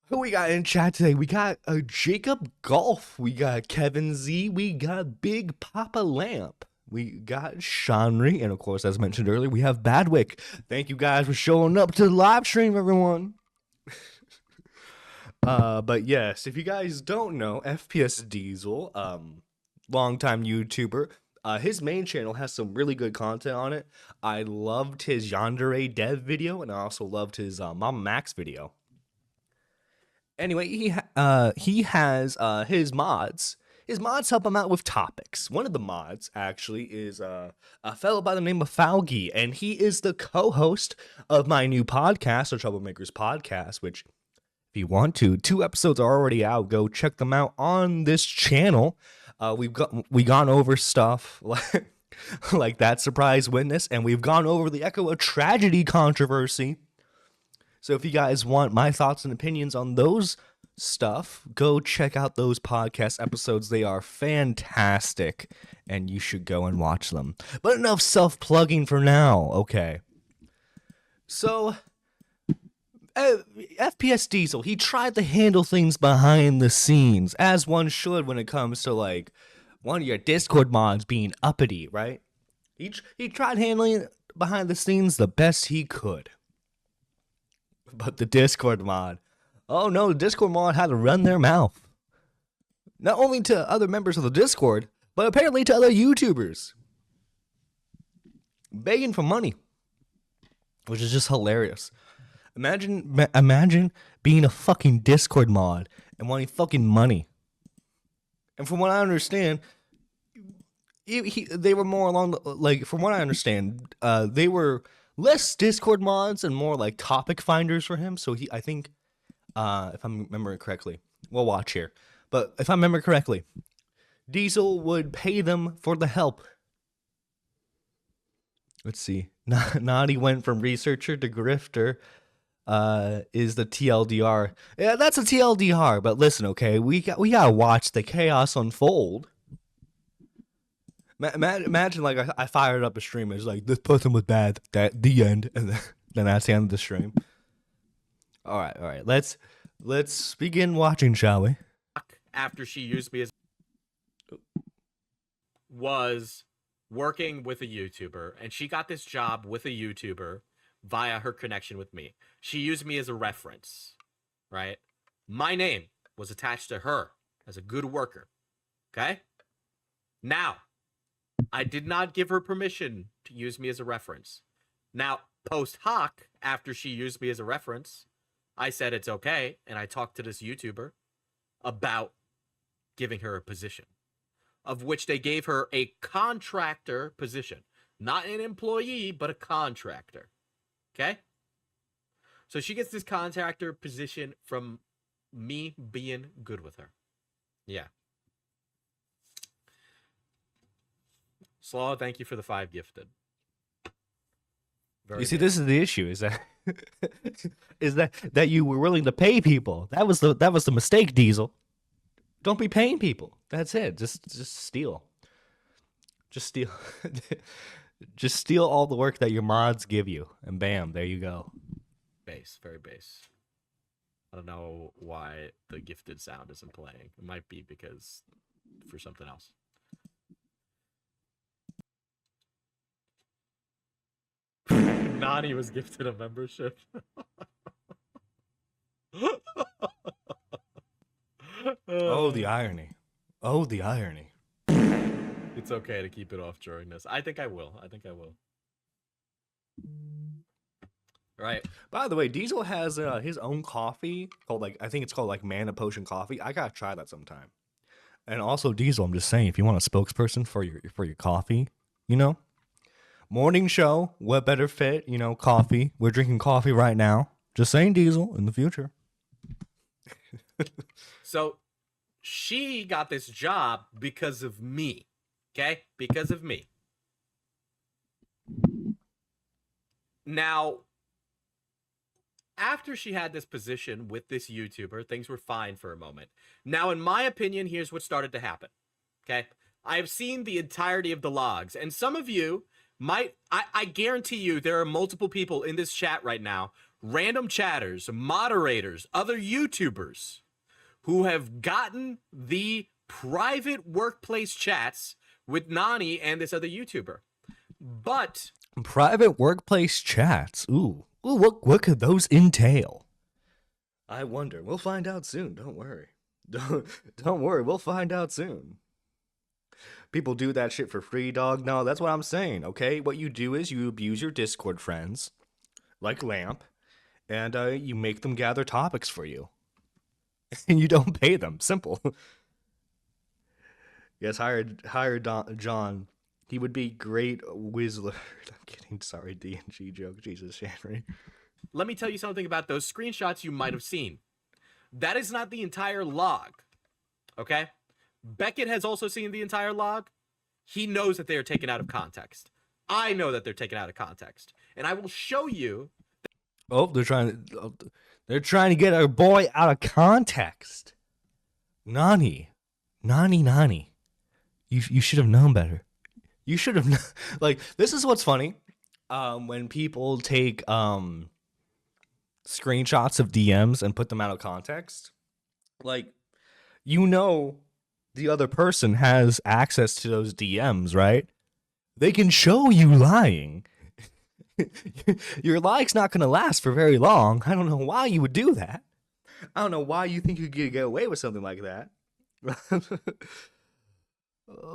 Who we got in chat today? We got Jacob Golf. We got Kevin Z. We got Big Papa Lamp. We got Shanri. And of course, as mentioned earlier, we have Badwick. Thank you guys for showing up to the live stream, everyone. But yes, if you guys don't know, FPS Diesel, longtime YouTuber, his main channel has some really good content on it. I loved his Yandere Dev video, and I also loved his Mama Max video. Anyway, he has his mods. His mods help him out with topics. One of the mods actually is a fellow by the name of Falgi, and he is the co-host of my new podcast, the Troublemakers Podcast. Which, if you want to, 2 episodes are already out. Go check them out on this channel. We gone over stuff like that surprise witness, and we've gone over the Echo of Tragedy controversy. So if you guys want my thoughts and opinions on those stuff, go check out those podcast episodes. They are fantastic, and you should go and watch them. But enough self-plugging for now, okay? So, FPS Diesel, he tried to handle things behind the scenes, as one should when it comes to, like, one of your Discord mods being uppity, right? He tried handling it behind the scenes the best he could. But the Discord mod, oh no, the Discord mod had to run their mouth. Not only to other members of the Discord, but apparently to other YouTubers. Begging for money. Which is just hilarious. Imagine being a fucking Discord mod and wanting fucking money. And from what I understand, they were more along the, like, from what I understand, they were less Discord mods and more like topic finders for him. So I think, if I'm remembering correctly, we'll watch here. But if I remember correctly, Diesel would pay them for the help. Let's see. Naughty went from researcher to grifter. Is the TLDR? Yeah, that's a TLDR. But listen, okay, we gotta watch the chaos unfold. Imagine like I fired up a stream. It's like, this person was bad. That the end, and then that's the end of the stream. All right. Let's begin watching, shall we? After she used me as was working with a YouTuber, and she got this job with a YouTuber via her connection with me. She used me as a reference, right? My name was attached to her as a good worker. Okay? Now, I did not give her permission to use me as a reference. Now, post hoc, after she used me as a reference, I said it's okay, and I talked to this YouTuber about giving her a position, of which they gave her a contractor position. Not an employee, but a contractor. Okay? So she gets this contractor position from me being good with her. Yeah. Slaw, thank you for the 5 gifted. You see, this is the issue: is that you were willing to pay people. That was the mistake, Diesel. Don't be paying people. That's it. Just steal. Just steal. Just steal all the work that your mods give you, and bam, there you go. Base, very base. I don't know why the gifted sound isn't playing. It might be because for something else. Nani was gifted a membership. Oh, the irony. Oh, the irony. It's okay to keep it off during this. I think I will. Right. By the way, Diesel has his own coffee called, like, I think it's called like Mana Potion Coffee. I gotta try that sometime. And also, Diesel, I'm just saying, if you want a spokesperson for your coffee, you know, morning show, what better fit? You know, coffee. We're drinking coffee right now. Just saying, Diesel, in the future. So she got this job because of me. Okay? Because of me. Now, after she had this position with this YouTuber, things were fine for a moment. Now, in my opinion, here's what started to happen. Okay? I've seen the entirety of the logs, and some of you might, I guarantee you there are multiple people in this chat right now random chatters, moderators, other YouTubers who have gotten the private workplace chats with Nani and this other YouTuber. But Private workplace chats. Ooh. Ooh, what could those entail? I wonder. We'll find out soon. Don't worry. Don't worry. We'll find out soon. People do that shit for free, dog. No, that's what I'm saying, okay? What you do is you abuse your Discord friends, like Lamp, and you make them gather topics for you. And you don't pay them. Simple. Yes, hire John. He would be great Wizard. I'm kidding. Sorry, D&G joke. Jesus, Henry. let me tell you something about those screenshots you might have seen. That is not the entire log, okay? Beckett has also seen the entire log. He knows that they are taken out of context. I know that they're taken out of context. And I will show you. Oh, they're trying to get our boy out of context. Nani. You should have known better. You should have like, this is what's funny. When people take screenshots of DMs and put them out of context, like, you know, the other person has access to those DMs, right? They can show you lying. Your lie's not going to last for very long. I don't know why you would do that. I don't know why you think you could get away with something like that.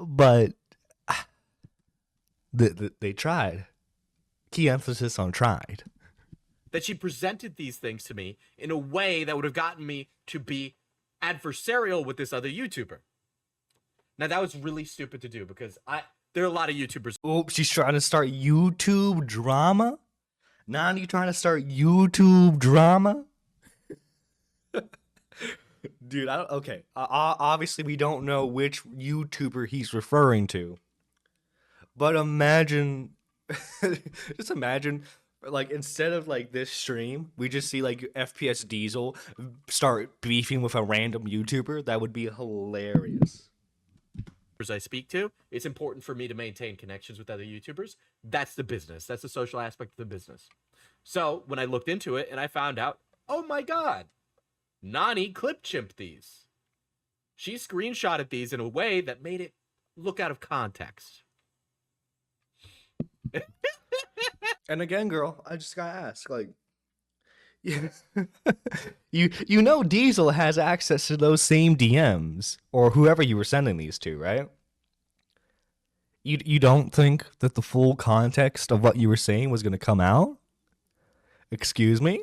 But they tried. Key emphasis on tried. That she presented these things to me in a way that would have gotten me to be adversarial with this other YouTuber. Now, that was really stupid to do because there are a lot of YouTubers. Oh, she's trying to start YouTube drama? Nani trying to start YouTube drama? Dude, okay. Obviously, we don't know which YouTuber he's referring to. But imagine, just imagine, like, instead of, like, this stream, we just see, like, FPS Diesel start beefing with a random YouTuber. That would be hilarious. I speak to, it's important for me to maintain connections with other YouTubers. That's the business. That's the social aspect of the business. So when I looked into it and I found out, oh my God, Nani clip chimped these. She screenshotted these in a way that made it look out of context. And again, girl, I just gotta ask, like, you know Diesel has access to those same DMs or whoever you were sending these to, right? You don't think that the full context of what you were saying was going to come out? Excuse me?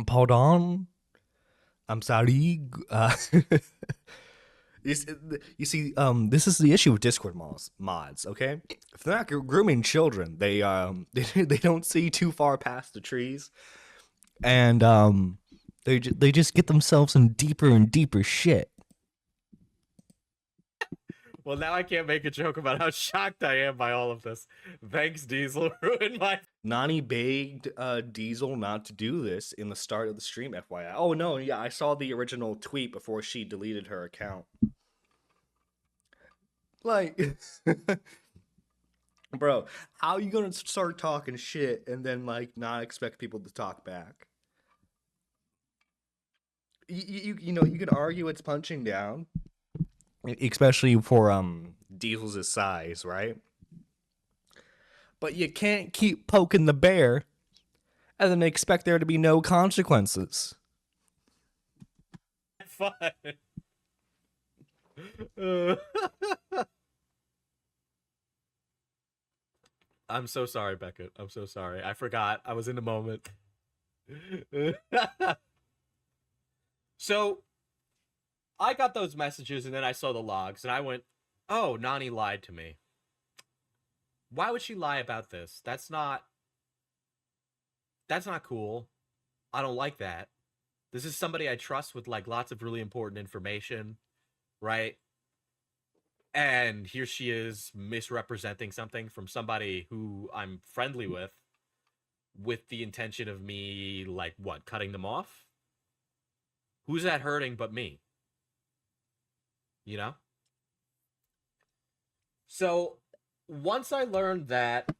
Pardon? I'm sorry. You see, this is the issue with Discord mods, okay? If they're not grooming children, they don't see too far past the trees. And they just get themselves in deeper and deeper shit. Well, now I can't make a joke about how shocked I am by all of this. Thanks, Diesel. Ruined my... Nani begged Diesel not to do this in the start of the stream, FYI. Oh, no, yeah, I saw the original tweet before she deleted her account. Like, bro, how are you gonna start talking shit and then, like, not expect people to talk back? You know, you could argue it's punching down, especially for Diesel's size, right? But you can't keep poking the bear and then expect there to be no consequences. Fun. I'm so sorry, Beckett. I'm so sorry. I forgot. I was in the moment. So, I got those messages and then I saw the logs and I went, oh, Nani lied to me. Why would she lie about this? That's not cool. I don't like that. This is somebody I trust with, like, lots of really important information, right? And here she is misrepresenting something from somebody who I'm friendly with the intention of me, like, what, cutting them off? Who's that hurting but me? You know? So, once I learned that,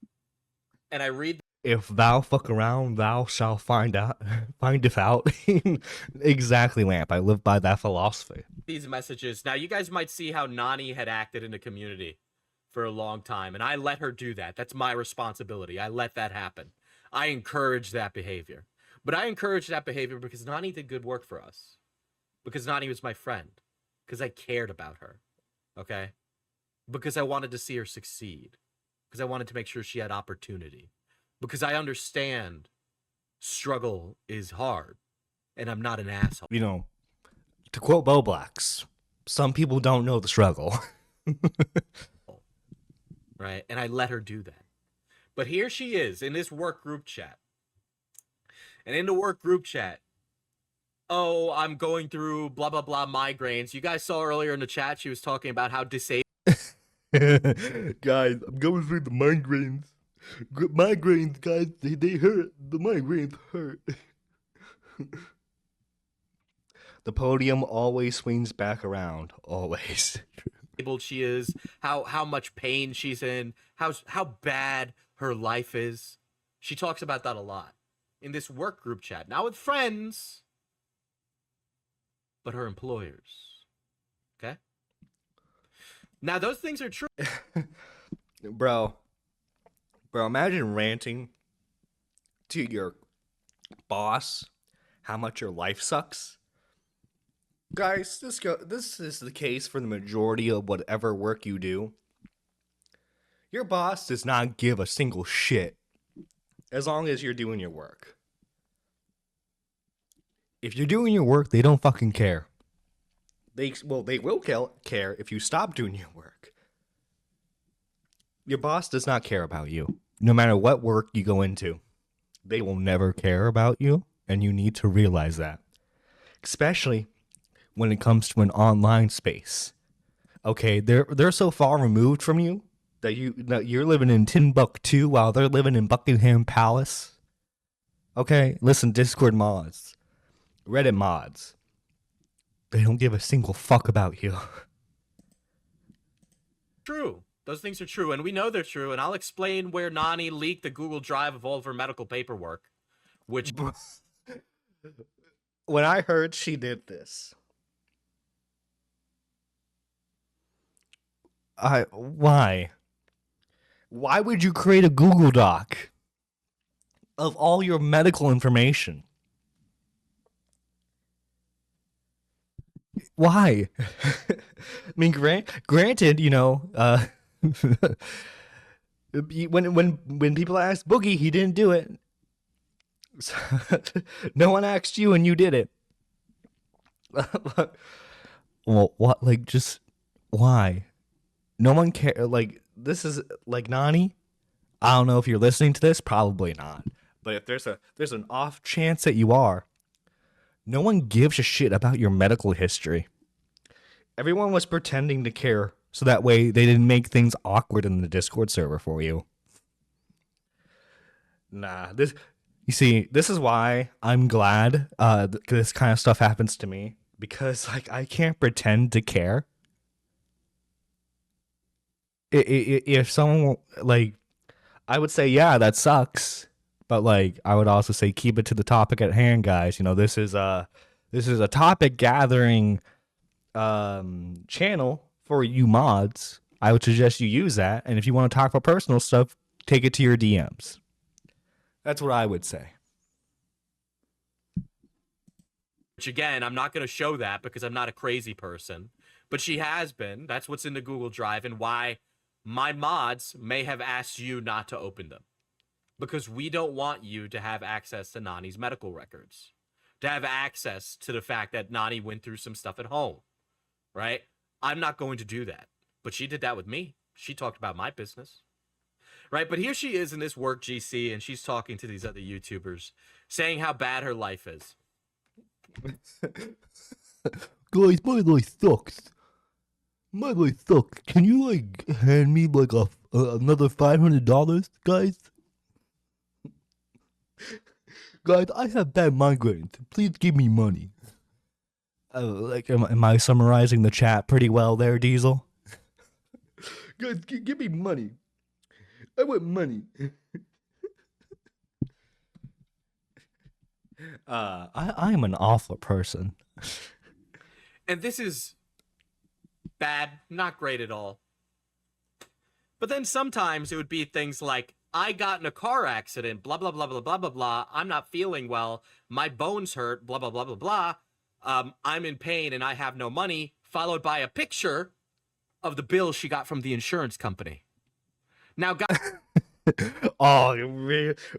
and I read If thou fuck around, thou shalt find out. Findeth out. Exactly, Lamp. I live by that philosophy. These messages. Now, you guys might see how Nani had acted in the community for a long time, and I let her do that. That's my responsibility. I let that happen. I encourage that behavior. But I encouraged that behavior because Nani did good work for us. Because Nani was my friend. Because I cared about her. Okay? Because I wanted to see her succeed. Because I wanted to make sure she had opportunity. Because I understand struggle is hard. And I'm not an asshole. You know, to quote Bo Blacks, some people don't know the struggle. Right? And I let her do that. But here she is in this work group chat. And in the work group chat, oh, I'm going through blah, blah, blah migraines. You guys saw earlier in the chat, she was talking about how disabled. Guys, I'm going through the migraines. Migraines, guys, they hurt. The migraines hurt. The podium always swings back around. Always. She is, how much pain she's in, how bad her life is. She talks about that a lot in this work group chat. Not with friends, but her employers. Okay? Now, those things are true. Bro, imagine ranting to your boss how much your life sucks. Guys, this is the case for the majority of whatever work you do. Your boss does not give a single shit as long as you're doing your work. If you're doing your work, they don't fucking care. They will care if you stop doing your work. Your boss does not care about you. No matter what work you go into, they will never care about you, and you need to realize that. Especially when it comes to an online space. Okay, they're so far removed from you that you're living in Timbuktu while they're living in Buckingham Palace. Okay, listen, Discord mods, Reddit mods, they don't give a single fuck about you. True. Those things are true, and we know they're true, and I'll explain where Nani leaked the Google Drive of all of her medical paperwork, which... When I heard she did this, why? Why would you create a Google Doc of all your medical information? Why? I mean, granted, you know, when people asked Boogie, he didn't do it. So, no one asked you, and you did it. Well, what? Like, just why? No one care. Like, this is like Nani. I don't know if you're listening to this. Probably not. But if there's an off chance that you are, no one gives a shit about your medical history. Everyone was pretending to care, so that way they didn't make things awkward in the Discord server for you. Nah, you see, this is why I'm glad this kind of stuff happens to me, because like I can't pretend to care. If someone like, I would say, yeah, that sucks, but like I would also say keep it to the topic at hand, guys. You know, this is a topic gathering channel for you mods. I would suggest you use that, and if you want to talk about personal stuff, take it to your DMs. That's what I would say. Which again, I'm not going to show that because I'm not a crazy person, but she has been. That's what's in the Google Drive and why my mods may have asked you not to open them, because we don't want you to have access to Nani's medical records, to have access to the fact that Nani went through some stuff at home, right? I'm not going to do that, but she did that with me. She talked about my business, right? But here she is in this work GC, and she's talking to these other YouTubers, saying how bad her life is. Guys, my life sucks. My life sucks. Can you like hand me like another $500, guys? Guys, I have bad migraines. Please give me money. Like, am I summarizing the chat pretty well there, Diesel? Guys, give me money. I want money. I am an awful person. And this is bad, not great at all. But then sometimes it would be things like, I got in a car accident, blah, blah, blah, blah, blah, blah, blah. I'm not feeling well. My bones hurt, blah, blah, blah, blah, blah. I'm in pain and I have no money, followed by a picture of the bill she got from the insurance company. Now, guys, Oh,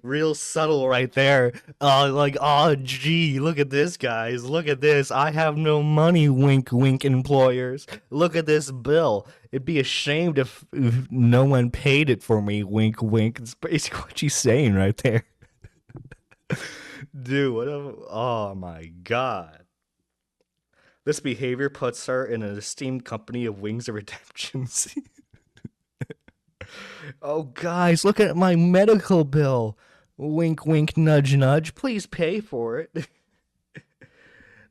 real subtle right there. Like, oh, gee, look at this, guys. Look at this. I have no money, wink, wink, employers. Look at this bill. It'd be a shame if no one paid it for me, wink, wink. It's basically what she's saying right there. Dude, what a, oh my god. This behavior puts her in an esteemed company of wings of redemptions. Oh, guys, look at my medical bill. Wink, wink, nudge, nudge. Please pay for it.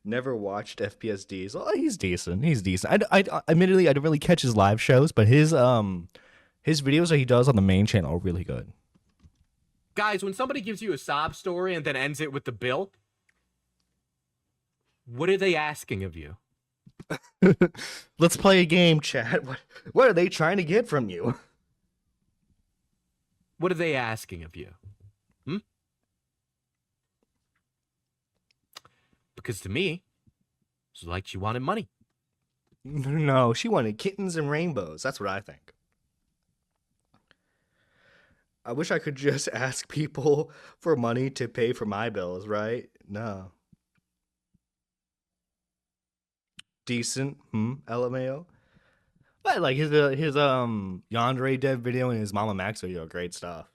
Never watched FPSDs. Oh, he's decent. He's decent. Admittedly, I don't really catch his live shows, but his videos that he does on the main channel are really good. guys, when somebody gives you a sob story and then ends it with the bill, what are they asking of you? Let's play a game, chat. What are they trying to get from you? What are they asking of you? Because to me, it's like she wanted money. No, she wanted kittens and rainbows. That's what I think. I wish I could just ask people for money to pay for my bills, right? No. Decent, LMAO. But like his Yandere Dev video and his Mama Max video, great stuff.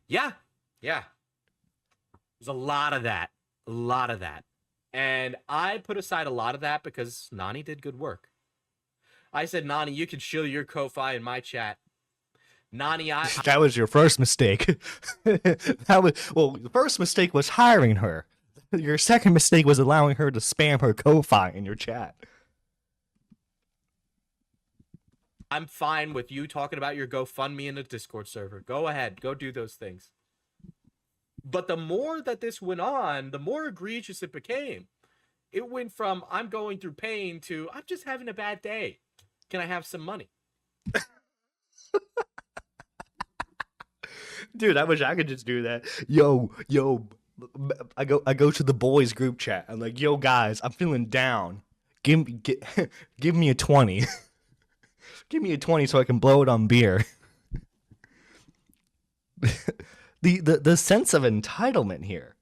Yeah, yeah. There's a lot of that. A lot of that. And I put aside a lot of that because Nani did good work. I said, Nani, you can show your Ko-Fi in my chat. Nani, That was your first mistake. The first mistake was hiring her. Your second mistake was allowing her to spam her Ko-Fi in your chat. I'm fine with you talking about your GoFundMe in a Discord server. Go ahead. Go do those things. But the more that this went on, the more egregious it became. It went from, I'm going through pain to, I'm just having a bad day. Can I have some money? Dude, I wish I could just do that. Yo, I go to the boys group chat. I'm like, yo, guys, I'm feeling down. Give me a 20. Give me a 20 so I can blow it on beer. The sense of entitlement here.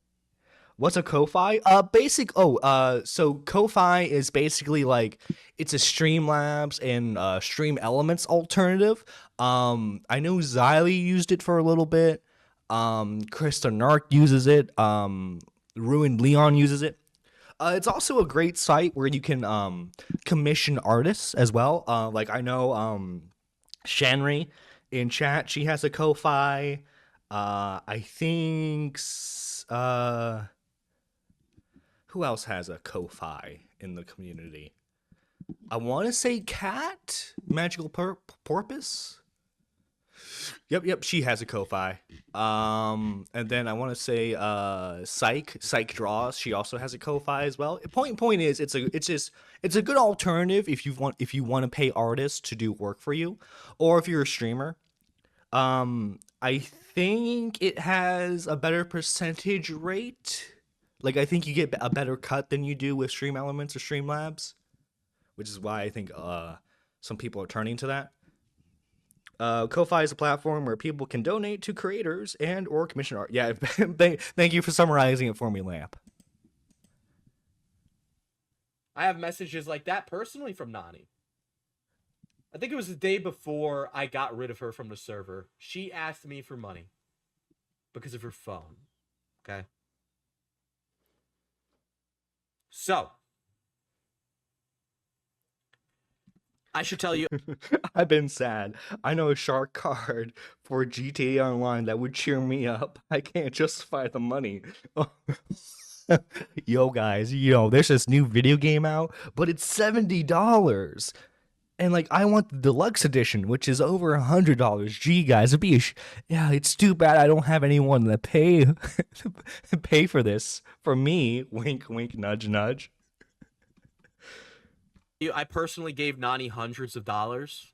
What's a Ko-Fi? So Ko-Fi is basically like, it's a Streamlabs and Stream Elements alternative. I know Xylee used it for a little bit. Krista Narc uses it. Ruined Leon uses it. It's also a great site where you can commission artists as well. Like I know Shanri in chat, she has a Ko-Fi. I think who else has a Ko-Fi in the community? I want to say Cat Magical Porpoise. Yep, she has a Ko-Fi. And then I want to say Psych Draws. She also has a Ko-Fi as well. Point is, it's a good alternative if you want to pay artists to do work for you, or if you're a streamer. I think it has a better percentage rate. Like I think you get a better cut than you do with Stream Elements or Streamlabs, which is why I think some people are turning to that. Ko-Fi is a platform where people can donate to creators and or commission art. Yeah, thank you for summarizing it for me, Lamp. I have messages like that personally from Nani. I think it was the day before I got rid of her from the server. She asked me for money because of her phone. Okay? So, I should tell you. I've been sad. I know a shark card for GTA Online that would cheer me up. I can't justify the money. Yo, guys, there's this new video game out, but it's $70. And like, I want the deluxe edition, which is over $100. Gee, guys, yeah, it's too bad I don't have anyone to pay pay for this for me. Wink, wink, nudge, nudge. I personally gave Nani hundreds of dollars.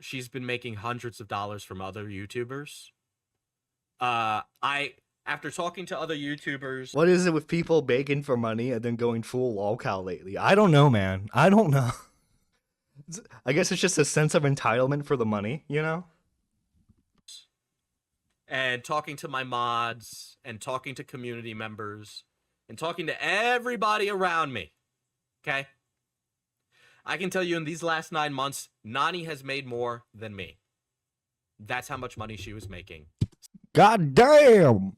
She's been making hundreds of dollars from other YouTubers. I after talking to other YouTubers, What is it with people begging for money and then going full lolcow lately? I don't know, man. I don't know. I guess it's just a sense of entitlement for the money, you know? and talking to my mods, and talking to community members, and talking to everybody around me. Okay? I can tell you in these last 9 months, Nani has made more than me. That's how much money she was making. God damn!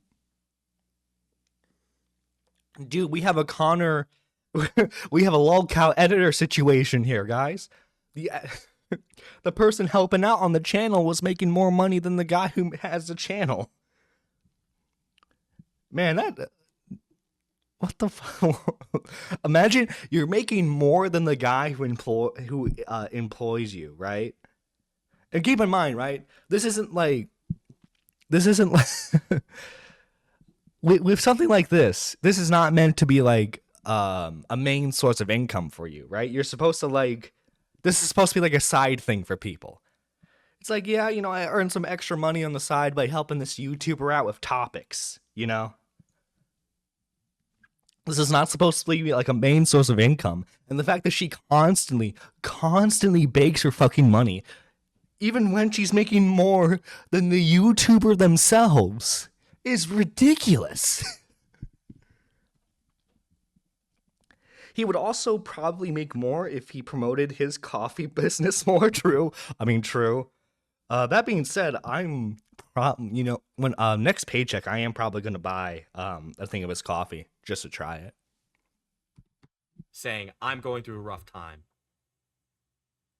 Dude, we have a Connor... we have a lolcow editor situation here, guys. The person helping out on the channel was making more money than the guy who has the channel. Man, what the fuck? Imagine you're making more than the guy who employs you, right? And keep in mind, right? This isn't like with something like this. This is not meant to be like a main source of income for you, right? You're supposed to like. This is supposed to be like a side thing for people. It's like, yeah, you know, I earned some extra money on the side by helping this YouTuber out with topics, you know? This is not supposed to be like a main source of income. And the fact that she constantly begs for fucking money, even when she's making more than the YouTuber themselves, is ridiculous. He would also probably make more if he promoted his coffee business more. True. I mean, true. That being said, when next paycheck, I am probably going to buy a thing of his coffee just to try it. Saying, I'm going through a rough time.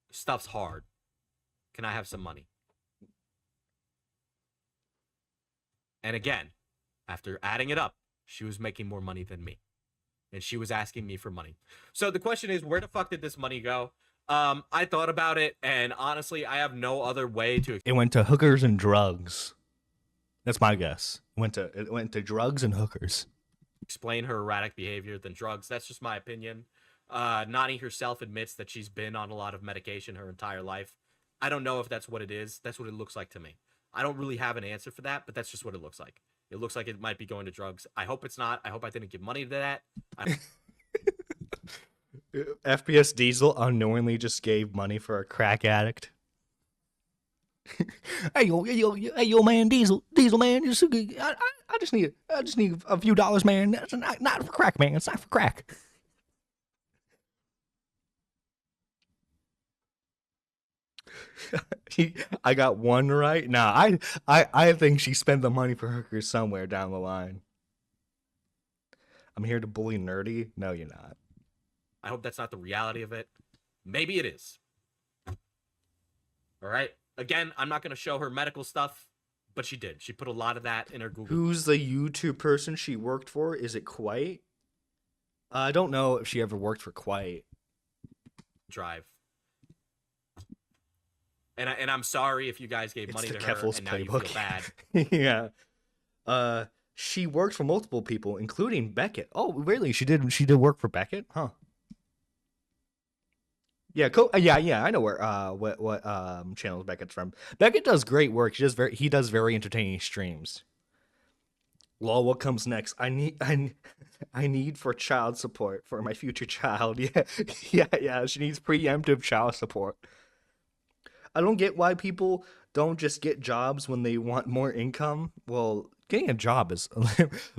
Stuff's hard. Can I have some money? And again, after adding it up, she was making more money than me. And she was asking me for money. So the question is, where the fuck did this money go? I thought about it, and honestly, I have no other way to. It went to hookers and drugs. That's my guess. It went to drugs and hookers. Explain her erratic behavior than drugs. That's just my opinion. Nani herself admits that she's been on a lot of medication her entire life. I don't know if that's what it is. That's what it looks like to me. I don't really have an answer for that, but that's just what it looks like. It looks like it might be going to drugs. I hope it's not. I hope I didn't give money to that. FPS Diesel unknowingly just gave money for a crack addict. hey yo, man, Diesel man, I just need a few dollars, man. That's not for crack, man. It's not for crack. I got one right. Nah, I think she spent the money for hookers somewhere down the line. I'm here to bully Nerdy. No, you're not. I hope that's not the reality of it. Maybe it is. All right. Again, I'm not going to show her medical stuff, but she did. She put a lot of that in her Google. Who's the YouTube person she worked for? Is it Quite? I don't know if she ever worked for Quite. Drive. And I'm sorry if you guys gave money to her and now you feel bad. Yeah. She worked for multiple people, including Beckett. Oh, really? She did work for Beckett? Huh. Yeah, I know where what channel Beckett's from. Beckett does great work. He does very entertaining streams. Lol, what comes next? I need for child support for my future child. Yeah. She needs preemptive child support. I don't get why people don't just get jobs when they want more income. Well, getting a job is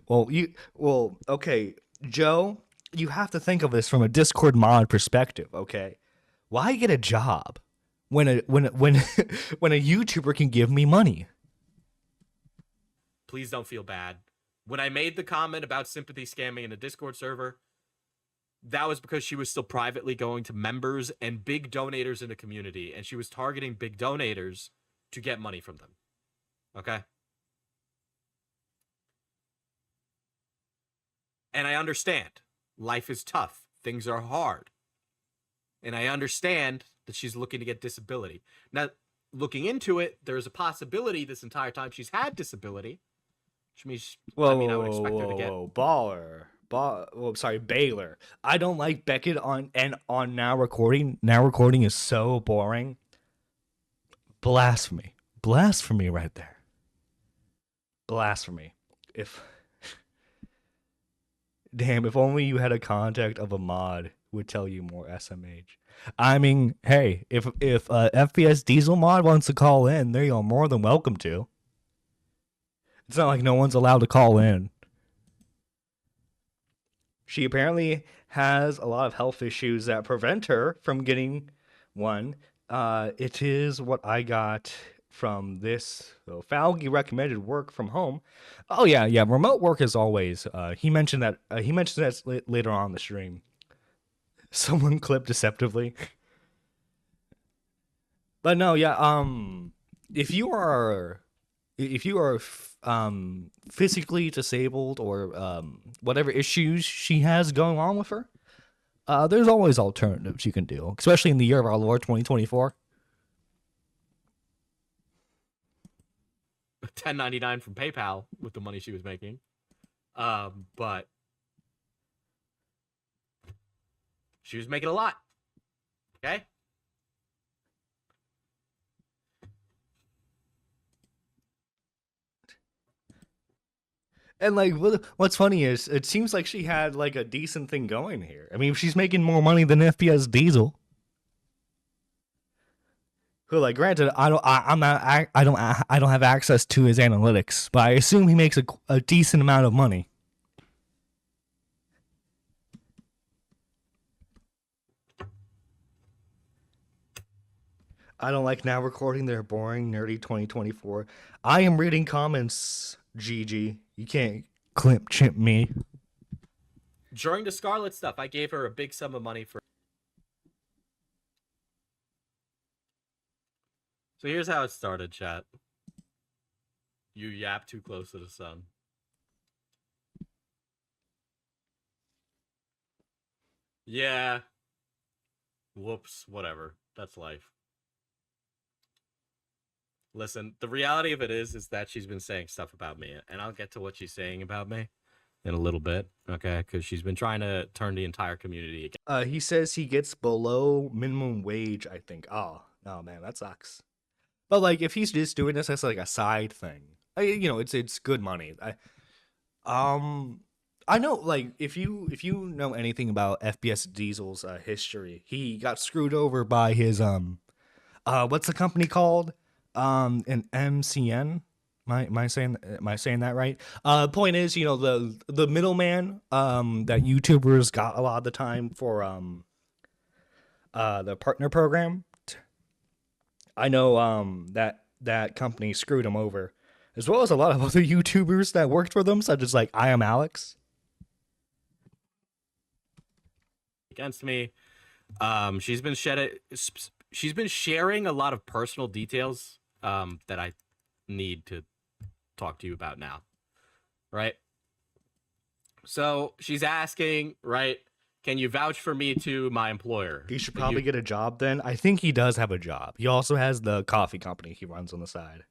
okay, Joe, you have to think of this from a Discord mod perspective, okay? Why get a job when a YouTuber can give me money? Please don't feel bad. When I made the comment about sympathy scamming in a Discord server, that was because she was still privately going to members and big donators in the community, and she was targeting big donators to get money from them. Okay? And I understand. Life is tough. Things are hard. And I understand that she's looking to get disability. Now, looking into it, there's a possibility this entire time she's had disability, which means, I mean, I would expect her to get. Baller. Sorry, Baylor. I don't like Beckett on now recording. Now recording is so boring. Blasphemy. Blasphemy right there. Blasphemy. If only you had a contact of a mod would tell you more SMH. I mean, hey, if FPS Diesel mod wants to call in, they are more than welcome to. It's not like no one's allowed to call in. She apparently has a lot of health issues that prevent her from getting one. It is what I got from this. So Falgi recommended work from home. Oh yeah. Remote work is always. He mentioned that. He mentioned that later on the stream. Someone clipped deceptively. But no, yeah. If you are physically disabled or whatever issues she has going on with her, there's always alternatives you can do, especially in the year of our Lord 2024. $10.99 from PayPal with the money she was making. But she was making a lot. Okay? And like, what's funny is it seems like she had like a decent thing going here. I mean, she's making more money than FPS Diesel. Who, like, granted, I don't have access to his analytics, but I assume he makes a decent amount of money. I don't like now recording their boring, nerdy 2024. I am reading comments, GG. You can't chimp me. During the Scarlet stuff, I gave her a big sum of money for. So here's how it started, chat. You yap too close to the sun. Yeah. Whoops, whatever. That's life. Listen, the reality of it is that she's been saying stuff about me, and I'll get to what she's saying about me in a little bit, okay? Because she's been trying to turn the entire community against. He says he gets below minimum wage, I think. Oh, no, man, that sucks. But like, if he's just doing this as like a side thing, it's good money. I know, like, if you know anything about FPS Diesel's history, he got screwed over by his what's the company called? An MCN. Am I saying that right? Point is, the middleman that YouTubers got a lot of the time for the partner program. I know that company screwed him over, as well as a lot of other YouTubers that worked for them, such as like I Am Alex. Against me, she's been sharing a lot of personal details that I need to talk to you about now, right? So she's asking, right, can you vouch for me to my employer? He should probably get a job then. I think he does have a job. He also has the coffee company he runs on the side.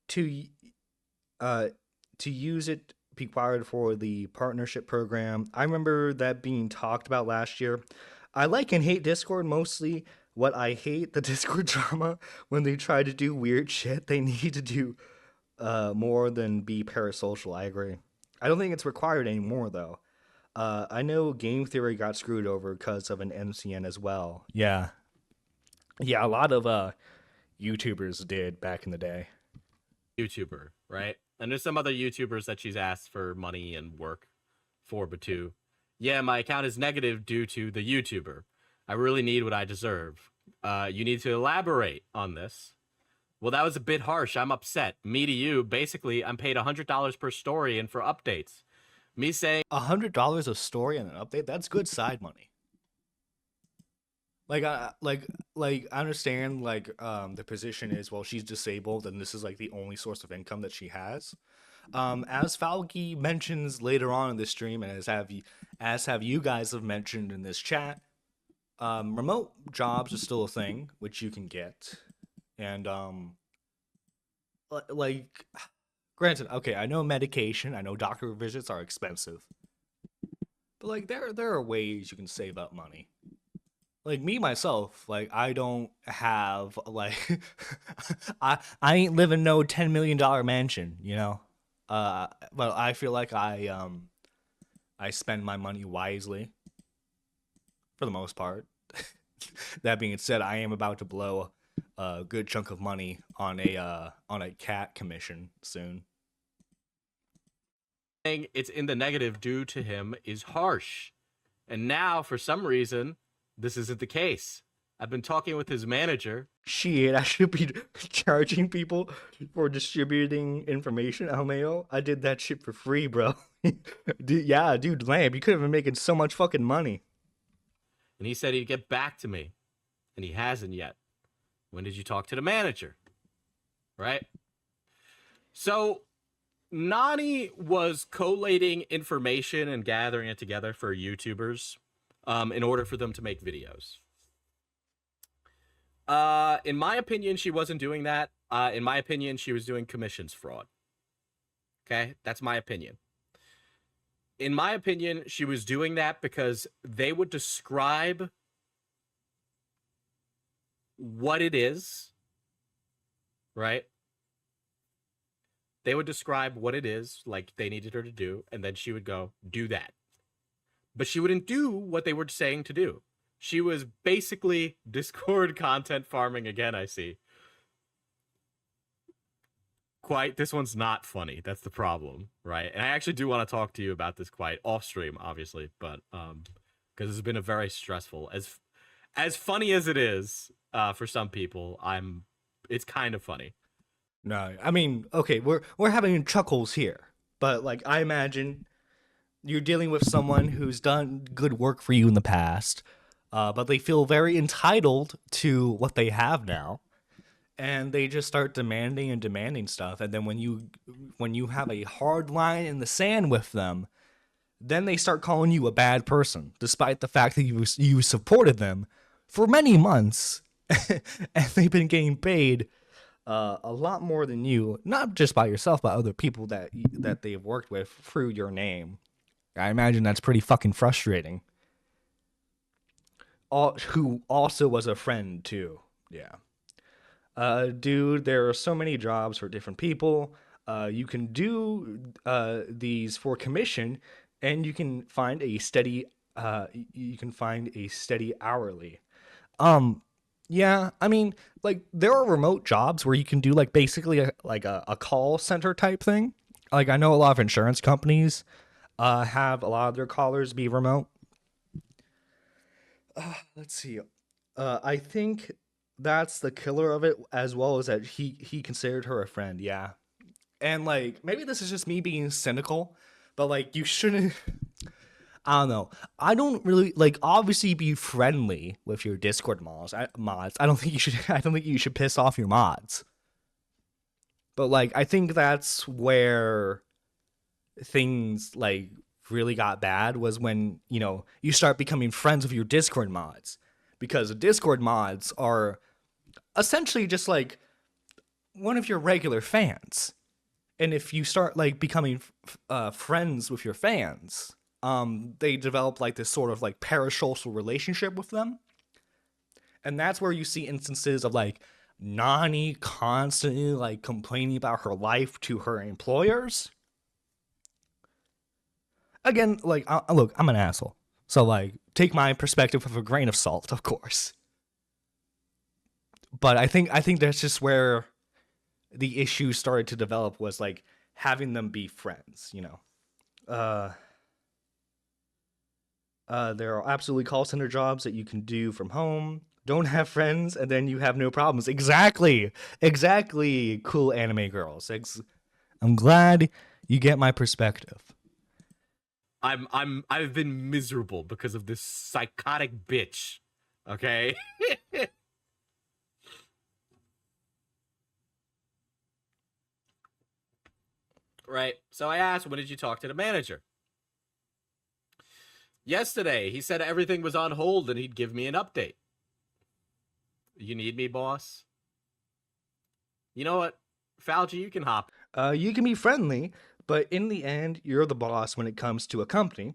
To use it required for the partnership program. I remember that being talked about last year. I like and hate Discord mostly. What I hate the Discord drama when they try to do weird shit. They need to do more than be parasocial. I agree. I don't think it's required anymore though. I know Game Theory got screwed over because of an MCN as well. Yeah, a lot of YouTubers did back in the day. YouTuber, right? And there's some other YouTubers that she's asked for money and work for, but too. Yeah, my account is negative due to the YouTuber. I really need what I deserve. You need to elaborate on this. Well, that was a bit harsh. I'm upset. Me to you, basically, I'm paid $100 per story and for updates. Me saying $100 a story and an update, that's good side money. Like, I understand, like, the position is, well, she's disabled and this is like the only source of income that she has. As Falky mentions later on in the stream, and as have you guys have mentioned in this chat, remote jobs are still a thing which you can get, and like, granted, okay, I know medication, I know doctor visits are expensive, but like there are ways you can save up money. Like me myself, like I don't have like I ain't living no $10 million mansion, you know. But I feel like I spend my money wisely for the most part. That being said, I am about to blow a good chunk of money on a cat commission soon. Saying it's in the negative due to him is harsh. And now, for some reason, this isn't the case. I've been talking with his manager. Shit, I should be charging people for distributing information, LMAO. I did that shit for free, bro. Dude, Lamb, you could have been making so much fucking money. And he said he'd get back to me. And he hasn't yet. When did you talk to the manager? Right? So, Nani was collating information and gathering it together for YouTubers in order for them to make videos. In my opinion, she wasn't doing that. In my opinion, she was doing commissions fraud. Okay? That's my opinion. In my opinion, she was doing that because they would describe what it is, right? They would describe what it is, like they needed her to do, and then she would go, do that. But she wouldn't do what they were saying to do. She was basically Discord content farming again, I see. Quite, this one's not funny. That's the problem, right? And I actually do want to talk to you about this quite off stream, obviously, but because it's been a very stressful, as funny as it is for some people, it's kind of funny. No, I mean, okay, we're having chuckles here, but like I imagine you're dealing with someone who's done good work for you in the past, but they feel very entitled to what they have now, and they just start demanding and demanding stuff. And then when you have a hard line in the sand with them, then they start calling you a bad person, despite the fact that you supported them for many months, and they've been getting paid a lot more than you, not just by yourself, but other people that they've worked with through your name. I imagine that's pretty fucking frustrating. Who also was a friend too. Yeah. Dude, there are so many jobs for different people. You can do these for commission, and you can find a steady. You can find a steady hourly. Yeah, I mean, like there are remote jobs where you can do like basically a call center type thing. Like I know a lot of insurance companies have a lot of their callers be remote. Let's see. I think that's the killer of it, as well as that he considered her a friend. Yeah, and like maybe this is just me being cynical, but like you shouldn't. I don't know. I don't really like obviously be friendly with your Discord mods. I don't think you should. I don't think you should piss off your mods. But like I think that's where things like really got bad was when you start becoming friends with your Discord mods, because the Discord mods are essentially just like one of your regular fans, and if you start like becoming friends with your fans, they develop like this sort of like parasocial relationship with them, and that's where you see instances of like Nani constantly like complaining about her life to her employers. Again, like, look, I'm an asshole. So, like, take my perspective with a grain of salt, of course. But I think that's just where the issue started to develop, was like having them be friends, there are absolutely call center jobs that you can do from home. Don't have friends, and then you have no problems. Exactly. Exactly, cool anime girls. I'm glad you get my perspective. I've been miserable because of this psychotic bitch. Okay? Right. So I asked, when did you talk to the manager? Yesterday, he said everything was on hold and he'd give me an update. You need me, boss? You know what? Fauci, you can hop. You can be friendly, but in the end, you're the boss when it comes to a company.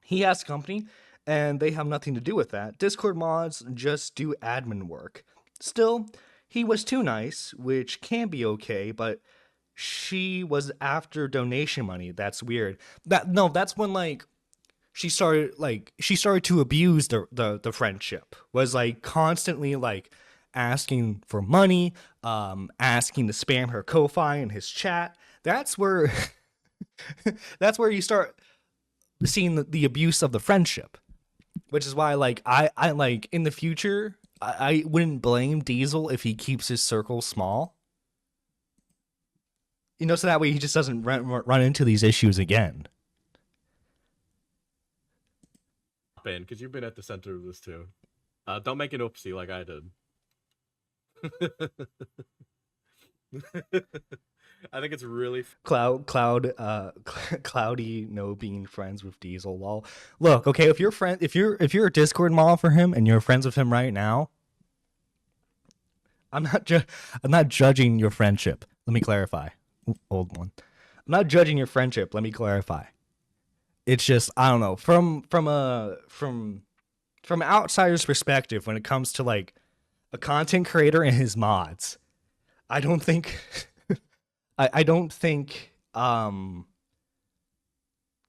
He has a company, and they have nothing to do with that. Discord mods just do admin work. Still, he was too nice, which can be okay, but she was after donation money. That's weird. That's when like she started to abuse the friendship. Was like constantly like asking for money, asking to spam her Ko-fi in his chat. That's where that's where you start seeing the abuse of the friendship, which is why like I like in the future I wouldn't blame Diesel if he keeps his circle small, you know, so that way he just doesn't run into these issues again. In, because you've been at the center of this too. Don't make an oopsie like I did. I think it's really Cloudy no being friends with Diesel. Lol. Look, okay, if you're a Discord mod for him and you're friends with him right now, I'm not judging your friendship. Let me clarify. Old one. I'm not judging your friendship. Let me clarify. It's just I don't know from an outsider's perspective when it comes to like a content creator and his mods. I don't think I don't think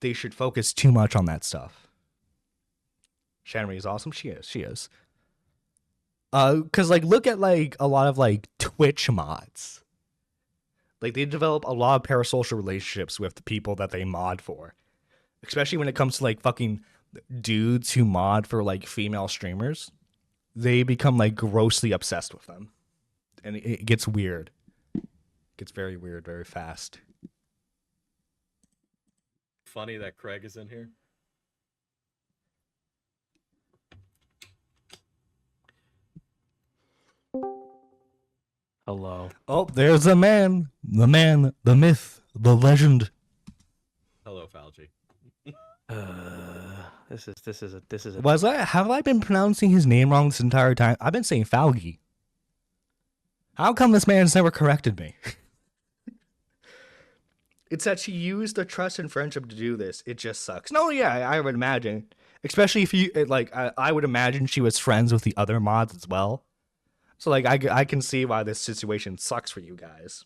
they should focus too much on that stuff. Shanry is awesome. She is. Cause like look at like a lot of like Twitch mods. Like they develop a lot of parasocial relationships with the people that they mod for. Especially when it comes to like fucking dudes who mod for like female streamers. They become like grossly obsessed with them. And it gets weird. It gets very weird very fast. Funny that Craig is in here. Hello. Oh, there's the man, the myth, the legend. Hello, Fauci. This is a Have I been pronouncing his name wrong this entire time? I've been saying Fauci. How come this man's never corrected me? It's that she used the trust and friendship to do this. It just sucks. No, yeah, I would imagine. Especially if you like, I would imagine she was friends with the other mods as well. So like, I can see why this situation sucks for you guys.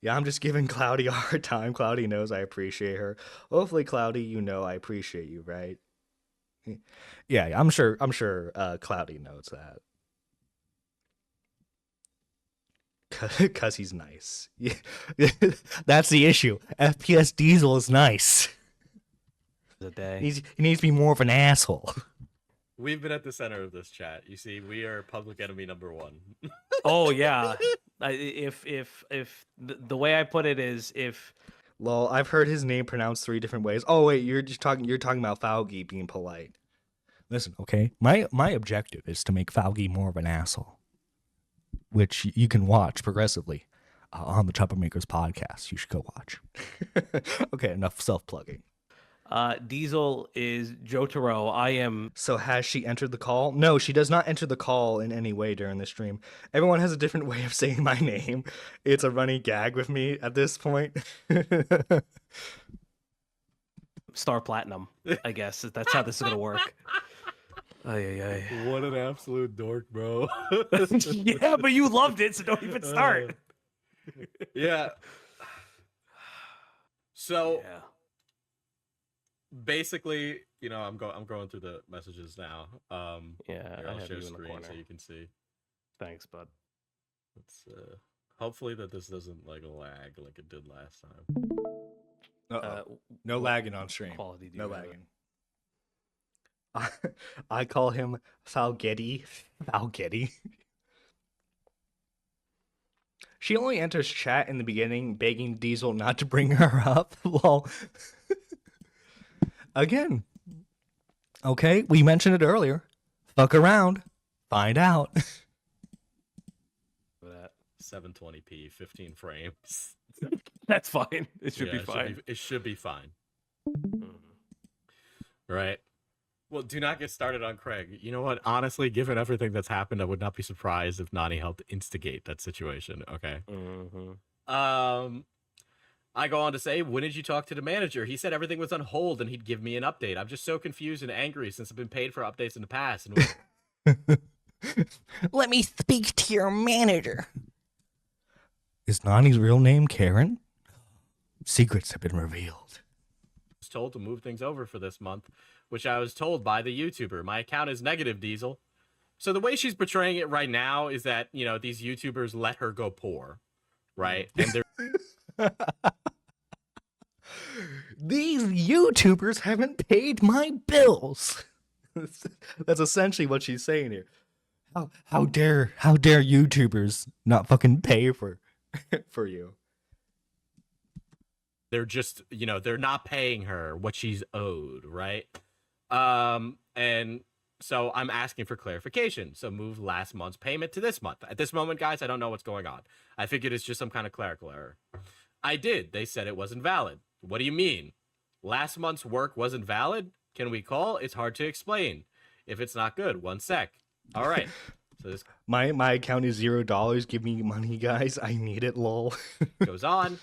Yeah, I'm just giving Cloudy a hard time. Cloudy knows I appreciate her. Hopefully, Cloudy, you know I appreciate you, right? Yeah, I'm sure Cloudy knows that. Cause he's nice. Yeah. That's the issue. FPS Diesel is nice. a day. He needs to be more of an asshole. We've been at the center of this chat. You see, we are public enemy number one. Oh yeah. If the way I put it is if. Lol, I've heard his name pronounced 3 different ways. Oh wait, you're talking about Fauci being polite. Listen, okay, my objective is to make Fauci more of an asshole, which you can watch progressively on the Troublemakers podcast. You should go watch. Okay, enough self-plugging. Diesel is Jotaro. I am. So has she entered the call? No, she does not enter the call in any way during the stream. Everyone has a different way of saying my name. It's a running gag with me at this point. Star Platinum, I guess. That's how this is gonna work. Ay. What an absolute dork, bro. Yeah, but you loved it, so don't even start. Yeah. So Yeah. basically, you know, I'm going through the messages now. Yeah, Here, I I'll have share you in the screen corner. so you can see. Thanks, bud. Let's hopefully that this doesn't like lag like it did last time. No lagging on stream. Quality do No you have? lagging. I call him Falgetti. Falgetti. She only enters chat in the beginning, begging Diesel not to bring her up. Well, again, okay, we mentioned it earlier. Fuck around, find out. 720p, 15 frames. That's fine. It should be Yeah, fine. it should be fine. Mhm. Right. Well, do not get started on Craig. You know what? Honestly, given everything that's happened, I would not be surprised if Nani helped instigate that situation. Okay. Mhm. I go on to say, when did you talk to the manager? He said everything was on hold and he'd give me an update. I'm just so confused and angry since I've been paid for updates in the past. And Let me speak to your manager. Is Nani's real name Karen? Secrets have been revealed. was told to move things over for this month, which I was told by the YouTuber. My account is negative, Diesel. So the way she's portraying it right now is that, you know, these YouTubers let her go poor, right? And they're These YouTubers haven't paid my bills. That's essentially what she's saying here. How dare YouTubers not fucking pay for you? they're just, you know, they're not paying her what she's owed, right? And so I'm asking for clarification. So move last month's payment to this month. At this moment, guys, I don't know what's going on. I figured it's just some kind of clerical error. I did. They said it wasn't valid. What do you mean? Last month's work wasn't valid? Can we call? It's hard to explain. If it's not good, 1 sec. All right. So this My account is $0. Give me money, guys. I need it, lol. goes on.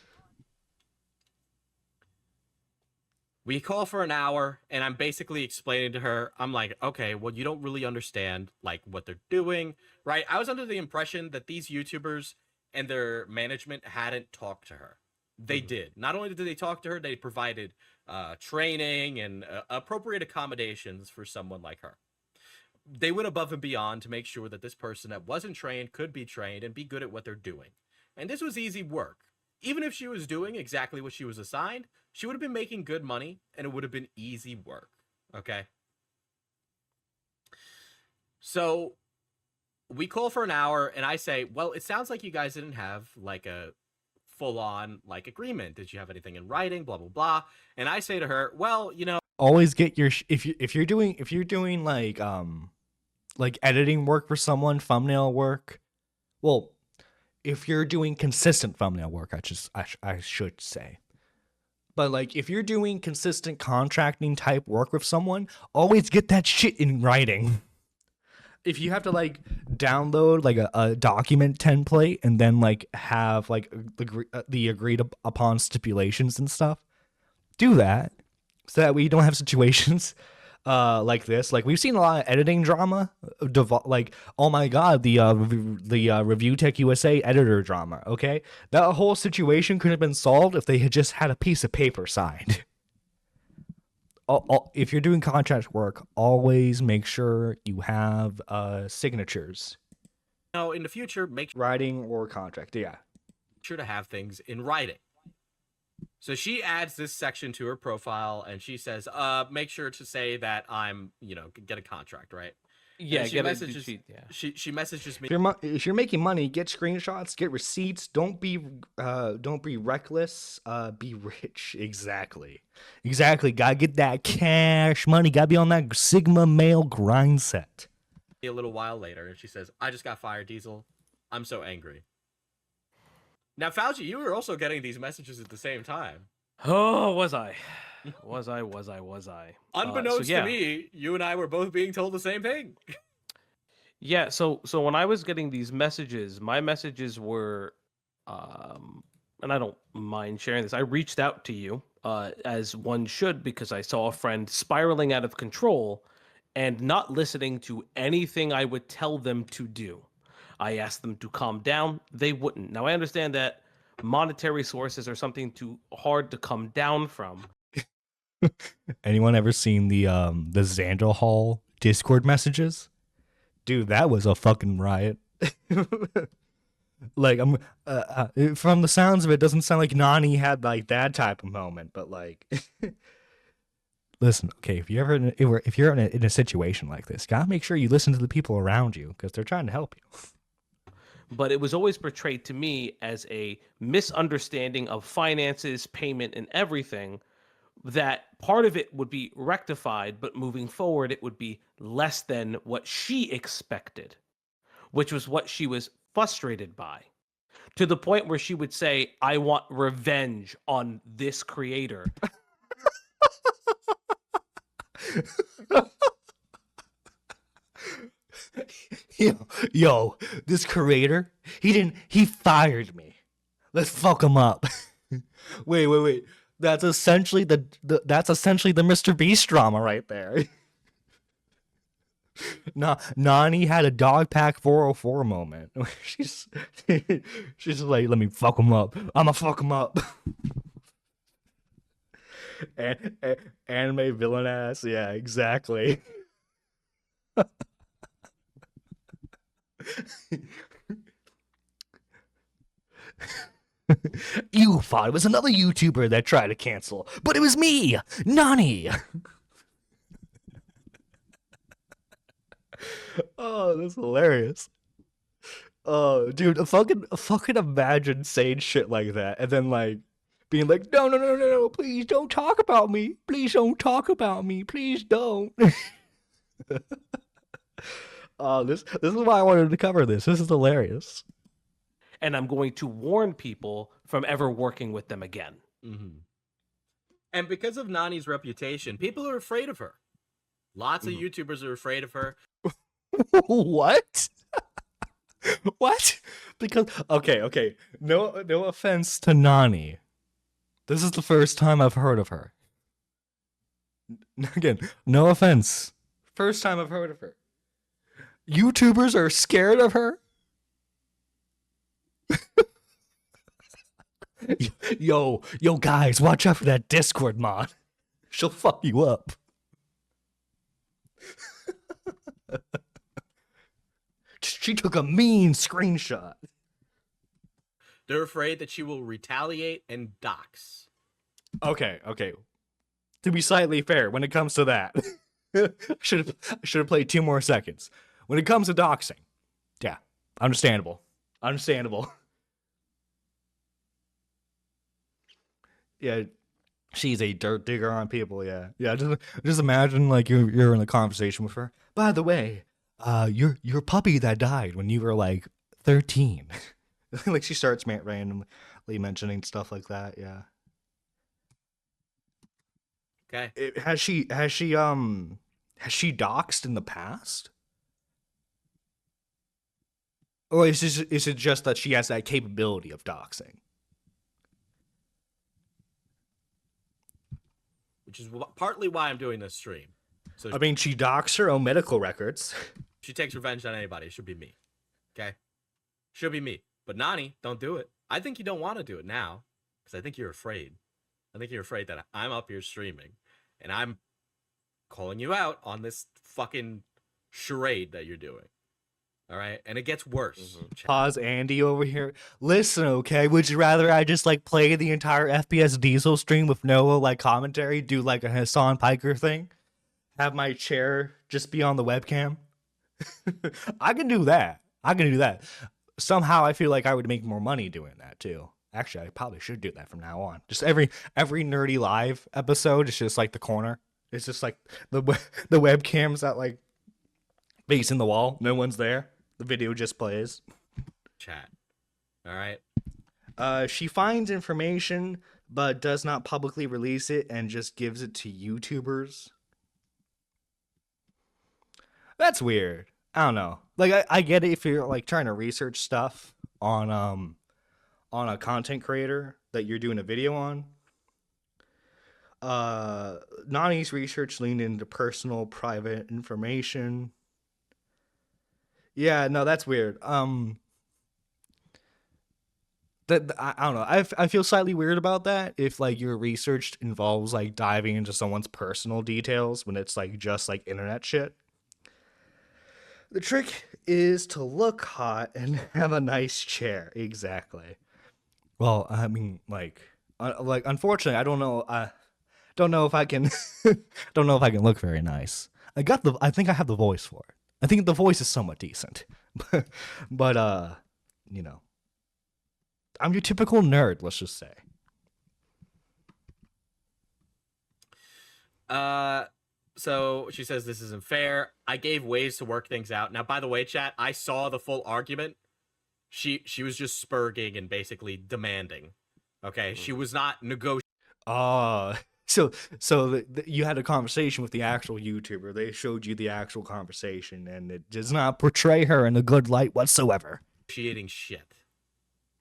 We call for an hour, and I'm basically explaining to her, I'm like, okay, well, you don't really understand, like, what they're doing, right? I was under the impression that these YouTubers and their management hadn't talked to her. They did. Not only did they talk to her, they provided training and appropriate accommodations for someone like her. They went above and beyond to make sure that this person that wasn't trained could be trained and be good at what they're doing. And this was easy work. Even if she was doing exactly what she was assigned, she would have been making good money and it would have been easy work. Okay. So we call for an hour and I say, well, it sounds like you guys didn't have like a full on like agreement. Did you have anything in writing? Blah, blah, blah. And I say to her, well, you know, Always get your if you're doing like editing work for someone, thumbnail work. Well, if you're doing consistent thumbnail work, I should say. But like if you're doing consistent contracting type work with someone, always get that shit in writing. If you have to like download like a document template and then like have like the agreed upon stipulations and stuff, do that so that we don't have situations like this. Like we've seen a lot of editing drama, like oh my god, the Review Tech USA editor drama. Okay, that whole situation could have been solved if they had just had a piece of paper signed. If you're doing contract work, always make sure you have signatures. in the future, make Writing or contract, yeah. sure to have things in writing. So she adds this section to her profile and she says, make sure to say that I'm, you know, get a contract, right? Yeah, she get messages, it. Yeah. she messages me. If you're making money, get screenshots, get receipts. Don't be reckless. Be rich. Exactly. Gotta get that cash money. Gotta be on that Sigma male grind set. A little while later, and she says, I just got fired, Diesel. I'm so angry. Now, Fauci, you were also getting these messages at the same time. Oh, was I? Was I? Unbeknownst to me, you and I were both being told the same thing. Yeah, so when I was getting these messages, my messages were, and I don't mind sharing this. I reached out to you, as one should, because I saw a friend spiraling out of control and not listening to anything I would tell them to do. I asked them to calm down. They wouldn't. Now, I understand that monetary sources are something too hard to come down from. Anyone ever seen the Xander Hall Discord messages? Dude, that was a fucking riot. Like I'm from the sounds of it, doesn't sound like Nani had like that type of moment, but like listen, okay, if you're in a situation like this, gotta make sure you listen to the people around you because they're trying to help you. But it was always portrayed to me as a misunderstanding of finances, payment, and everything, that part of it would be rectified, but moving forward, it would be less than what she expected, which was what she was frustrated by. to the point where she would say, "I want revenge on this creator." Yo, this creator, he fired me. Let's fuck him up. Wait. That's essentially the Mr. Beast drama right there. Nani had a Dog Pack 404 moment. She's like, let me fuck him up. I'ma fuck him up. Anime villain ass. Yeah, exactly. You thought it was another YouTuber that tried to cancel, but it was me, Nani. Oh, that's hilarious. Oh, dude, fucking imagine saying shit like that and then like being like, no, please don't talk about me. Please don't talk about me. Please don't. Oh, this is why I wanted to cover this. This is hilarious. And I'm going to warn people from ever working with them again. Mm-hmm. And because of Nani's reputation, people are afraid of her. Lots of YouTubers are afraid of her. What? What? Because okay. No offense to Nani. This is the first time I've heard of her. Again, no offense. First time I've heard of her. YouTubers are scared of her? Yo, guys, watch out for that Discord mod. She'll fuck you up. She took a mean screenshot. They're afraid that she will retaliate and dox. Okay. To be slightly fair, when it comes to that, I should have played 2 more seconds. When it comes to doxing, yeah, understandable. Yeah, she's a dirt digger on people. Yeah. Just imagine like you're in a conversation with her. By the way, your puppy that died when you were like 13. Like she starts randomly mentioning stuff like that. Yeah. Okay. Has she doxed in the past? Or is it just that she has that capability of doxing? Which is partly why I'm doing this stream. So I mean, she doxed her own medical records. she takes revenge on anybody. It should be me. Okay? Should be me. But Nani, don't do it. I think you don't want to do it now because I think you're afraid. I think you're afraid that I'm up here streaming and I'm calling you out on this fucking charade that you're doing. All right? And it gets worse. Pause Andy over here. Listen, okay, would you rather I just like play the entire FPS Diesel stream with no like commentary, do like a Hassan Piker thing? Have my chair just be on the webcam? I can do that. Somehow I feel like I would make more money doing that too. Actually, I probably should do that from now on. Just every Nerdy Live episode, it's just like the corner. It's just like the webcams that like facing the wall. No one's there. The video just plays. Chat. All right. She finds information but does not publicly release it and just gives it to YouTubers. That's weird. I don't know. Like I get it if you're like trying to research stuff on a content creator that you're doing a video on. Nani's research leaned into personal private information. Yeah, no, that's weird. That I don't know. I feel slightly weird about that if like your research involves like diving into someone's personal details when it's like just like internet shit. The trick is to look hot and have a nice chair. Exactly. Well, I mean, like unfortunately, I don't know. Don't know if I can. Don't know if I can look very nice. I think I have the voice for it. I think the voice is somewhat decent, but you know, I'm your typical nerd. Let's just say. So she says this isn't fair. I gave ways to work things out. Now, by the way, chat, I saw the full argument She was just spurging and basically demanding. Okay, she was not negotiating. Uh so you had a conversation with the actual YouTuber. They showed you the actual conversation, and it does not portray her in a good light whatsoever. Shit.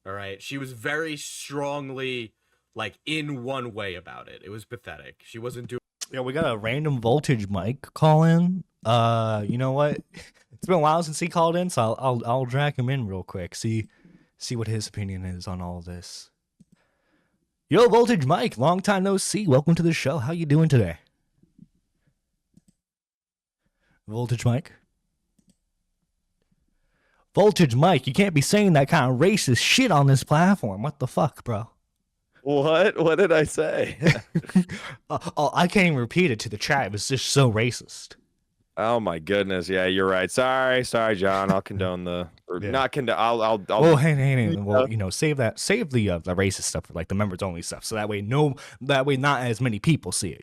All right, she was very strongly like in one way about it. It was pathetic. She wasn't doing. Yeah, we got a random voltage mic call in. You know what? It's been a while since he called in, so I'll drag him in real quick. See what his opinion is on all this. Yo, Voltage Mike, long time no see. Welcome to the show. How you doing today? Voltage Mike? Voltage Mike, you can't be saying that kind of racist shit on this platform. What the fuck, bro? What? What did I say? I can't even repeat it to the chat. It was just so racist. Oh my goodness. Yeah, you're right. Sorry, John. I'll condone Yeah. not condone. I'll. Well, hey. Well, save the racist stuff for like the members only stuff, so that way not as many people see it.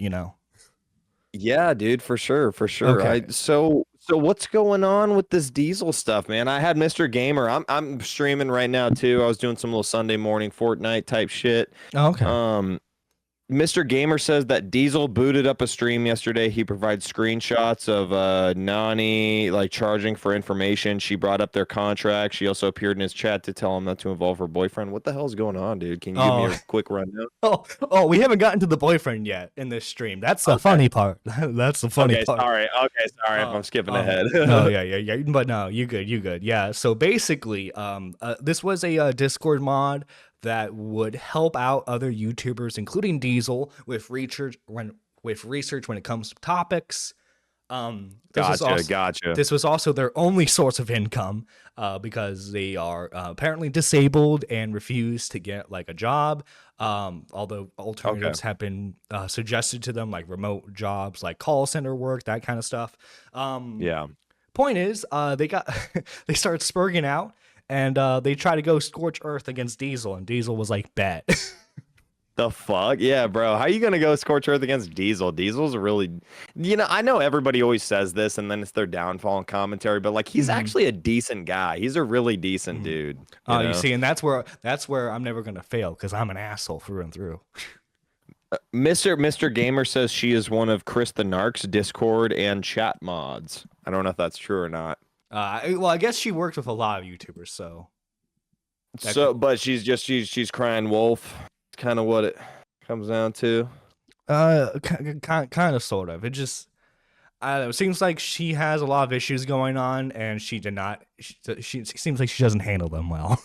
Yeah, dude, for sure. Okay. So what's going on with this Diesel stuff, man? I had Mr. Gamer. I'm streaming right now too. I was doing some little Sunday morning Fortnite type shit. Oh, okay. Mr. Gamer says that Diesel booted up a stream yesterday. He provides screenshots of Nani like charging for information. She brought up their contract. She also appeared in his chat to tell him not to involve her boyfriend. What the hell's going on, dude? Can you give me a quick rundown? Oh, we haven't gotten to the boyfriend yet in this stream. That's the funny part. That's the funny part. Sorry if I'm skipping ahead. No, yeah. But no, you good. Yeah. So basically, this was a Discord mod that would help out other YouTubers, including Diesel, with research when it comes to topics. Gotcha. This was also their only source of income, because they are apparently disabled and refuse to get like a job. Although alternatives have been suggested to them, like remote jobs, like call center work, that kind of stuff. Yeah. Point is, they started spurging out. And they try to go scorch earth against Diesel, and Diesel was like, bet. The fuck? Yeah, bro. How are you going to go scorch earth against Diesel? Diesel's a really, I know everybody always says this and then it's their downfall in commentary, but like he's actually a decent guy. He's a really decent dude. You see, and that's where I'm never going to fail, because I'm an asshole through and through. Mr. Gamer says she is one of Chris the Narc's Discord and chat mods. I don't know if that's true or not. Well, I guess she worked with a lot of YouTubers, so. But she's crying wolf. It's kind of what it comes down to. Kind of, sort of. It just, I don't know. It seems like she has a lot of issues going on, and she seems like she doesn't handle them well.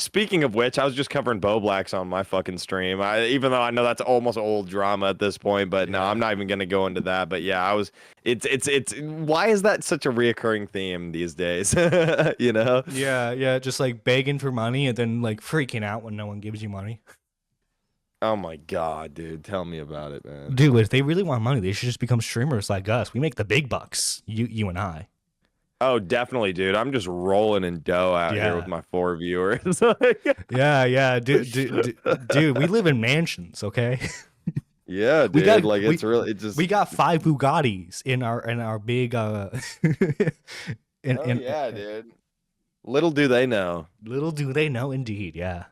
Speaking of which, I was just covering Bo Blacks on my fucking stream. Even though I know that's almost old drama at this point, but no, I'm not even gonna go into that. But yeah, it's why is that such a reoccurring theme these days? Yeah, just like begging for money and then like freaking out when no one gives you money. Oh my god, dude, tell me about it, man. Dude, if they really want money, they should just become streamers like us. We make the big bucks. You and I. Oh, definitely, dude. I'm just rolling in dough out here with my 4 viewers. Yeah, dude, we live in mansions, okay? Yeah, dude. We got 5 Bugattis in our big yeah, dude. Little do they know. Little do they know, indeed. Yeah.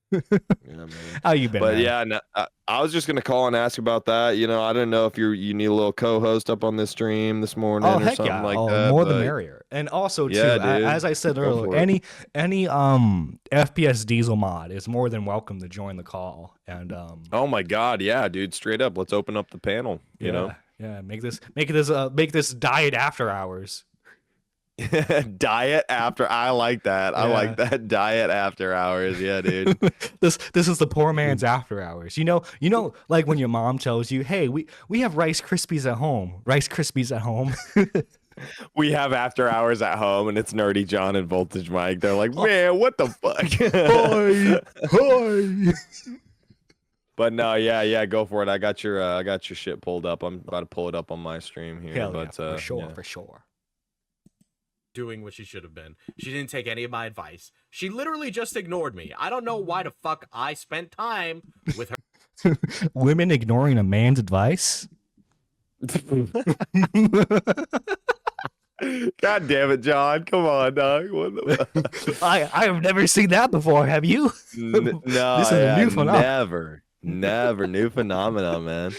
Yeah, man. How you been? But man? yeah, no, I was just gonna call and ask about that. I didn't know if you need a little co-host up on this stream this morning or something like that. More the merrier. And also too, as I said earlier, any FPS Diesel mod is more than welcome to join the call. And oh my god, yeah, dude, straight up, let's open up the panel. You know, make this diet after hours. Diet after, I like that. I like that, diet after hours. Yeah, dude. This is the poor man's after hours. You know, like when your mom tells you, "Hey, we have Rice Krispies at home." Rice Krispies at home. We have after hours at home, and it's Nerdy John and Voltage Mike. They're like, man, what the fuck? Hi. But no, yeah, go for it. I got your shit pulled up. I'm about to pull it up on my stream here. Hell but for sure. Doing what she should have been. She didn't take any of my advice. She literally just ignored me. I don't know why the fuck I spent time with her. Women ignoring a man's advice? God damn it, John. Come on, dog. What the- I have never seen that before. Have you? No, This is a yeah, new phenomenon. never new phenomenon, man.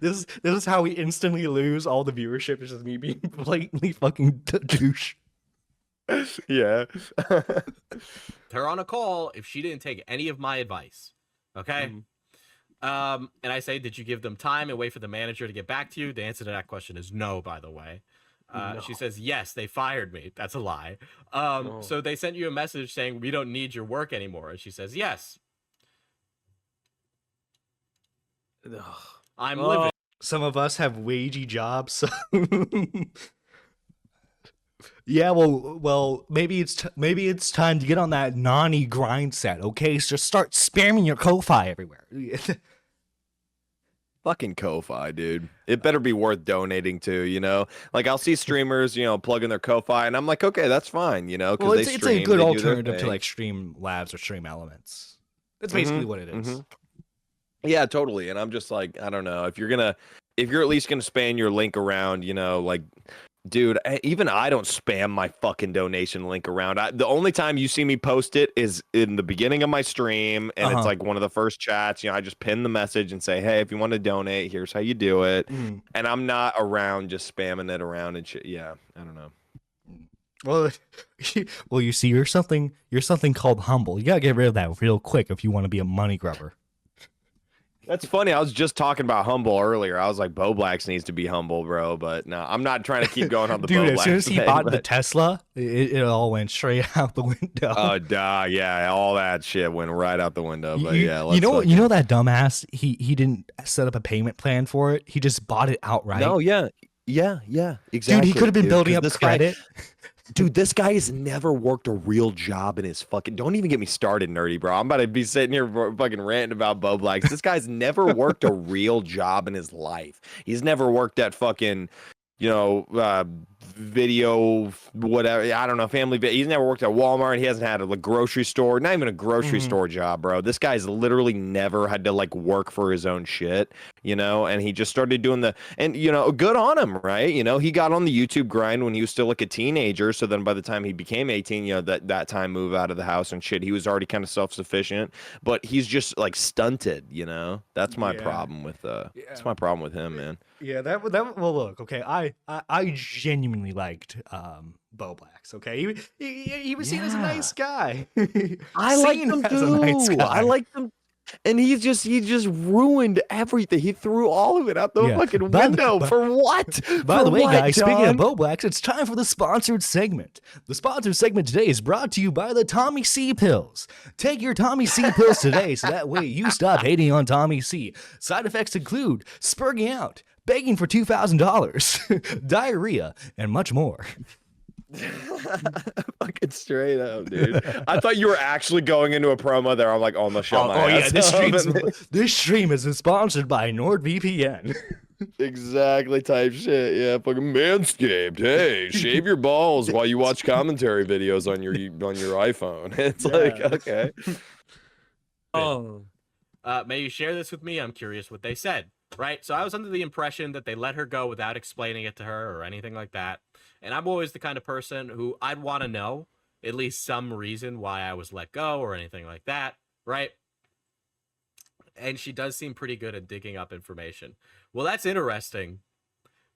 This is how we instantly lose all the viewership. It's just me being blatantly fucking douche. Yeah. Her on a call if she didn't take any of my advice. Okay. And I say, did you give them time and wait for the manager to get back to you? The answer to that question is no, by the way. No. She says, yes, they fired me. That's a lie. Oh. So they sent you a message saying, we don't need your work anymore. And she says, yes. Ugh. I'm Oh. living. Some of us have wagey jobs. So yeah, well, maybe it's time to get on that Nani grind set. Okay, so just start spamming your Ko-fi everywhere. Fucking Ko-Fi, dude. It better be worth donating to, you know? Like, I'll see streamers, you know, plug in their Ko-Fi, and I'm like, okay, that's fine, you know? Well, Because it's a stream, good they do their alternative to thing. like Streamlabs or Stream Elements. That's basically Mhm, what it is. mhm. Yeah, totally. And I'm just like, I don't know. If you're at least gonna span your link around, you know, like, dude, even I don't spam my fucking donation link around. The only time you see me post it is in the beginning of my stream, and it's like one of the first chats. You know, I just pin the message and say, hey, if you want to donate, here's how you do it. Mm. And I'm not around just spamming it around and shit. Yeah, I don't know. Well, you see, you're something called humble. You gotta get rid of that real quick if you want to be a money grubber. That's funny. I was just talking about humble earlier. I was like, Bo Blacks needs to be humble, bro. But no, I'm not trying to keep going on the Dude, Bo as soon as he thing, bought the but- Tesla, it all went straight out the window. Oh, duh, yeah, all that shit went right out the window. But you, yeah, you know that dumbass. He didn't set up a payment plan for it. He just bought it outright. No, yeah, exactly. Dude, he could have been building 'cause up this guy- credit. Dude, this guy has never worked a real job in his fucking. Don't even get me started, nerdy, bro. I'm about to be sitting here fucking ranting about Bo Blacks. This guy's never worked a real job in his life. He's never worked at fucking, you know, video, whatever. I don't know, family. He's never worked at Walmart. He hasn't had a grocery store, not even a grocery store job, bro. This guy's literally never had to like work for his own shit, you know. And he just started doing and you know, good on him, right? You know, he got on the YouTube grind when he was still like a teenager. So then by the time he became 18, you know, that time move out of the house and shit, he was already kind of self-sufficient. But he's just like stunted, you know. That's my problem with that's my problem with him, man. Yeah, that well, look, okay, I genuinely liked Bo Blacks. Okay, he was seen as a nice guy. I like Seen him as a nice too. guy. I like him, and he just ruined everything. He threw all of it out the Yeah. fucking By the- window by- for what? By For the way, what, guys, speaking John? of Bo Blacks, it's time for the sponsored segment. The sponsored segment today is brought to you by the Tommy C pills. Take your Tommy C pills today, so that way you stop hating on Tommy C. Side effects include spurging out, begging for $2,000, diarrhea, and much more. Fucking straight up, dude. I thought you were actually going into a promo there. I'm like, oh, I'm gonna shut my ass up. This stream has been sponsored by NordVPN. Exactly, type shit. Yeah, fucking Manscaped. Hey, shave your balls while you watch commentary videos on your iPhone. It's like, okay. Oh. May you share this with me? I'm curious what they said. Right? So I was under the impression that they let her go without explaining it to her or anything like that. And I'm always the kind of person who I'd want to know at least some reason why I was let go or anything like that. Right? And she does seem pretty good at digging up information. Well, that's interesting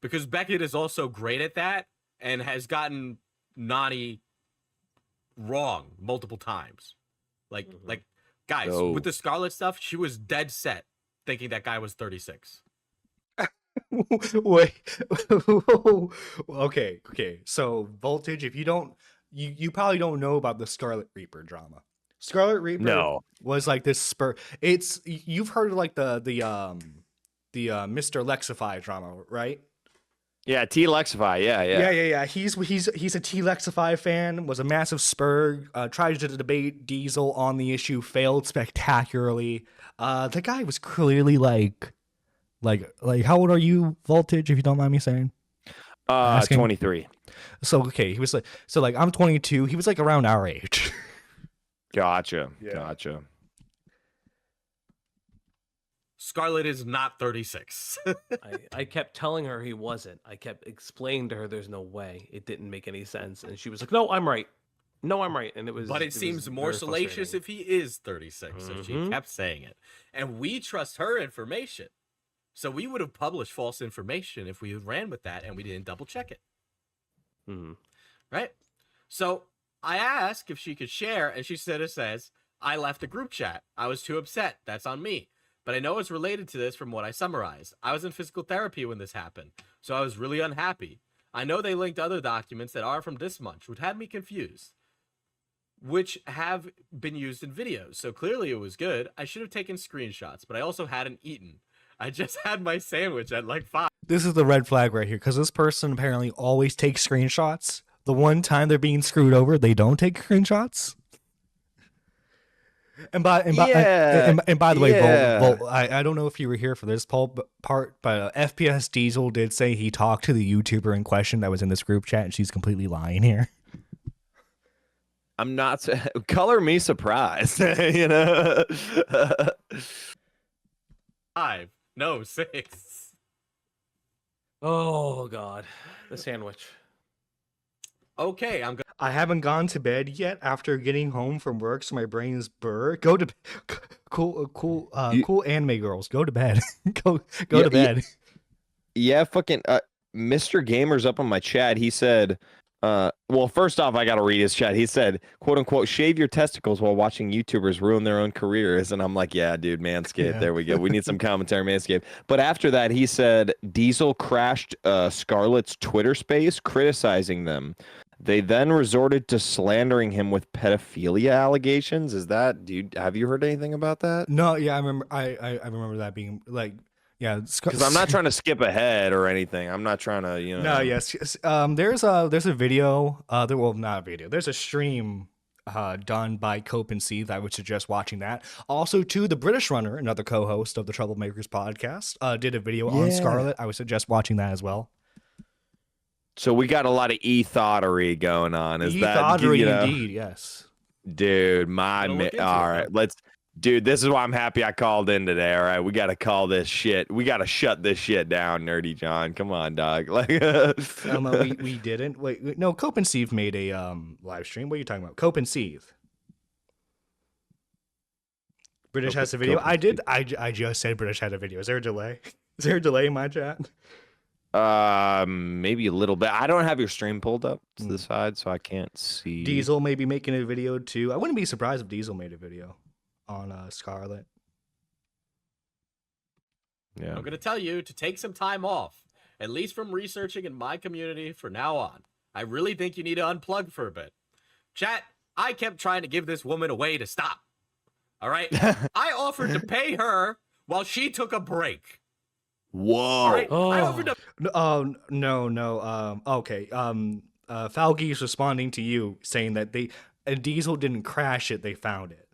because Beckett is also great at that and has gotten Nani wrong multiple times. Like, guys, Oh. with the Scarlet stuff, she was dead set thinking that guy was 36. Wait. Okay. So Voltage, if you don't, you probably don't know about the Scarlet Reaper drama. Scarlet Reaper No. was like this you've heard of like the Mr. Lexify drama, right? Yeah, T-Lexify. Yeah. He's a T Lexify fan, was a massive Spurg, tried to debate Diesel on the issue, failed spectacularly. The guy was clearly like how old are you, Voltage, if you don't mind me saying? Asking. 23. So okay, he was like I'm 22. He was like around our age. Gotcha. Yeah. Gotcha. Scarlett is not 36. I kept telling her he wasn't. I kept explaining to her there's no way. It didn't make any sense, and she was like, "No, I'm right. No, I'm right." And it was. But it was seems more very salacious frustrating. if he is 36, if she Mhm. kept saying it. And we trust her information. So we would have published false information if we ran with that and we didn't double check it. Mhm. Right? So I asked if she could share, and she says, I left a group chat. I was too upset. That's on me. But I know it's related to this from what I summarized. I was in physical therapy when this happened, so I was really unhappy. I know they linked other documents that are from this month, which had me confused, which have been used in videos. So clearly it was good. I should have taken screenshots, but I also hadn't eaten. I just had my sandwich at like 5. This is the red flag right here, because this person apparently always takes screenshots. The one time they're being screwed over, they don't take screenshots. And by the way, Volt, I don't know if you were here for this part, but FPS Diesel did say he talked to the YouTuber in question that was in this group chat, and she's completely lying here. I'm not. Color me surprised. You know. 5. No, 6. Oh God, the sandwich. Okay, I'm I haven't gone to bed yet after getting home from work, so my brain is burr. Go to cool anime girls. Go to bed. go to bed. Yeah, fucking Mr. Gamer's up on my chat. He said, well, first off, I gotta read his chat. He said, quote unquote, shave your testicles while watching YouTubers ruin their own careers. And I'm like, yeah, dude, Manscaped. Yeah. There we go. We need some commentary, Manscaped. But after that, he said Diesel crashed Scarlett's Twitter space, criticizing them. They then resorted to slandering him with pedophilia allegations. Is that, dude? Have you heard anything about that? No, yeah, I remember. I remember that being like, yeah, Because I'm not trying to skip ahead or anything. I'm not trying to, you know. No, yes. There's a video. Not a video. There's a stream done by Cope and Seeth. I would suggest watching that. Also, too, the British Runner, another co-host of the Troublemakers podcast, did a video on Scarlett. I would suggest watching that as well. So we got a lot of e-thoughterry going on. Is that, E-thoughterry, you know, indeed, yes. dude, Gotta look into all it, right, though. dude, this is why I'm happy I called in today. All right, we got to call this shit. We got to shut this shit down, Nerdy John. Come on, dog. Like, No, we didn't. Wait, no, Cope and Seeth made a live stream. What are you talking about? Cope and Seeth. British has a video. I just said British had a video. Is there a delay? Is there a delay in my chat? maybe a little bit. I don't have your stream pulled up to the side, so I can't see. Diesel may be making a video too. I wouldn't be surprised if Diesel made a video on Scarlett. Yeah. I'm going to tell you to take some time off, at least from researching in my community for now on. I really think you need to unplug for a bit. Chat, I kept trying to give this woman a way to stop. All right? I offered to pay her while she took a break. Whoa. All right? I offered to No. Okay. Falgi is responding to you saying that Diesel didn't crash it. They found it.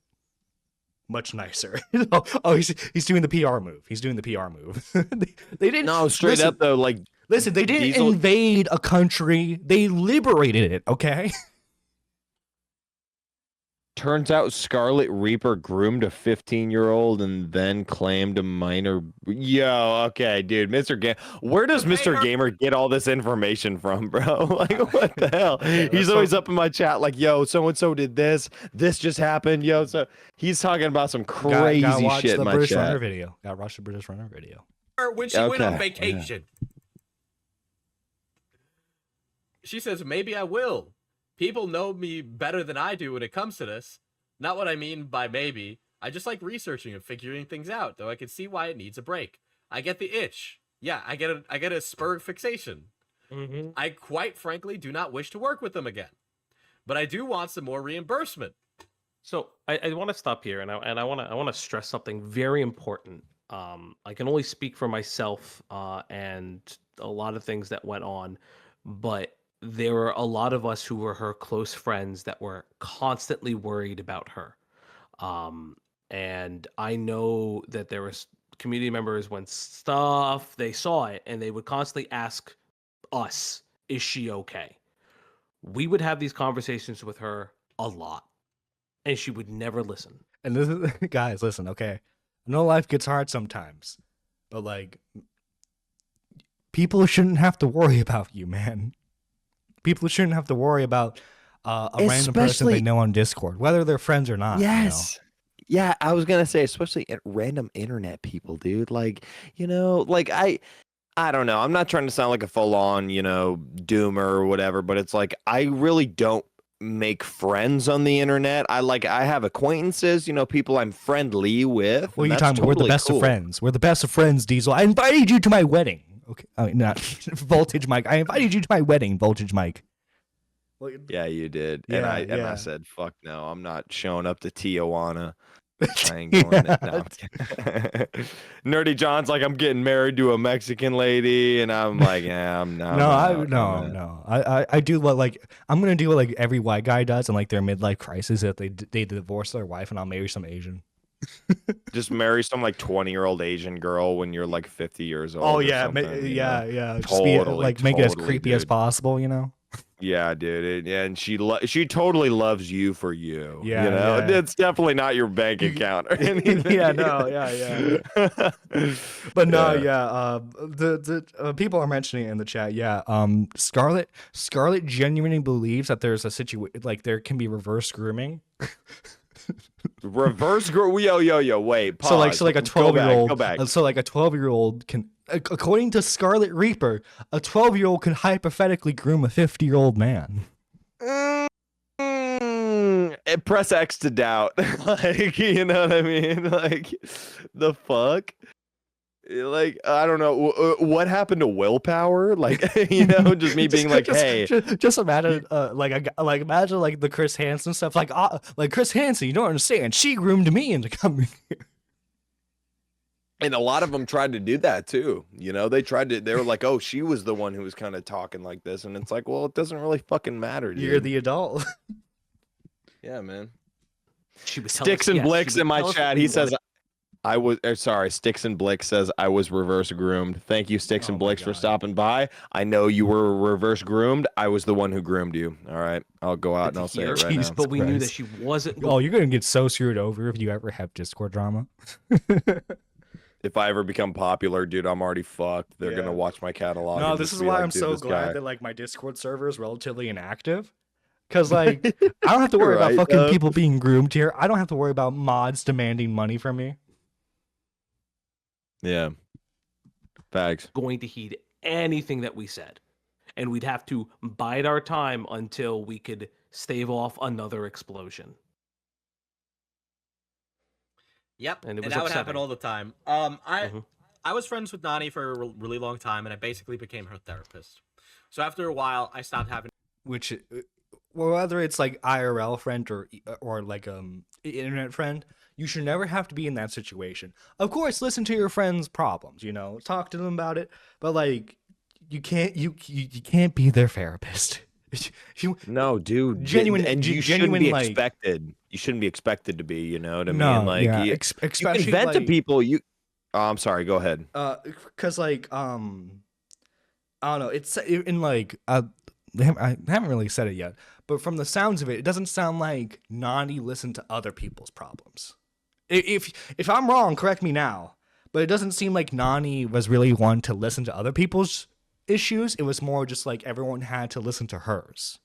Much nicer. He's doing the PR move. He's doing the PR move. they didn't. No, straight listen, up though, like, Listen, they didn't Diesel- invade a country. They liberated it. Okay. turns out Scarlet Reaper groomed a 15-year-old and then claimed a minor. Yo, okay, dude, Mr. Gamer. Where does Mr. Gamer get all this information from, bro? Like, what the hell? He's always up in my chat, like, yo, so and so did this. This just happened, yo. So he's talking about some crazy gotta watch shit the in my British chat. Runner video. Gotta watch the British Runner video. her when she went on Okay, vacation. She says, maybe I will. People know me better than I do when it comes to this. Not what I mean by maybe. I just like researching and figuring things out, though I can see why it needs a break. I get the itch. Yeah, I get a spur fixation. Mm-hmm. I quite frankly do not wish to work with them again. But I do want some more reimbursement. So I want to stop here, and I want to stress something very important. I can only speak for myself and a lot of things that went on, but there were a lot of us who were her close friends that were constantly worried about her. And I know that there was community members when they saw it and they would constantly ask us, is she okay? We would have these conversations with her a lot and she would never listen. And this is guys, listen, okay. I know life gets hard sometimes, but like, people shouldn't have to worry about you, man. People shouldn't have to worry about a random person they Especially know on Discord, whether they're friends or not. yes. Yeah, I was gonna say, especially random internet people, dude. Like, like I don't know. I'm not trying to sound like a full on, doomer or whatever, but it's like I really don't make friends on the internet. I have acquaintances, people I'm friendly with. What are And you that's talking about? We're the totally best cool. of friends. We're the best of friends, Diesel. I invited you to my wedding. Okay, not Voltage Mike. I invited you to my wedding, Voltage Mike. Yeah, you did. Yeah, And I yeah. said, fuck no, I'm not showing up to Tijuana. I ain't going there. No, I'm kidding. Nerdy John's like, I'm getting married to a Mexican lady, and I'm like, yeah, I'm not. No. I do what like I'm gonna do what like every white guy does in like their midlife crisis if they divorce their wife, and I'll marry some Asian. Just marry some like 20-year-old Asian girl when you're like 50 years old. Oh or yeah, something, yeah. Just Totally, make it as totally, creepy as dude. possible, you know. Yeah, dude. And she totally loves you for you. Yeah, you know, yeah. it's definitely not your bank account or anything. Yeah, no, yeah. But no, Yeah. the people are mentioning it in the chat. Yeah, Scarlett genuinely believes that there's a situation like there can be reverse grooming. Reverse girl. Yo. Wait. Pause. So like a 12-year-old. Go back. So like a 12-year-old can, according to Scarlet Reaper, a 12-year-old can hypothetically groom a 50-year-old man. Press X to doubt. Like, you know what I mean? Like, the fuck? Like, I don't know. What happened to willpower? Like, just me being like, hey. Just imagine, imagine like the Chris Hansen stuff. Like Chris Hansen, you don't understand. She groomed me into coming here. And a lot of them tried to do that too. They were like, oh, she was the one who was kind of talking like this. And it's like, well, it doesn't really fucking matter, dude. You're the adult. Yeah, man. She was Sticks and Blix in my chat. He says, Sticks and Blix says I was reverse groomed. Thank you, Sticks and Blix, for stopping by. I know you were reverse groomed. I was the one who groomed you. All right. I'll go out and I'll say it right now. But we knew that she wasn't. Oh, you're going to get so screwed over if you ever have Discord drama. If I ever become popular, dude, I'm already fucked. They're going to watch my catalog. No, this is why I'm so glad that like my Discord server is relatively inactive. Because, like, I don't have to worry about fucking people being groomed here. I don't have to worry about mods demanding money from me. Yeah. Facts. Going to heed anything that we said. And we'd have to bide our time until we could stave off another explosion. Yep, And and it was that would happen upsetting. all the time. I was friends with Nani for a really long time, and I basically became her therapist. So after a while, I stopped having. Which, well, whether it's like IRL friend or like internet friend, you should never have to be in that situation. Of course, listen to your friends' problems. Talk to them about it. But like, you can't be their therapist. No, dude. Genuine, and you shouldn't be like, expected. You shouldn't be expected to be. You know what I no, mean? Like, yeah, you especially can vent like, to people. Oh, I'm sorry. Go ahead. Cause like I don't know. It's in like I haven't really said it yet, but from the sounds of it, it doesn't sound like Nani listened to other people's problems. If I'm wrong, correct me now. But it doesn't seem like Nani was really one to listen to other people's issues. It was more just like everyone had to listen to hers.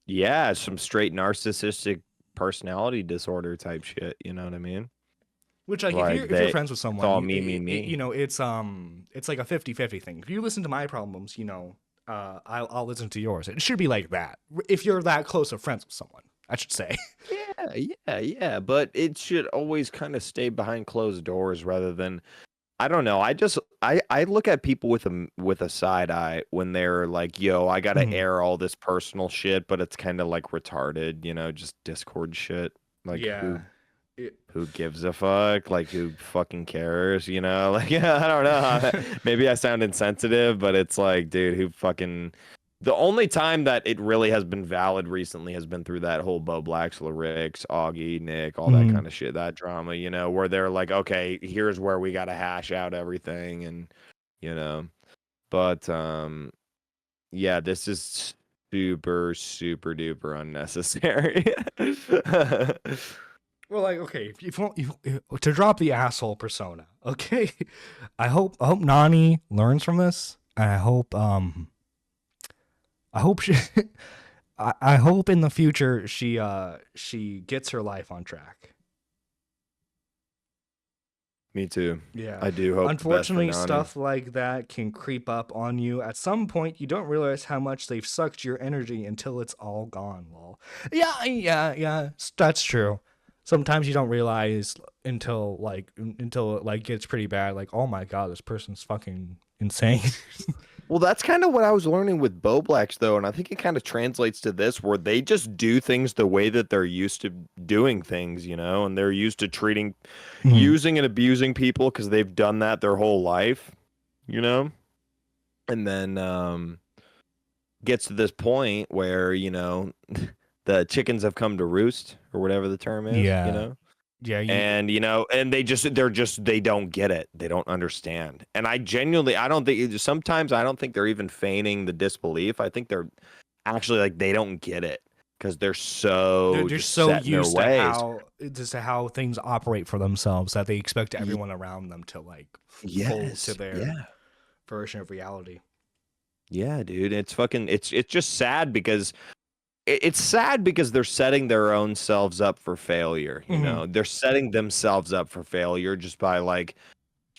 Yeah, some straight narcissistic personality disorder type shit. You know what I mean? Which like, if you're friends with someone, it's all me. It's like a 50-50 thing. If you listen to my problems, I'll listen to yours. It should be like that. If you're that close of friends with someone, I should say. Yeah. But it should always kind of stay behind closed doors rather than. I don't know. I look at people with a side eye when they're like, "Yo, I gotta air all this personal shit," but it's kind of like retarded, just Discord shit. Like, yeah. Who gives a fuck? Like, who fucking cares? Like, yeah, I don't know. Maybe I sound insensitive, but it's like, dude, who fucking. The only time that it really has been valid recently has been through that whole Bo Blacksler, Ricks, Augie, Nick, all that kind of shit, that drama, where they're like, okay, here's where we got to hash out everything. And, but, yeah, this is super, super duper unnecessary. Well, like, okay, if to drop the asshole persona, okay. I hope Nani learns from this, and I hope she, I hope in the future she gets her life on track. Me too. Yeah. I do hope. Unfortunately, the best for Nani. stuff like that can creep up on you. At some point, you don't realize how much they've sucked your energy until it's all gone. Lol. Yeah. That's true. Sometimes you don't realize until it like gets pretty bad. Like, oh my god, this person's fucking insane. Well, that's kind of what I was learning with Boblax, though, and I think it kind of translates to this, where they just do things the way that they're used to doing things, you know, and they're used to treating, using and abusing people because they've done that their whole life, you know, and then gets to this point where, you know, the chickens have come to roost, or whatever the term is, Yeah. you know. Yeah, And you know, and they don't get it. They don't understand. And I don't think, sometimes I don't think they're even feigning the disbelief. I think they're actually like, they don't get it because they're so just so set in their used to ways. how things operate for themselves that they expect everyone around them to like fold to their version of reality. Yeah, dude. It's just sad because it's sad because they're setting their own selves up for failure. You know, they're setting themselves up for failure just by like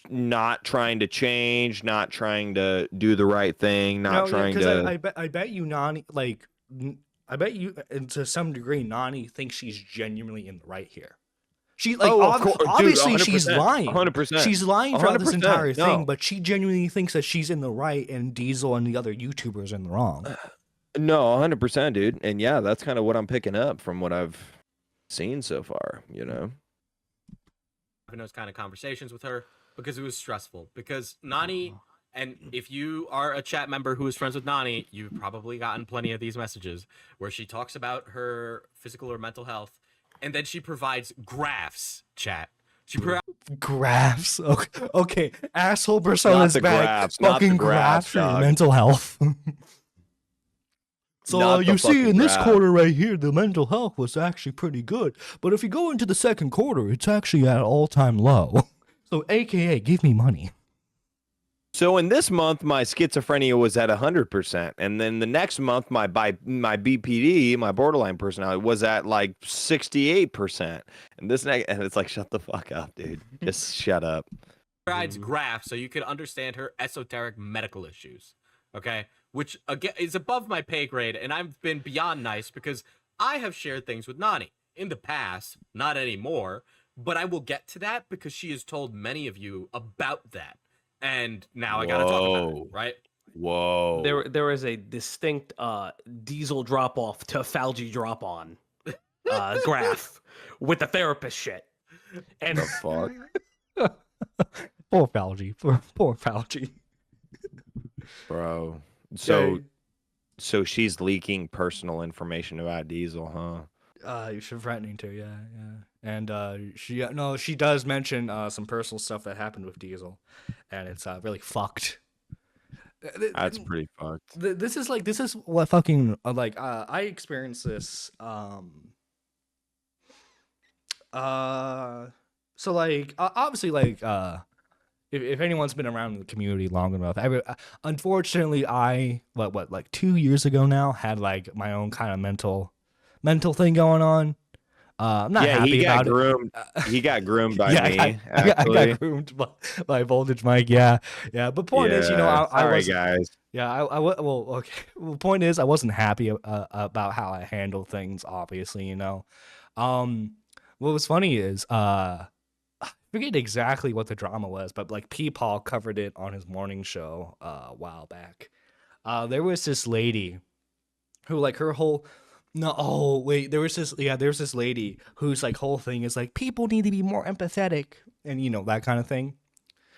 not trying to change, not trying to do the right thing, not trying to. I bet you Nani I bet you and to some degree Nani thinks she's genuinely in the right here. She like of course, obviously dude, she's lying. 100%. She's lying throughout this 100%, entire thing, no. but she genuinely thinks that she's in the right and Diesel and the other YouTubers in the wrong. No, 100%, dude. And yeah, that's kind of what I'm picking up from what I've seen so far, you know. Having those kind of conversations with her because it was stressful. Because Nani, and if you are a chat member who is friends with Nani, you've probably gotten plenty of these messages where she talks about her physical or mental health, and then she provides graphs, chat. She provides Graphs. Okay. Asshole persona's the back. graphs, not the Fucking graphs, graphs for your dog. mental health. So Not the you see, fucking in this graph. quarter right here, the mental health was actually pretty good. But if you go into the second quarter, it's actually at an all-time low. So, AKA, give me money. So in this month, my schizophrenia was at 100%, and then the next month, my BPD, my borderline personality, was at like 68%. And and it's like, shut the fuck up, dude. Just shut up. graphs so you could understand her esoteric medical issues. Okay? Which, again, is above my pay grade, and I've been beyond nice because I have shared things with Nani in the past, not anymore, but I will get to that because she has told many of you about that. And now I gotta talk about it, right? Whoa. There is a distinct Diesel drop off to Falgi drop on graph with the therapist shit. And The fuck? Poor Falgi. Poor Falgi. Bro. So she's leaking personal information about Diesel, huh? She's threatening to, yeah. And she does mention some personal stuff that happened with Diesel, and it's really fucked. That's pretty fucked. This is what fucking I experienced this. So like obviously like if anyone's been around the community long enough, unfortunately I like 2 years ago now had like my own kind of mental thing going on. I'm not happy about it. He got groomed by yeah, me. I got groomed by Voltage Mike. Yeah. But point is, you know, I was guys. Yeah, well, okay. Well, point is, I wasn't happy about how I handled things. Obviously, you know. What was funny is, I forget exactly what the drama was, but like P-Paul covered it on his morning show a while back. There was this lady who like her whole. No, oh wait, there's this lady whose like whole thing is like people need to be more empathetic and you know that kind of thing.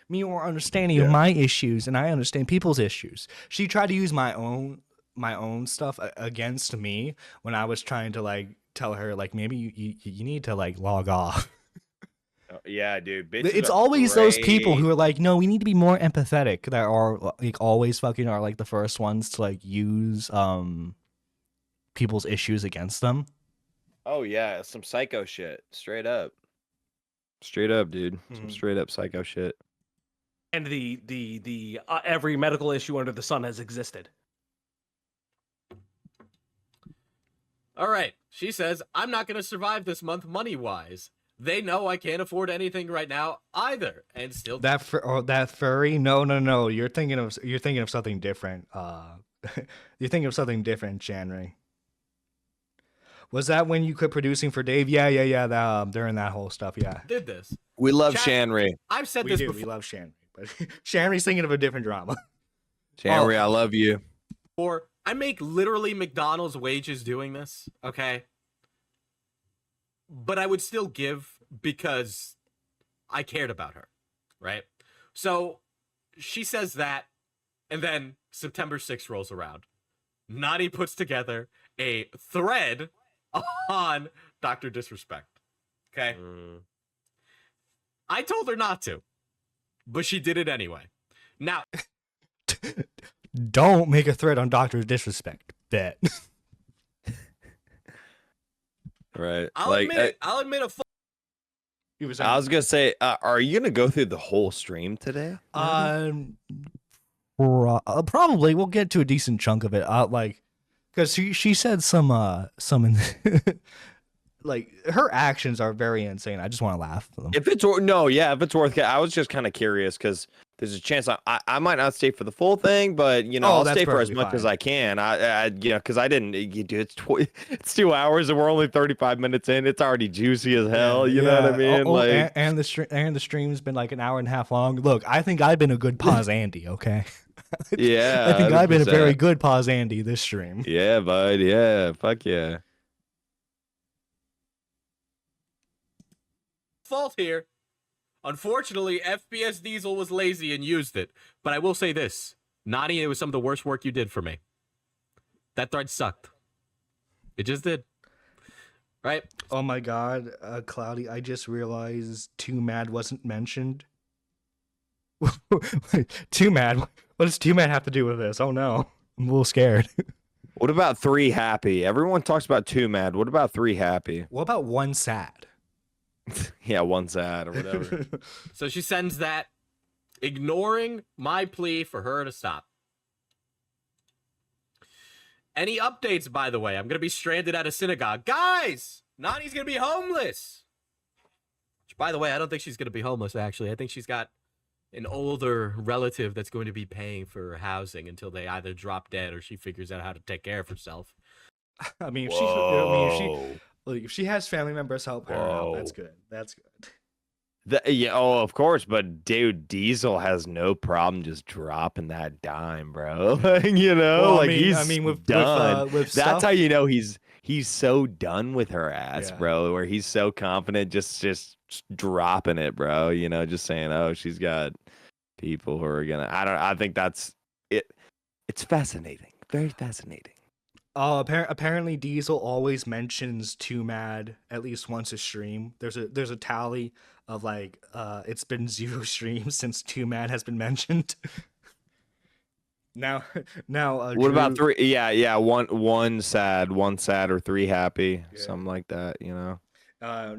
Me more understanding of my issues, and I understand people's issues. She tried to use my own stuff against me when I was trying to like tell her like maybe you need to like log off. Yeah, dude. It's always those people who are like, no, we need to be more empathetic. That are like always fucking are like the first ones to like use people's issues against them. Oh yeah, some psycho shit. Straight up. Straight up, dude. Some Mhm. straight up psycho shit. And the every medical issue under the sun has existed. All right. She says, I'm not going to survive this month money-wise. They know I can't afford anything right now either. And still... That furry? No. You're thinking of something different. You're thinking of something different, Shanry. Was that when you quit producing for Dave? Yeah. That, during that whole stuff, yeah. did this. We love Chat- Shanry. I've said We this do. before. We love Shanry, but Shanry's thinking of a different drama. Shanry, I love you. I make literally McDonald's wages doing this, okay? But I would still give because I cared about her, right? So she says that, and then September 6th rolls around. Nani puts together a thread on Dr. Disrespect, okay? I told her not to, but she did it anyway. Now, Don't make a thread on Dr. Disrespect. Bet. Right. I'll like, admit it. I'll admit a He was I was gonna say, are you gonna go through the whole stream today? Probably we'll get to a decent chunk of it. Because she said some like her actions are very insane. I just want to laugh at them. If it's worth it. I was just kind of curious because there's a chance I might not stay for the full thing, but I'll that's stay for as perfectly much as fine. I can. Because I didn't. It's 2 hours and we're only 35 minutes in. It's already juicy as hell. You know what I mean? And the stream's been like an hour and a half long. Look, I think I've been a good pause Andy. Okay. Yeah. I think I've been a 100%. very good pause Andy this stream. Yeah, bud. Yeah. Fuck yeah. fault here. Unfortunately, FPS Diesel was lazy and used it. But I will say this. Nani, it was some of the worst work you did for me. That thread sucked. It just did. Right? Oh my god, Cloudy, I just realized Too Mad wasn't mentioned. Too Mad? What does Too Mad have to do with this? Oh no. I'm a little scared. What about 3 happy? Everyone talks about 2 mad. What about 3 happy? What about 1 sad? Yeah, 1 sad or whatever. So she sends that, ignoring my plea for her to stop. Any updates, by the way? I'm going to be stranded at a synagogue. Guys! Nani's going to be homeless! Which, by the way, I don't think she's going to be homeless, actually. I think she's got an older relative that's going to be paying for housing until they either drop dead or she figures out how to take care of herself. I mean, Whoa. if she has family members help her out, that's good. That's good. Of course, but dude, Diesel has no problem just dropping that dime, bro. Well, he's with done. with That's stuff, how you know he's so done with her ass, Yeah. bro. Where he's so confident, just dropping it, bro. Just saying, oh, she's got people who are gonna. I think that's it. It's fascinating, very fascinating. Apparently Diesel always mentions Too Mad at least once a stream. There's a tally of it's been 0 streams since Too Mad has been mentioned. now What about 3? Yeah, one sad, or 3 happy, something like that. Now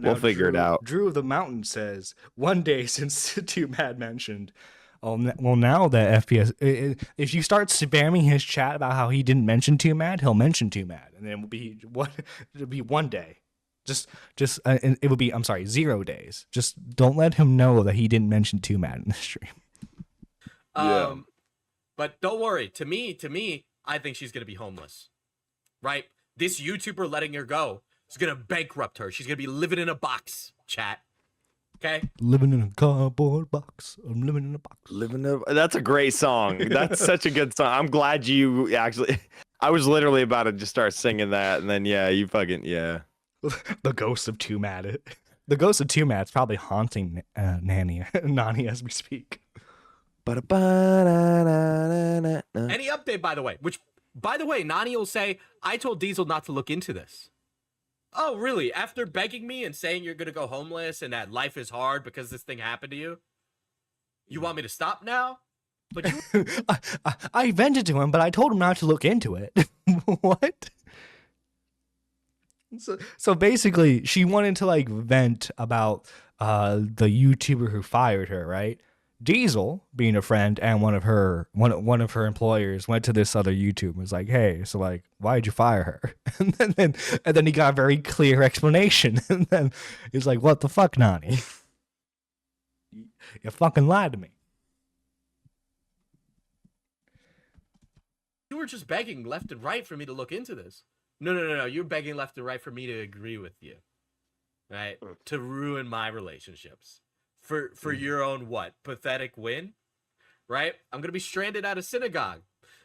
We'll figure it out. Drew of the Mountain says 1 day since Too Mad mentioned. Oh, well, now that FPS, if you start spamming his chat about how he didn't mention Too Mad, he'll mention Too Mad, and then it'll be 1 day. And it would be, I'm sorry, 0 days. Just don't let him know that he didn't mention Too Mad in the stream. Yeah. But don't worry. To me, I think she's gonna be homeless. Right? This YouTuber letting her go is gonna bankrupt her. She's gonna be living in a box, chat. Okay? Living in a cardboard box. I'm living in a box. That's a great song. That's such a good song. I'm glad you actually. I was literally about to just start singing that, and then you fucking. The ghost of Too Mad. The ghost of Too Mad's probably haunting Nani as we speak. Any update, by the way? Which, by the way, Nani will say, I told Diesel not to look into this. Oh, really? After begging me and saying you're going to go homeless and that life is hard because this thing happened to you? You want me to stop now? But you... I vented to him, but I told him not to look into it. What? So basically, she wanted to like vent about the YouTuber who fired her, right? Diesel, being a friend and one of her employers, went to this other YouTuber and was like, "Hey, so like, why did you fire her?" And then he got a very clear explanation, and then he's like, "What the fuck, Nani? You fucking lied to me." You were just begging left and right for me to look into this. No. You're begging left and right for me to agree with you, right? To ruin my relationships for your own what? Pathetic win, right? I'm gonna be stranded at a synagogue.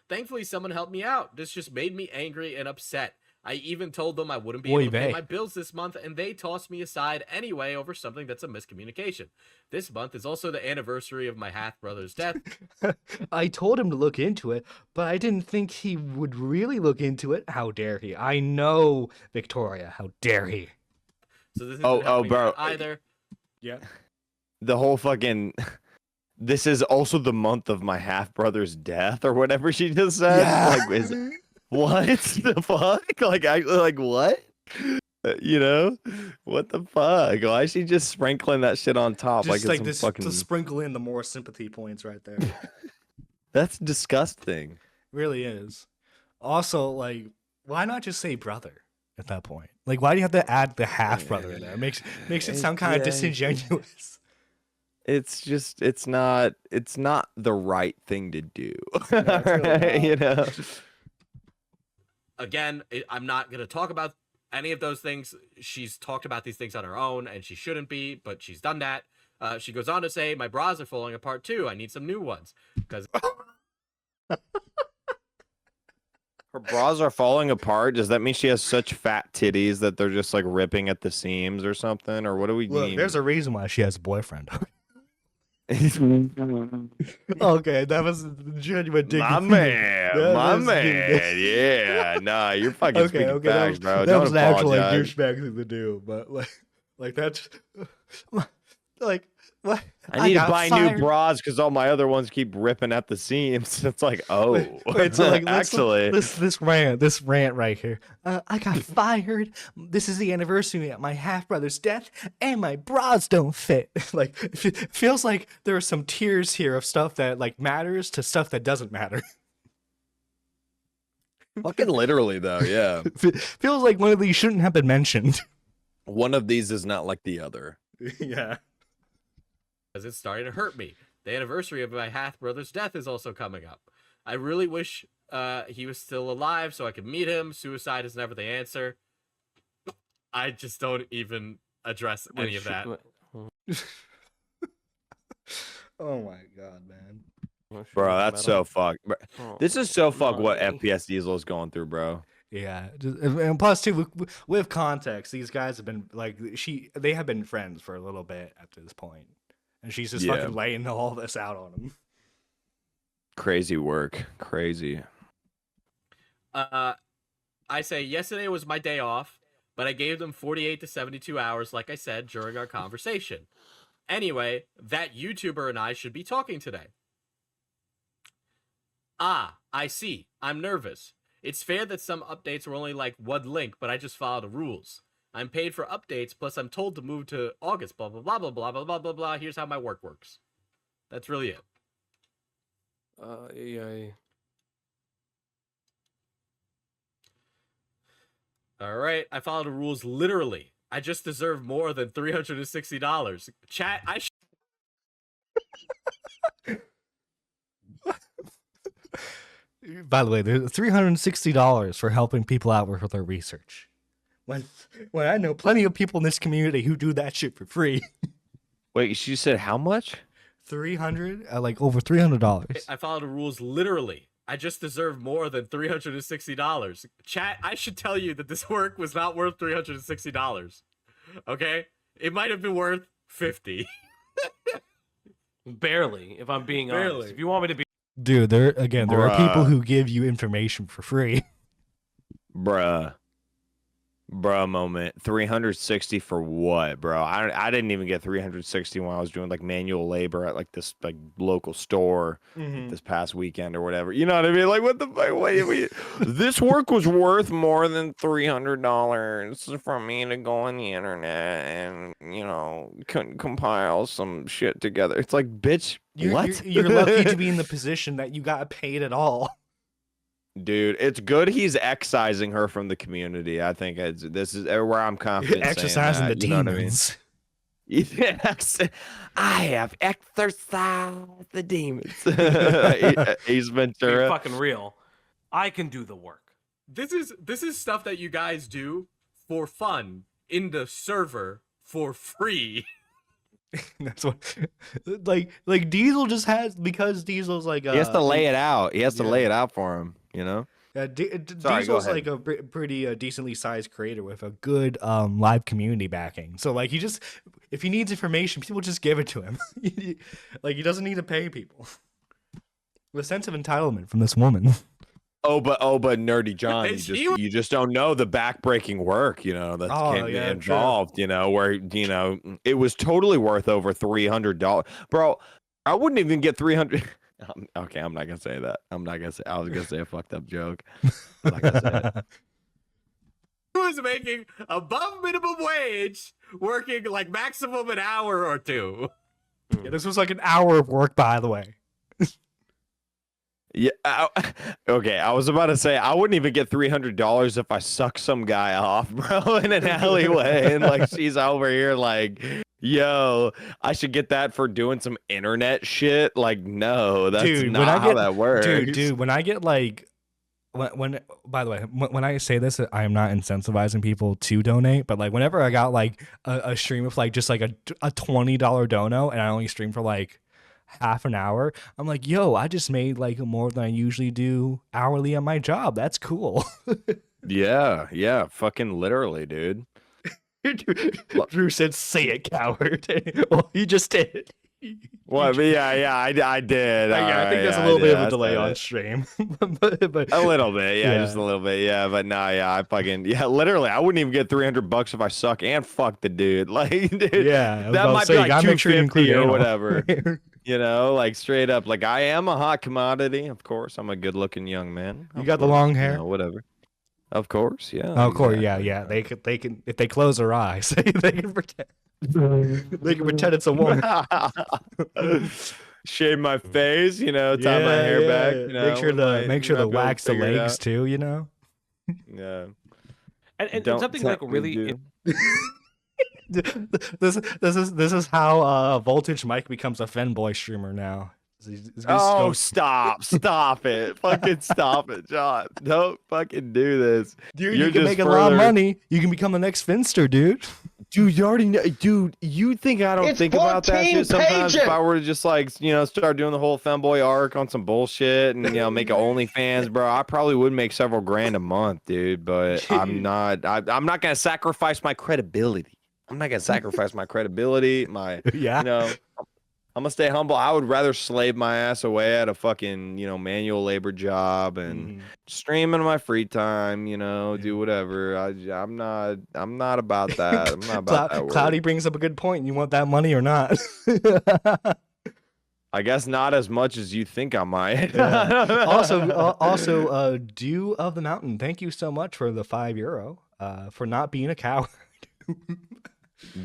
Thankfully, someone helped me out. This just made me angry and upset. I even told them I wouldn't be able to pay my bills this month, and they tossed me aside anyway over something that's a miscommunication. This month is also the anniversary of my half-brother's death. I told him to look into it, but I didn't think he would really look into it. How dare he? I know, Victoria. How dare he? So this isn't helping bro. either. Yeah. The whole fucking. This is also the month of my half brother's death, or whatever she just said. Yeah. Like, is what the fuck? Like, what? You know, what the fuck? Why is she just sprinkling that shit on top? Just like it's this fucking... to sprinkle in the more sympathy points right there. That's disgusting. Really is. Also, like, why not just say brother at that point? Like, why do you have to add the half brother in there? It makes it sound kind of disingenuous. It's not the right thing to do. No, really you know. Again, I'm not gonna talk about any of those things. She's talked about these things on her own, and she shouldn't be, but she's done that. She goes on to say, "My bras are falling apart too. I need some new ones." Because Her bras are falling apart. Does that mean she has such fat titties that they're just like ripping at the seams or something? Or what do we mean? There's a reason why she has a boyfriend. Okay, that was genuine digging. My man, yeah. Nah, you're fucking speaking facts, bro. That Don't was an actual like apologize. douchebag thing to do, but like that's like what? I need to got buy fired. new bras because all my other ones keep ripping at the seams. It's like, oh, Wait, so like actually, this rant right here. I got fired. This is the anniversary of my half brother's death, and my bras don't fit. Like it feels like there are some tiers here of stuff that like matters to stuff that doesn't matter. fucking literally though, yeah. Feels like one of these shouldn't have been mentioned. One of these is not like the other. Yeah. Because it's starting to hurt me. The anniversary of my half-brother's death is also coming up. I really wish he was still alive so I could meet him. Suicide is never the answer. I just don't even address any of that. Oh my god, man. Bro, that's so fucked. This is so fucked what Money. FPS Diesel is going through, bro. Yeah, and plus too, with context, these guys have been like they have been friends for a little bit at this point, and she's just fucking laying all this out on him. Crazy work, crazy. I say yesterday was my day off, but I gave them 48 to 72 hours, like I said during our conversation. Anyway, that YouTuber and I should be talking today. Ah, I see. I'm nervous. It's fair that some updates were only like one link, but I just followed the rules. I'm paid for updates, plus I'm told to move to August, blah, blah, blah, blah, blah, blah, blah, blah, blah. Here's how my work works. That's really it. Yeah. All right, I followed the rules literally. I just deserve more than $360. Chat, By the way, there's $360 for helping people out with their research. When I know plenty of people in this community who do that shit for free. Wait, she said how much? 300, like over $300. I followed the rules literally. I just deserve more than $360. Chat, I should tell you that this work was not worth $360. Okay? It might have been worth $50. Barely, if I'm being honest. If you want me to be Dude, there are people who give you information for free. Bruh. Bro moment. 360 for what, bro? I didn't even get 360 when I was doing like manual labor at like this like local store like this past weekend or whatever. You know what I mean? Like what the fuck? This work was worth more than $300 for me to go on the internet and compile some shit together. It's like, bitch, what? You're lucky to be in the position that you got paid at all. Dude, it's good he's excising her from the community. I think this is where I'm confident Exercising saying the that, you know what I mean? demons. Yes, I have exorcised the demons. Ace Be Ventura. fucking real. I can do the work. This is stuff that you guys do for fun in the server for free. That's what, like Diesel just has, because Diesel's like He has to lay it out. He has to lay it out for him. You know. Sorry, Diesel's like a pretty decently sized creator with a good live community backing. So like if he needs information, people just give it to him. Like he doesn't need to pay people. The sense of entitlement from this woman. Oh, but Nerdy John, you just don't know the backbreaking work, that's involved, where it was totally worth over $300. Bro, I wouldn't even get 300. Okay, I'm not gonna say that. I was gonna say a fucked up joke. I'm not gonna say it. He was making above minimum wage, working like maximum an hour or two. Yeah, this was like an hour of work, by the way. Yeah. Okay. I was about to say I wouldn't even get $300 if I suck some guy off, bro, in an alleyway, and like she's over here like, yo, I should get that for doing some internet shit. Like, no, that's not how that works. Dude, when I get like, when by the way, when I say this, I am not incentivizing people to donate, but like whenever I got like a stream of like just like a $20 dono, and I only stream for like half an hour, I'm like, yo, I just made like more than I usually do hourly at my job. That's cool. Yeah, fucking literally, dude. Drew said, "Say it, coward." Well, he just did. Well, yeah, I did. I think there's a little bit of a delay on stream, but a little bit, just a little bit, but no, I fucking literally, I wouldn't even get $300 if I suck and fuck the dude, like, dude, that might be like $250 or whatever, like straight up, like I am a hot commodity, of course, I'm a good-looking young man. You got the long hair, whatever. Of course, yeah. Of course, yeah. They can if they close their eyes, they can pretend. They can pretend it's a woman. Shave my face, tie my hair back. Make sure to wax the legs too. Yeah. And something like really. This is how Voltage Mike becomes a fanboy streamer now. Stop it. Fucking stop it, John. Don't fucking do this. Dude, you can make a lot of money. You can become the next Finster, dude. Dude, you already know. Dude, you think I don't think about that shit sometimes? If I were to just like, start doing the whole femboy arc on some bullshit and, make an OnlyFans, bro, I probably would make several grand a month, dude. But I'm not going to sacrifice my credibility. I'm not going to sacrifice my credibility. I'm gonna stay humble. I would rather slave my ass away at a fucking, manual labor job and stream in my free time, do whatever. I'm not about that. I'm not about that work. Cloudy brings up a good point. You want that money or not? I guess not as much as you think I might. Yeah. Also, Dew of the Mountain, thank you so much for the €5 for not being a coward.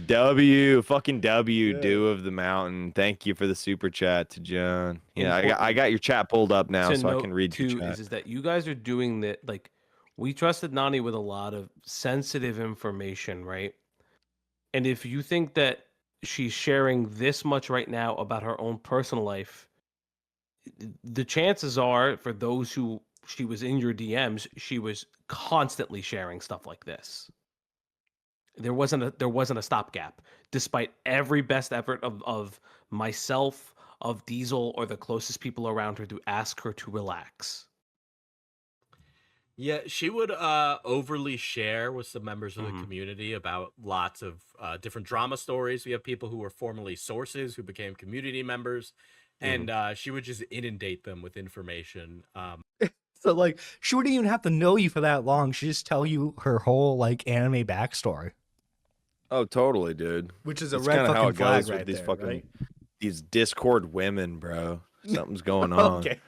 Fucking Dew of the Mountain. Thank you for the super chat to John. Yeah, I got your chat pulled up now, so I can read your chat. Is that you guys are doing that? Like, we trusted Nani with a lot of sensitive information, right? And if you think that she's sharing this much right now about her own personal life, the chances are, for those who she was in your DMs, she was constantly sharing stuff like this. There wasn't a stopgap, despite every best effort of myself, of Diesel, or the closest people around her to ask her to relax. Yeah, she would overly share with some members of the community about lots of different drama stories. We have people who were formerly sources who became community members, and she would just inundate them with information. So like, she wouldn't even have to know you for that long. She just tell you her whole like anime backstory, Oh, totally, dude. which is a It's red kind of how fucking it flag goes right with these there, fucking right? these Discord women, bro. Something's going on. Okay.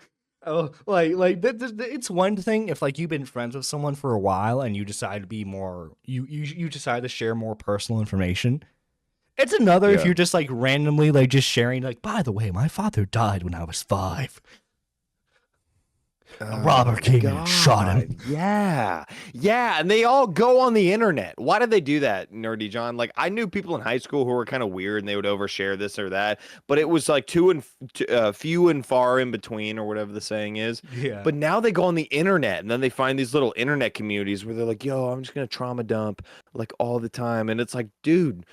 Oh, it's one thing if like you've been friends with someone for a while and you decide to be more, you decide to share more personal information. It's another if Yeah. you're just like randomly like just sharing like, by the way, my father died when I was 5. A robber came in and shot him. Yeah. Yeah. And they all go on the internet. Why did they do that, Nerdy John? Like, I knew people in high school who were kind of weird and they would overshare this or that, but it was like few and far in between, or whatever the saying is. Yeah. But now they go on the internet and then they find these little internet communities where they're like, yo, I'm just going to trauma dump like all the time. And it's like, dude,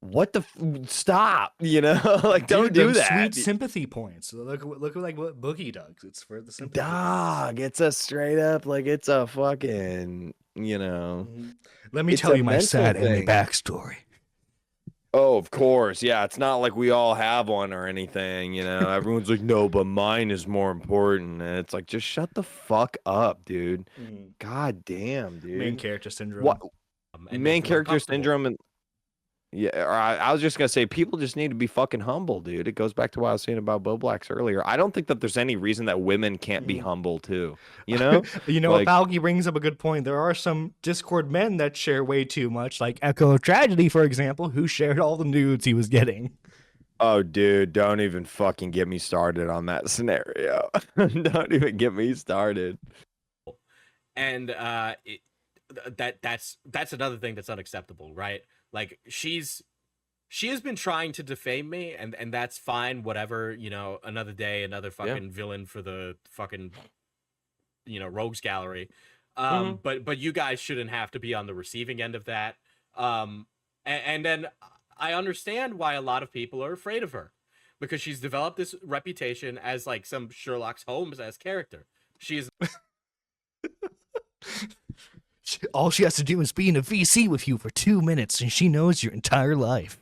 what the stop, like don't Dude, do them that. Sweet sympathy points. Look like what Boogie does. It's for the sympathy. Dog, it's a straight up like it's a fucking, Mhm. Let me it's tell a you my mental sad anime thing. backstory. Oh, of course. Yeah, it's not like we all have one or anything, Everyone's like, no, but mine is more important. And it's like, just shut the fuck up, dude. God damn, dude. Main character syndrome. What And main make you character uncomfortable. syndrome and yeah, or I was just gonna say people just need to be fucking humble, dude. It goes back to what I was saying about Bo Blacks earlier. I don't think that there's any reason that women can't be humble too. You know, Like- Falky brings up a good point. There are some Discord men that share way too much, like Echo of Tragedy, for example, who shared all the nudes he was getting. Oh, dude, don't even fucking get me started on that scenario. Don't even get me started. And that's another thing that's unacceptable, right? Like she has been trying to defame me, and that's fine, whatever, another day, another fucking villain for the fucking rogues gallery. But you guys shouldn't have to be on the receiving end of that. And then I understand why a lot of people are afraid of her, because she's developed this reputation as like some Sherlock Holmes-esque character. She is All she has to do is be in a VC with you for 2 minutes, and she knows your entire life.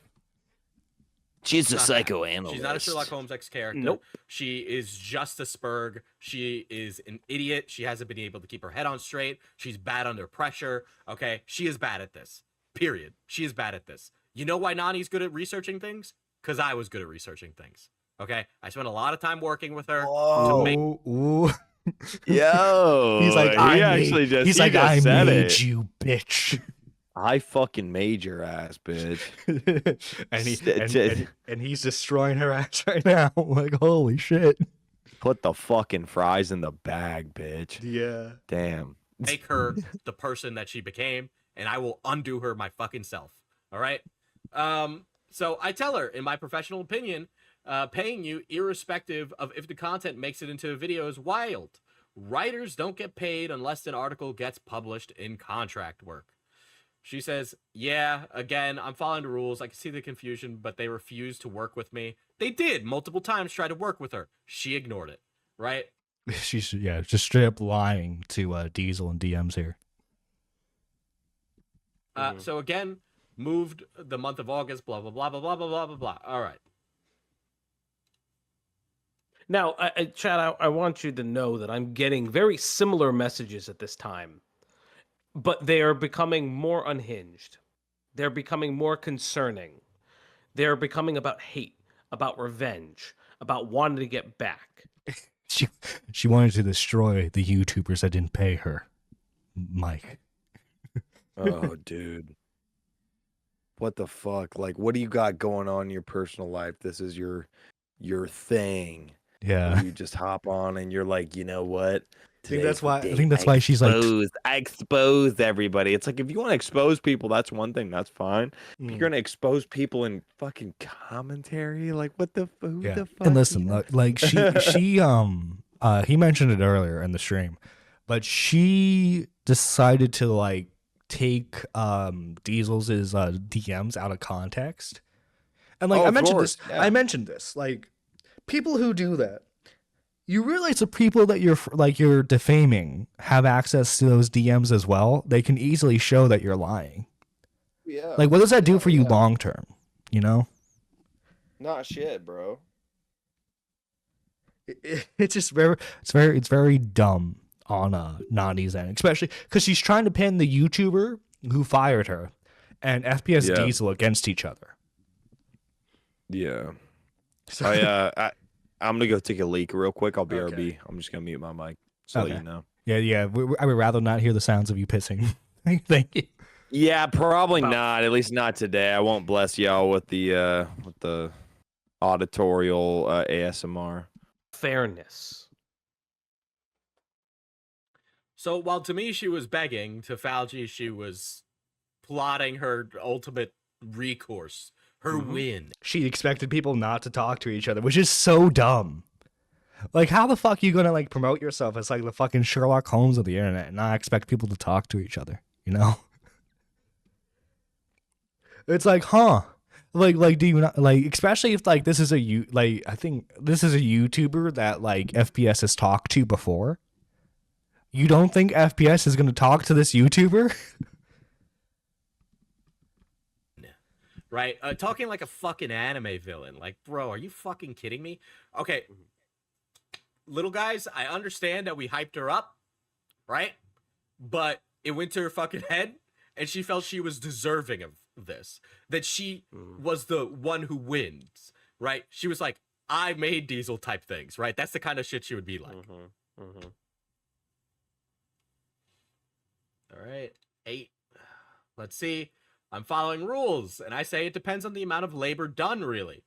She's a not that. psychoanalyst. She's not a Sherlock Holmes-esque character. Nope. She is just a spurg. She is an idiot. She hasn't been able to keep her head on straight. She's bad under pressure. Okay? She is bad at this. Period. She is bad at this. You know why Nani's good at researching things? Because I was good at researching things. Okay? I spent a lot of time working with her to make... Ooh. Yo, He's like, I said made it. you, bitch. I fucking made your ass, bitch. and he's destroying her ass right now. Like, holy shit. Put the fucking fries in the bag, bitch. Yeah. Damn. make her the person that she became, and I will undo her my fucking self. All right? So I tell her, in my professional opinion, paying you, irrespective of if the content makes it into a video, is wild. Writers don't get paid unless an article gets published in contract work. She says, yeah, again, I'm following the rules. I can see the confusion, but they refuse to work with me. They did multiple times try to work with her. She ignored it, right? She's, just straight up lying to Diesel and DMs here. So again, moved the month of August, blah, blah, blah, blah, blah, blah, blah, blah, blah. All right. Now, Chad, I want you to know that I'm getting very similar messages at this time, but they are becoming more unhinged. They're becoming more concerning. They're becoming about hate, about revenge, about wanting to get back. She wanted to destroy the YouTubers that didn't pay her, Mike. Oh, dude. What the fuck? Like, what do you got going on in your personal life? This is your thing. Yeah. Where you just hop on and you're like, you know what? I think that's Today's the why day she's like, I exposed everybody. It's like, if you want to expose people, that's one thing. That's fine. If you're gonna expose people in fucking commentary, like what the who the fuck? And listen, like she he mentioned it earlier in the stream, but she decided to like take Diesel's DMs out of context. And like Oh, I of mentioned course, this, yeah. I mentioned this, like people who do that, you realize the people that you're defaming have access to those DMs as well. They can easily show that you're lying. Yeah. Like, what does that do for you long term? You know? Not shit, bro. It's just very dumb. on Nani's end, especially because she's trying to pin the YouTuber who fired her and FPS Diesel against each other. Yeah. So, I'm gonna go take a leak real quick. I'll BRB. Okay. I'm just gonna mute my mic so Okay. you know. yeah. I would rather not hear the sounds of you pissing. Thank you. Yeah, probably not. At least not today. I won't bless y'all with the auditorial ASMR. Fairness. So while to me she was begging, to Falgi she was plotting her ultimate recourse, her win. She expected people not to talk to each other, which is so dumb. Like, how the fuck you gonna like promote yourself as like the fucking Sherlock Holmes of the internet and not expect people to talk to each other? You know? It's like, huh? Like, do you not like, especially if like this is I think this is a YouTuber that like FPS has talked to before. You don't think FPS is gonna talk to this YouTuber? Right? Talking like a fucking anime villain. Like, bro, are you fucking kidding me? Okay. Little guys, I understand that we hyped her up, right? But it went to her fucking head, and she felt she was deserving of this. That she was the one who wins, right? She was like, I made Diesel type things, right? That's the kind of shit she would be like. All right, 8. Let's see. I'm following rules, and I say it depends on the amount of labor done, really.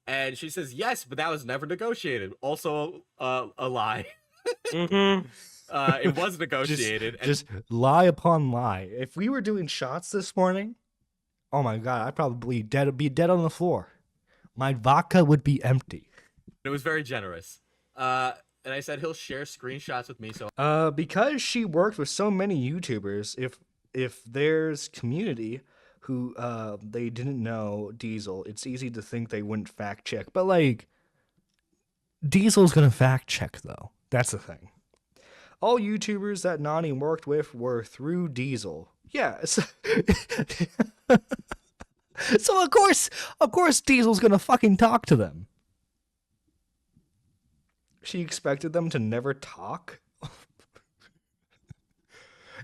And she says, yes, but that was never negotiated. Also, a lie. It was negotiated. Just lie upon lie. If we were doing shots this morning, oh my god, I'd probably be dead on the floor. My vodka would be empty. It was very generous. And I said he'll share screenshots with me. So Because she worked with so many YouTubers, if there's community who they didn't know Diesel, it's easy to think they wouldn't fact check. But like, Diesel's gonna fact check though. That's the thing. All YouTubers that Nani worked with were through Diesel. Yeah. So, so of course Diesel's gonna fucking talk to them. She expected them to never talk?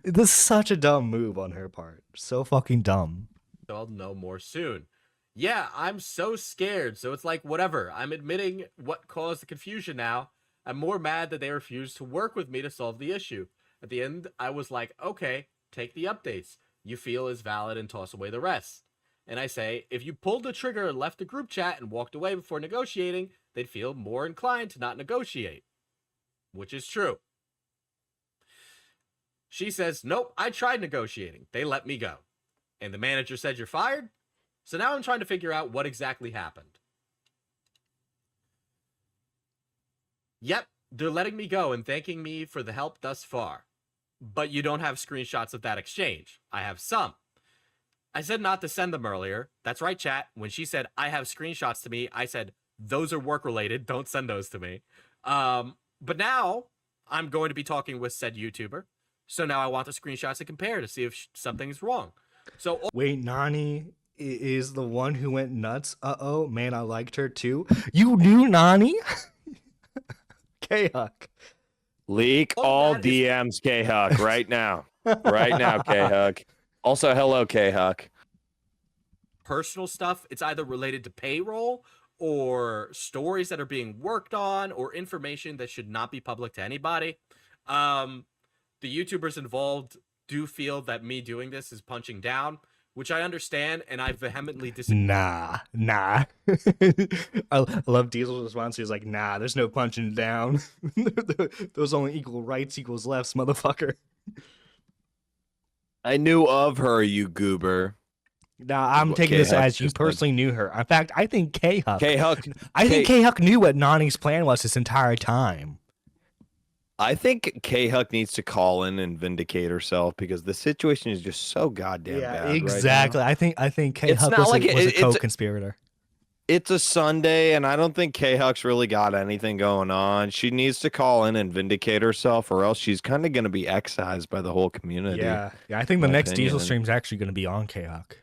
This is such a dumb move on her part. So fucking dumb. I'll know more soon. Yeah, I'm so scared. So it's like, whatever. I'm admitting what caused the confusion now. I'm more mad that they refused to work with me to solve the issue. At the end, I was like, okay, take the updates you feel is valid and toss away the rest. And I say, if you pulled the trigger and left the group chat and walked away before negotiating, they'd feel more inclined to not negotiate. Which is true. She says, nope, I tried negotiating. They let me go. And the manager said you're fired? So now I'm trying to figure out what exactly happened. Yep, they're letting me go and thanking me for the help thus far. But you don't have screenshots of that exchange. I have some. I said not to send them earlier. That's right, chat. When she said, I have screenshots to me, I said, those are work-related. Don't send those to me. But now I'm going to be talking with said YouTuber. So now I want the screenshots to compare to see if something's wrong. So wait, Nani is the one who went nuts? Uh-oh, man, I liked her too. You knew Nani? K-Huck. Leak all DMs, K-Huck, right now. Right now, K-Huck. Also, hello, K-Huck. Personal stuff, it's either related to payroll or stories that are being worked on or information that should not be public to anybody. The YouTubers involved do feel that me doing this is punching down, which I understand, and I vehemently disagree. Nah. I love Diesel's response. He was like, nah, there's no punching down. Those only equal rights equals lefts, motherfucker. I knew of her, you goober. Nah, I'm taking this as you personally knew her. In fact, I think K-Huck. I think K-Huck knew what Nani's plan was this entire time. I think K-Huck needs to call in and vindicate herself because the situation is just so goddamn bad. Exactly. Right now. I think K-Huck was a co-conspirator. It's a Sunday, and I don't think K-Huck's really got anything going on. She needs to call in and vindicate herself, or else she's kind of going to be excised by the whole community. Yeah. I think the next Diesel stream is actually going to be on K-Huck.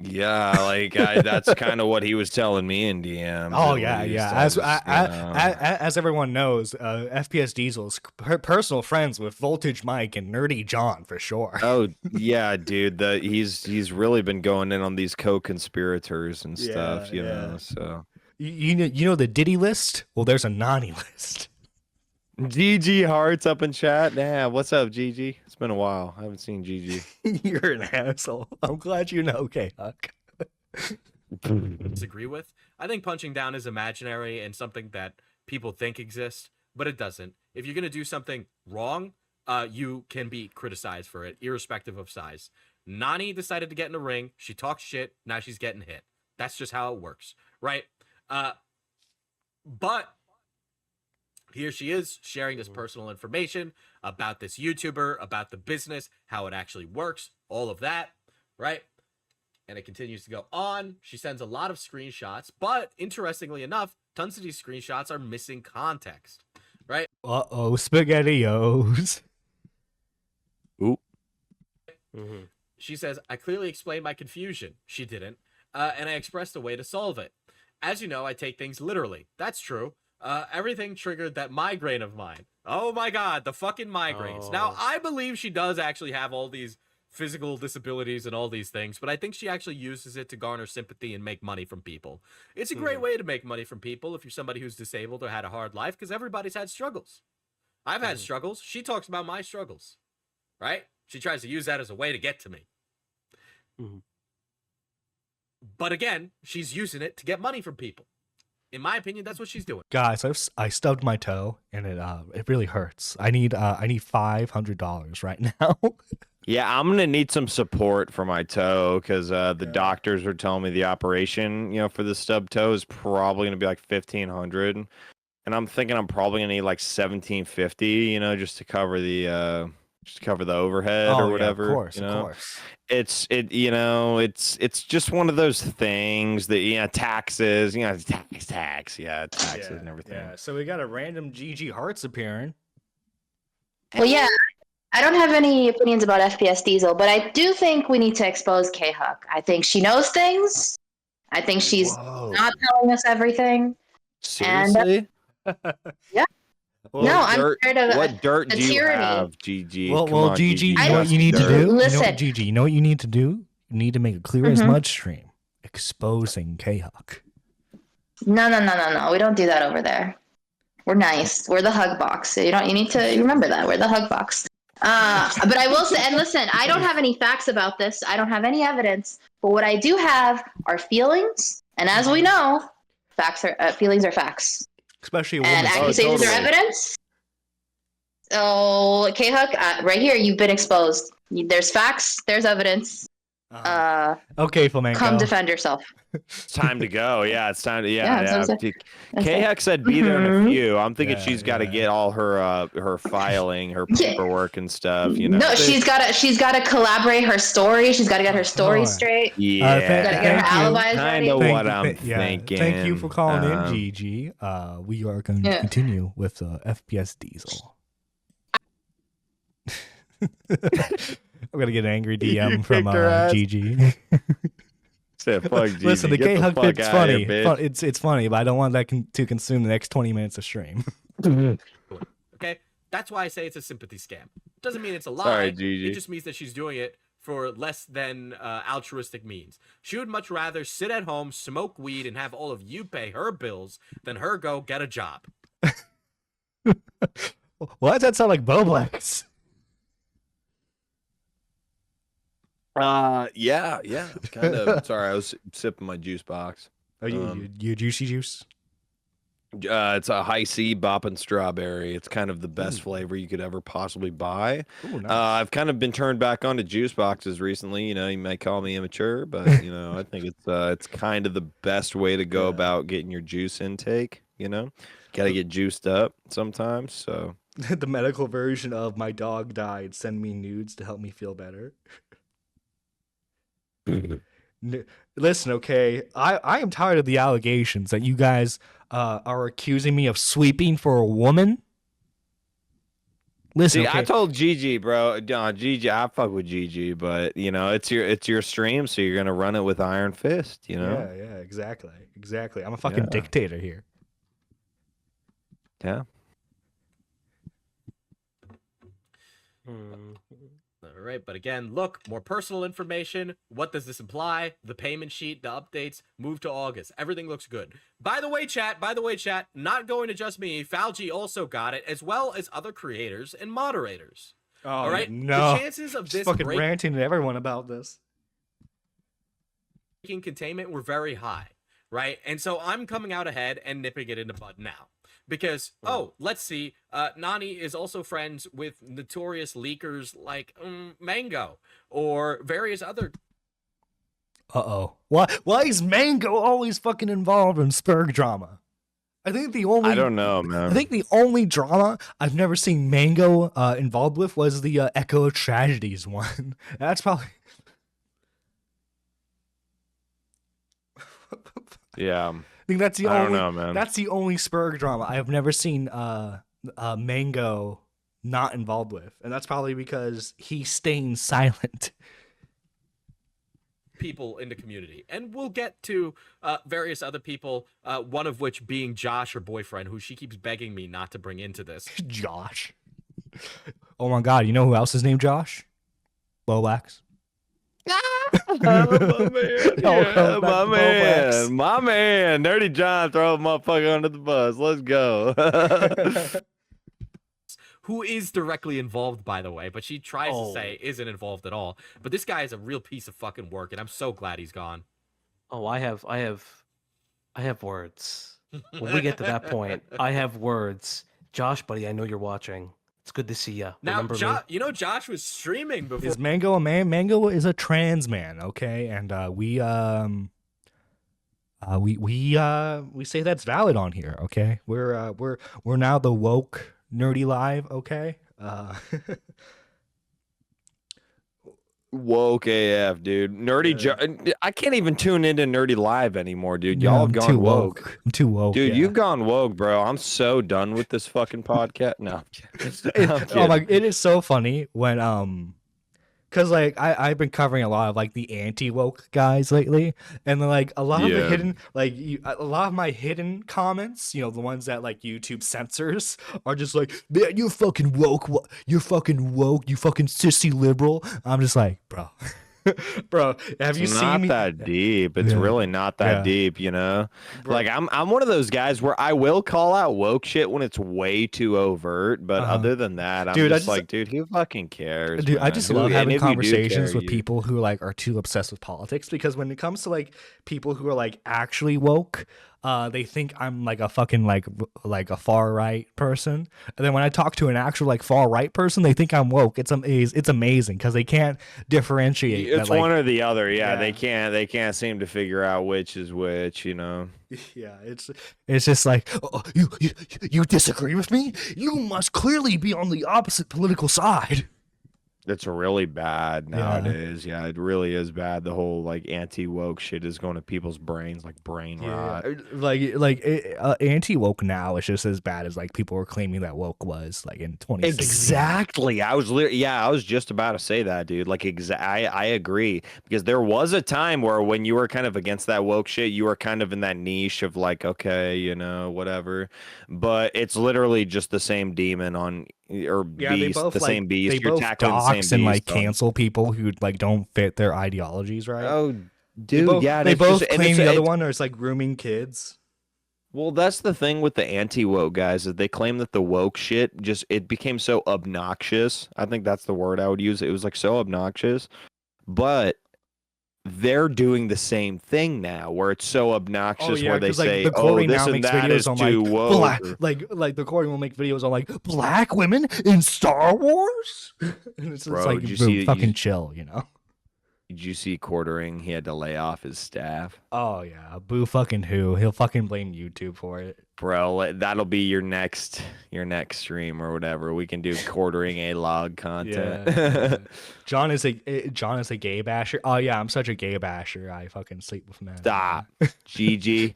Yeah, like that's kind of what he was telling me in DMs. Oh at yeah, least. yeah. I As was, you know. as everyone knows, FPS Diesel's personal friends with Voltage Mike and Nerdy John for sure. Oh yeah, dude. He's really been going in on these co-conspirators and stuff, Yeah, you yeah. know. So You know the Diddy list? Well, there's a Nani list. GG Hearts up in chat. Yeah, what's up, GG? It's been a while. I haven't seen GG. You're an asshole. I'm glad you know, K-Huck. Disagree with. I think punching down is imaginary and something that people think exists, but it doesn't. If you're gonna do something wrong, you can be criticized for it, irrespective of size. Nani decided to get in the ring. She talked shit. Now she's getting hit. That's just how it works, right? But here she is sharing this personal information about this YouTuber, about the business, how it actually works, all of that, right? And it continues to go on. She sends a lot of screenshots, but interestingly enough, tons of these screenshots are missing context, right? Uh-oh, SpaghettiOs. Ooh. Mm-hmm. She says, I clearly explained my confusion. She didn't. And I expressed a way to solve it. As you know, I take things literally. That's true. Everything triggered that migraine of mine. Oh my God, the fucking migraines. Now, I believe she does actually have all these physical disabilities and all these things, but I think she actually uses it to garner sympathy and make money from people. It's a great way to make money from people if you're somebody who's disabled or had a hard life, because everybody's had struggles. I've had struggles. She talks about my struggles, right? She tries to use that as a way to get to me. But again, she's using it to get money from people. In my opinion, that's what she's doing. Guys, I stubbed my toe and it really hurts. I need $500 right now. Yeah, I'm gonna need some support for my toe because the doctors are telling me the operation, for the stub toe is probably gonna be like 1,500, and I'm thinking I'm probably gonna need like 1,750, just to cover the overhead or whatever. Yeah, of course. It's just one of those things that taxes, taxes and everything. Yeah, so we got a random GG Hearts appearing. Well, yeah, I don't have any opinions about FPS Diesel, but I do think we need to expose K-Huck. I think she knows things. I think she's not telling us everything. Seriously? Yeah. Well, no, I'm tired of what dirt the do you tyranny. have, GG? Well, Come on, GG, you know what you need to dirt. do? Listen. GG, you know what you need to do? You need to make a clear as mud stream exposing K-Huck. No. We don't do that over there. We're nice. We're the hug box. You need to remember that. We're the hug box. But I will say, and listen, I don't have any facts about this. I don't have any evidence. But what I do have are feelings. And as we know, feelings are facts. Especially a And woman's accusations are evidence. Oh, K-Huck, right here, you've been exposed. There's facts. There's evidence. Okay, Flamenco. Come defend yourself. It's time to go. Yeah, it's time to yeah. That's K-Hex said be there in a Mhm. few. I'm thinking she's got to get all her filing, her paperwork and stuff. No, she's gotta collaborate her story. She's gotta get her story Alright. straight. Yeah, Gotta get her alibis kind ready. of Thank what you- I'm yeah, thinking. Thank you for calling in, Um, GG. We are going to continue with FPS Diesel. I'm gonna get an angry DM from kicked her ass. GG. Said, fuck GG. Listen, the Get K-Hug fuck bit's outta funny. here, Fun- bitch. it's funny, but I don't want that to consume the next 20 minutes of stream. Okay? That's why I say it's a sympathy scam. Doesn't mean it's a lie. Sorry, GG. It just means that she's doing it for less than altruistic means. She would much rather sit at home, smoke weed, and have all of you pay her bills than her go get a job. Why does that sound like Boblex? Yeah, kind of. Sorry, I was sipping my juice box. Oh, you juicy juice? It's a high C boppin' strawberry. It's kind of the best flavor you could ever possibly buy. Ooh, nice. I've kind of been turned back onto juice boxes recently. You might call me immature, but I think it's kind of the best way to go about getting your juice intake. Gotta get juiced up sometimes. So The medical version of my dog died. Send me nudes to help me feel better. Listen, okay, I am tired of the allegations that you guys are accusing me of sweeping for a woman. Listen, See, okay. I told Gigi, bro. Gigi, I fuck with Gigi, but you know, it's your stream, so you're gonna run it with iron fist. You know. Yeah, exactly, exactly. I'm a fucking Yeah. dictator here. Yeah. All right, but again, look, more personal information. What does this imply? The payment sheet, the updates, move to August. Everything looks good. By the way, chat, not going to just me. Falgi also got it, as well as other creators and moderators. Oh, all right? no. The chances of Just this fucking ranting to everyone about this. breaking containment were very high, right? And so I'm coming out ahead and nipping it in the bud now. Because, let's see, Nani is also friends with notorious leakers like Mango or various other. Uh-oh. Why is Mango always fucking involved in Spurg drama? I think the only I don't know, man. I think the only drama I've never seen Mango involved with was the Echo Tragedies one. That's probably Yeah. I think that's the I only don't know, man. that's the only Spurg drama I have never seen Mango not involved with. And that's probably because he's staying silent. People in the community, and we'll get to various other people, one of which being Josh, her boyfriend, who she keeps begging me not to bring into this. Josh. Oh my god, you know who else is named Josh? Lowax. My man, Nerdy John, throw a motherfucker under the bus. Let's go. Who is directly involved, by the way, but she tries to say isn't involved at all. But this guy is a real piece of fucking work, and I'm so glad he's gone. Oh, I have words. When we get to that point, I have words. Josh, buddy, I know you're watching. It's good to see you. Now, Remember me? you know, Josh was streaming before. Is Mango a man? Mango is a trans man, okay? And we say that's valid on here, okay? We're now the woke nerdy live, okay? Woke AF, dude. Nerdy I can't even tune into Nerdy Live anymore, dude. Y'all have I'm gone too woke. I'm too woke. Dude, yeah. you've gone woke, bro. I'm so done with this fucking podcast. No, I'm kidding. Oh my, it is so funny when because like I've been covering a lot of like the anti-woke guys lately, and then like a lot of the hidden a lot of my hidden comments, you know, the ones that like YouTube censors, are just like, man, you're fucking woke, you fucking sissy liberal. I'm just like, bro. Bro, have you It's seen not me? that deep. It's really not that deep, you know? Bro. Like I'm one of those guys where I will call out woke shit when it's way too overt, but other than that, I'm Dude, just like, dude, who fucking cares? Dude, man? I just Who- love and having if you do conversations care, with people who like are too obsessed with politics, because when it comes to like people who are like actually woke, they think I'm like a fucking like a far right person, and then when I talk to an actual like far right person, they think I'm woke. It's amazing because they can't differentiate. It's that, like, one or the other. Yeah, Yeah. they can't seem to figure out which is which, you know. Yeah, it's just like, oh, you disagree with me? You must clearly be on the opposite political side. It's really bad nowadays. Yeah, it really is bad. The whole like anti-woke shit is going to people's brains like brain rot. Anti-woke now is just as bad as like people were claiming that woke was like in 2016. Exactly. I was just about to say that, dude. Like I agree, because there was a time where when you were kind of against that woke shit, you were kind of in that niche of like, okay, you know, whatever. But it's literally just the same demon on They both the like, same beast. They You're both tackling the dox same and beast like cancel people who like don't fit their ideologies, right? Oh, They dude, both, yeah. they it's both just- and claim it's- the other it's- one, or it's like grooming kids. Well, that's the thing with the anti-woke guys, is they claim that the woke shit it became so obnoxious. I think that's the word I would use. It was like so obnoxious, but they're doing the same thing now, where it's so obnoxious, where they 'cause, like, say, the Corey this now and makes that videos is on too like woke. black, like the Corey will make videos on like black women in Star Wars. And it's Bro, like, did you bro, see- fucking chill, you know? Did you see Quartering? He had to lay off his staff. Oh yeah, boo fucking who? He'll fucking blame YouTube for it. Bro, that'll be your next stream or whatever. We can do Quartering a log content. Yeah. John is a gay basher. Oh yeah, I'm such a gay basher. I fucking sleep with men. Stop. GG,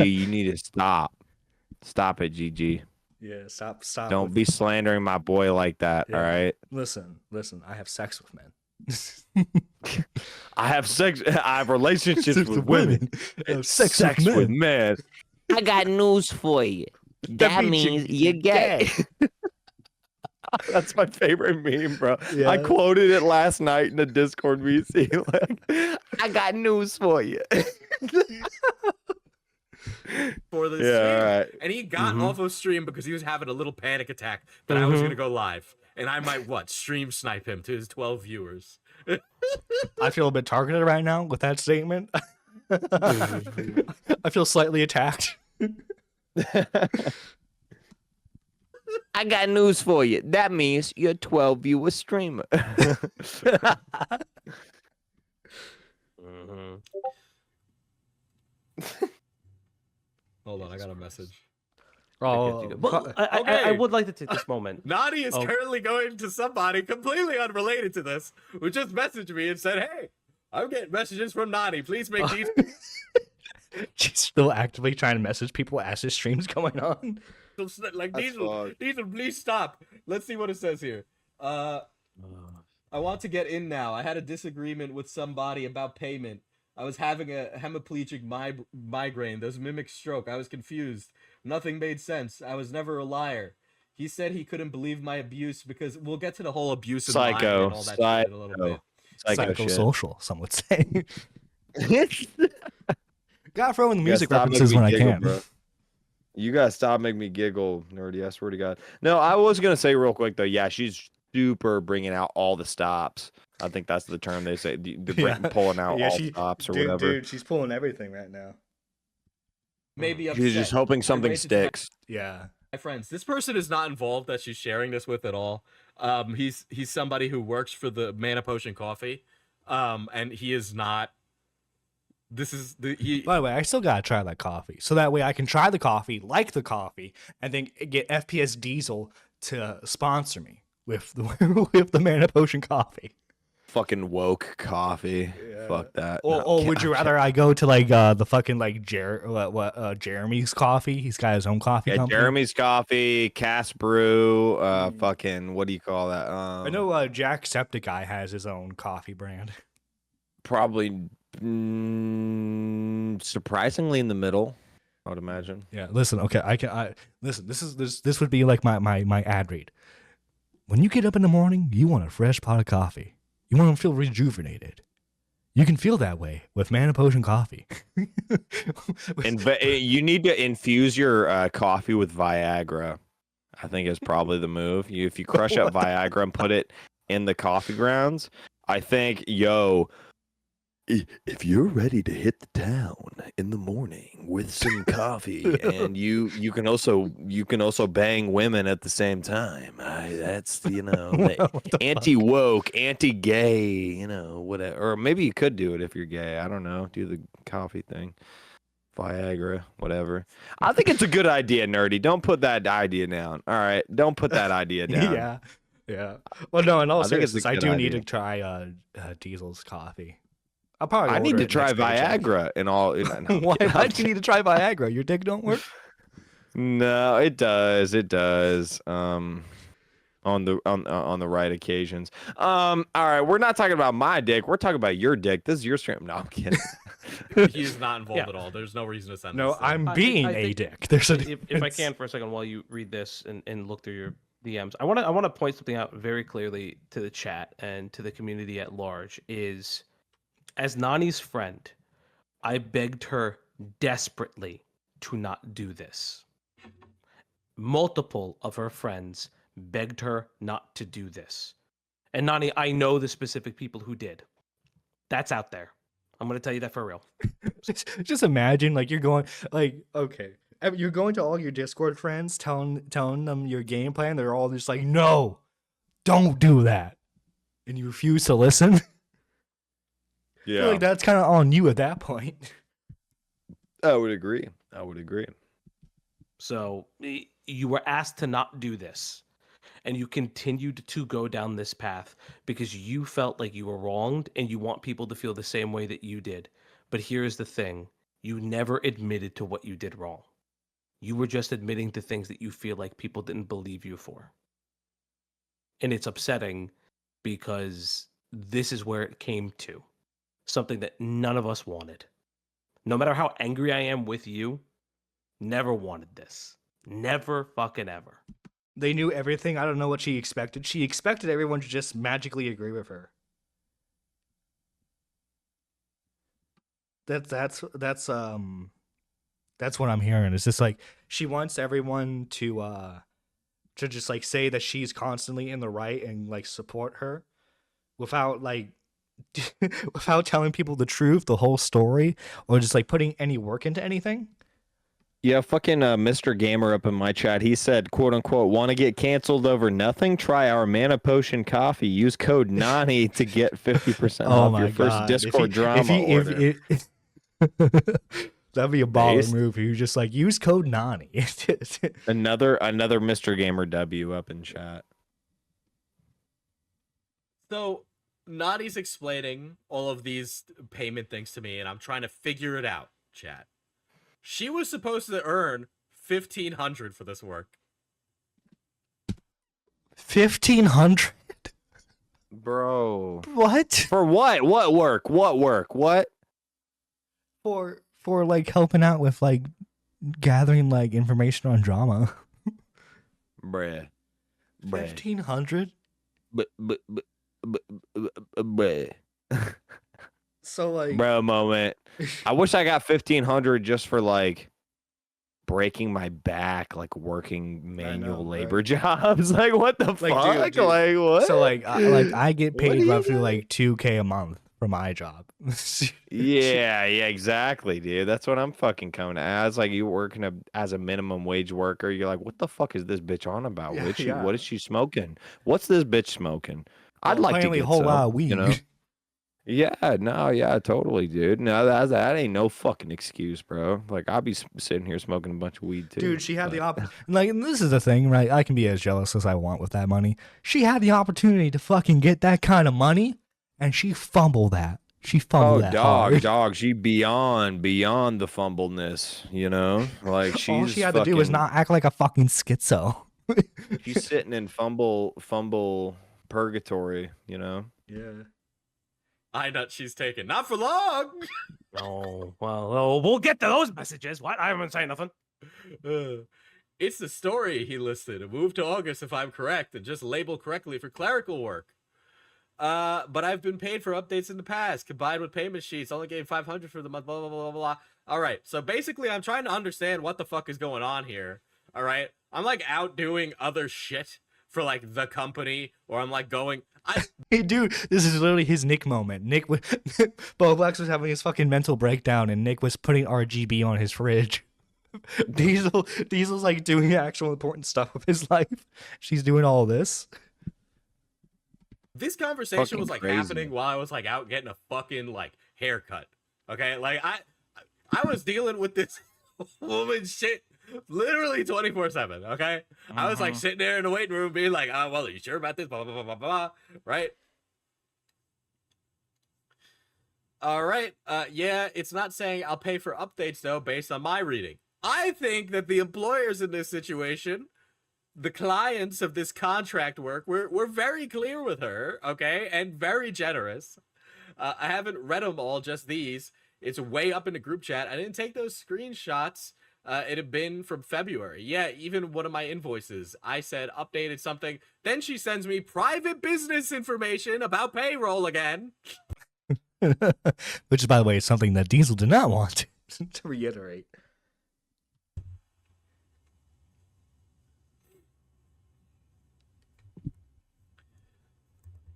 you need to stop. Stop it, GG. Yeah, stop. Don't be slandering my boy like that. All Yeah. right. Listen. I have sex with men. I have sex. I have relationships with women. I have Sex sex with with men. men. I got news for you. That means you're gay. That's my favorite meme, bro. Yeah. I quoted it last night in the Discord VC. Like, I got news for you. For the Yeah, stream. all right. And he got Mhm. off of stream because he was having a little panic attack that I was gonna go live. And I might stream snipe him to his 12 viewers. I feel a bit targeted right now with that statement. I feel slightly attacked. I got news for you. That means you're a 12 viewer streamer. Hold on, I got a message. Oh, But I Okay. would like to take this moment. Nani is Oh. currently going to somebody completely unrelated to this, who just messaged me and said, "Hey, I'm getting messages from Nani. Please make these." she's still actively trying to message people as his stream's going on. Like That's Diesel, please stop. Let's see what it says here. I want to get in now. I had a disagreement with somebody about payment. I was having a hemiplegic migraine. There's mimic stroke. I was confused. Nothing made sense. I was never a liar. He said he couldn't believe my abuse because we'll get to the whole abuse and lying Psycho. and all that shit in a little bit. Psycho shit. Psychosocial, some would say. Gotta throw in the You gotta music stop references making when me I giggle, can. bro. You gotta stop making me giggle, nerdy. I swear to God. No, I was gonna say real quick though. Yeah, she's super bringing out all the stops. I think that's the term they say. Pulling out all stops or whatever. Dude, she's pulling everything right now. Maybe upset. She's just hoping something Outrageous about sticks. Yeah. my friends. This person is not involved that she's sharing this with at all. He's somebody who works for the Mana Potion Coffee, and he is not. This is he. By the way, I still gotta try that coffee, so that way I can try the coffee, like the coffee, and then get FPS Diesel to sponsor me with the with the Mana Potion coffee. Fucking woke coffee. Yeah. Fuck that. Or, No, or can't- would you rather I go to like the fucking like Jeremy's coffee? He's got his own coffee Yeah, company. Jeremy's Coffee, Cass Brew, fucking what do you call that? I know Jacksepticeye has his own coffee brand. Probably surprisingly in the middle, I would imagine. Yeah, listen, okay, I listen, this would be like my ad read. When you get up in the morning, you want a fresh pot of coffee. You want to feel rejuvenated. You can feel that way with Mana Potion coffee. And you need to infuse your coffee with Viagra. I think is probably the move. If you crush up Viagra and put it in the coffee grounds, I think, if you're ready to hit the town in the morning with some coffee, and you can also bang women at the same time. That's anti woke, anti gay, whatever. Or maybe you could do it if you're gay. I don't know. Do the coffee thing. Viagra, whatever. I think it's a good idea, nerdy. Don't put that idea down. All right, don't put that idea down. Yeah. Well, no, in all I think it's a seriousness, I good do need idea. to try Diesel's coffee. I'll probably. I need order to it try next paycheck. Viagra and all. No, I'm Why kidding. do you need to try Viagra? Your dick don't work. No, it does. It does. On the right occasions. All right, we're not talking about my dick. We're talking about your dick. This is your stream. No, I'm kidding. He is not involved Yeah. at all. There's no reason to send No, this. I'm I being a think dick. There's a if I can for a second while you read this and look through your DMs, I want to point something out very clearly to the chat and to the community at large. Is as Nani's friend, I begged her desperately to not do this. Multiple of her friends begged her not to do this. And Nani, I know the specific people who did. That's out there. I'm going to tell you that for real. Just imagine, like, you're going, like, okay, you're going to all your Discord friends, telling them your game plan. They're all just like, no, don't do that, and you refuse to listen. I feel like that's kind of on you at that point. I would agree. So you were asked to not do this, and you continued to go down this path because you felt like you were wronged and you want people to feel the same way that you did. But here's the thing. You never admitted to what you did wrong. You were just admitting to things that you feel like people didn't believe you for. And it's upsetting because this is where it came to. Something that none of us wanted. No matter how angry I am with you, never wanted this. Never fucking ever. They knew everything. I don't know what she expected. She expected everyone to just magically agree with her. That's what I'm hearing. It's just like she wants everyone to just like say that she's constantly in the right and like support her without like without telling people the truth, the whole story, or just like putting any work into anything. Yeah, fucking Mr. Gamer up in my chat. He said, "quote unquote," want to get canceled over nothing? Try our Mana Potion coffee. Use code Nani to get 50% off your first Discord drama order. That'd be a baller move. You just like use code Nani. Another Mr. Gamer W up in chat. So Nadi's explaining all of these payment things to me, and I'm trying to figure it out, chat. She was supposed to earn $1,500 for this work. 1,500, bro. What? For what? What work? What work? What? For like helping out with like gathering like information on drama. Bruh. 1,500. Bruh. So like, bro, moment. I wish I got 1,500 just for like breaking my back, like working manual labor jobs. Like, what the fuck? Dude. Like, what? So like, I get paid roughly like $2,000 a month for my job. yeah, exactly, dude. That's what I'm fucking coming as. Like, you working as a minimum wage worker. You're like, what the fuck is this bitch on about? What is she smoking? What's this bitch smoking? I'd like to get a whole lot of weed. You know? Yeah, totally, dude. No, that ain't no fucking excuse, bro. Like, I'll be sitting here smoking a bunch of weed too. Dude, she had the like, and this is the thing, right? I can be as jealous as I want with that money. She had the opportunity to fucking get that kind of money, and she fumbled that. She fumbled that hard. Dog. She beyond the fumbleness, you know? Like, she's all she had to do was not act like a fucking schizo. She's sitting in fumble purgatory, you know? Yeah. I nut she's taken. Not for long. Oh, well, we'll get to those messages. What? I haven't said nothing. It's the story he listed. Move to August if I'm correct, and just label correctly for clerical work. But I've been paid for updates in the past, combined with payment sheets. Only getting 500 for the month. Blah blah blah blah blah. All right. So basically, I'm trying to understand what the fuck is going on here. All right. I'm like out doing other shit for like the company, or I'm like going. Hey, dude, this is literally his Nick moment. Boblax was having his fucking mental breakdown, and Nick was putting RGB on his fridge. Diesel's like doing actual important stuff with his life. She's doing all this. This conversation Fucking was like crazy. happening while I was like out getting a fucking like haircut. Okay, like I was dealing with this woman shit literally 24/7. Okay, I was like sitting there in the waiting room being like, well, are you sure about this? Blah blah blah blah blah. Right. All right. Yeah, it's not saying I'll pay for updates though, based on my reading. I think that the employers in this situation, the clients of this contract work, were very clear with her, okay, and very generous. I haven't read them all, just these. It's way up in the group chat. I didn't take those screenshots. It had been from February. Yeah, even one of my invoices, I said updated something. Then she sends me private business information about payroll again. Which, by the way, is something that Diesel did not want to reiterate.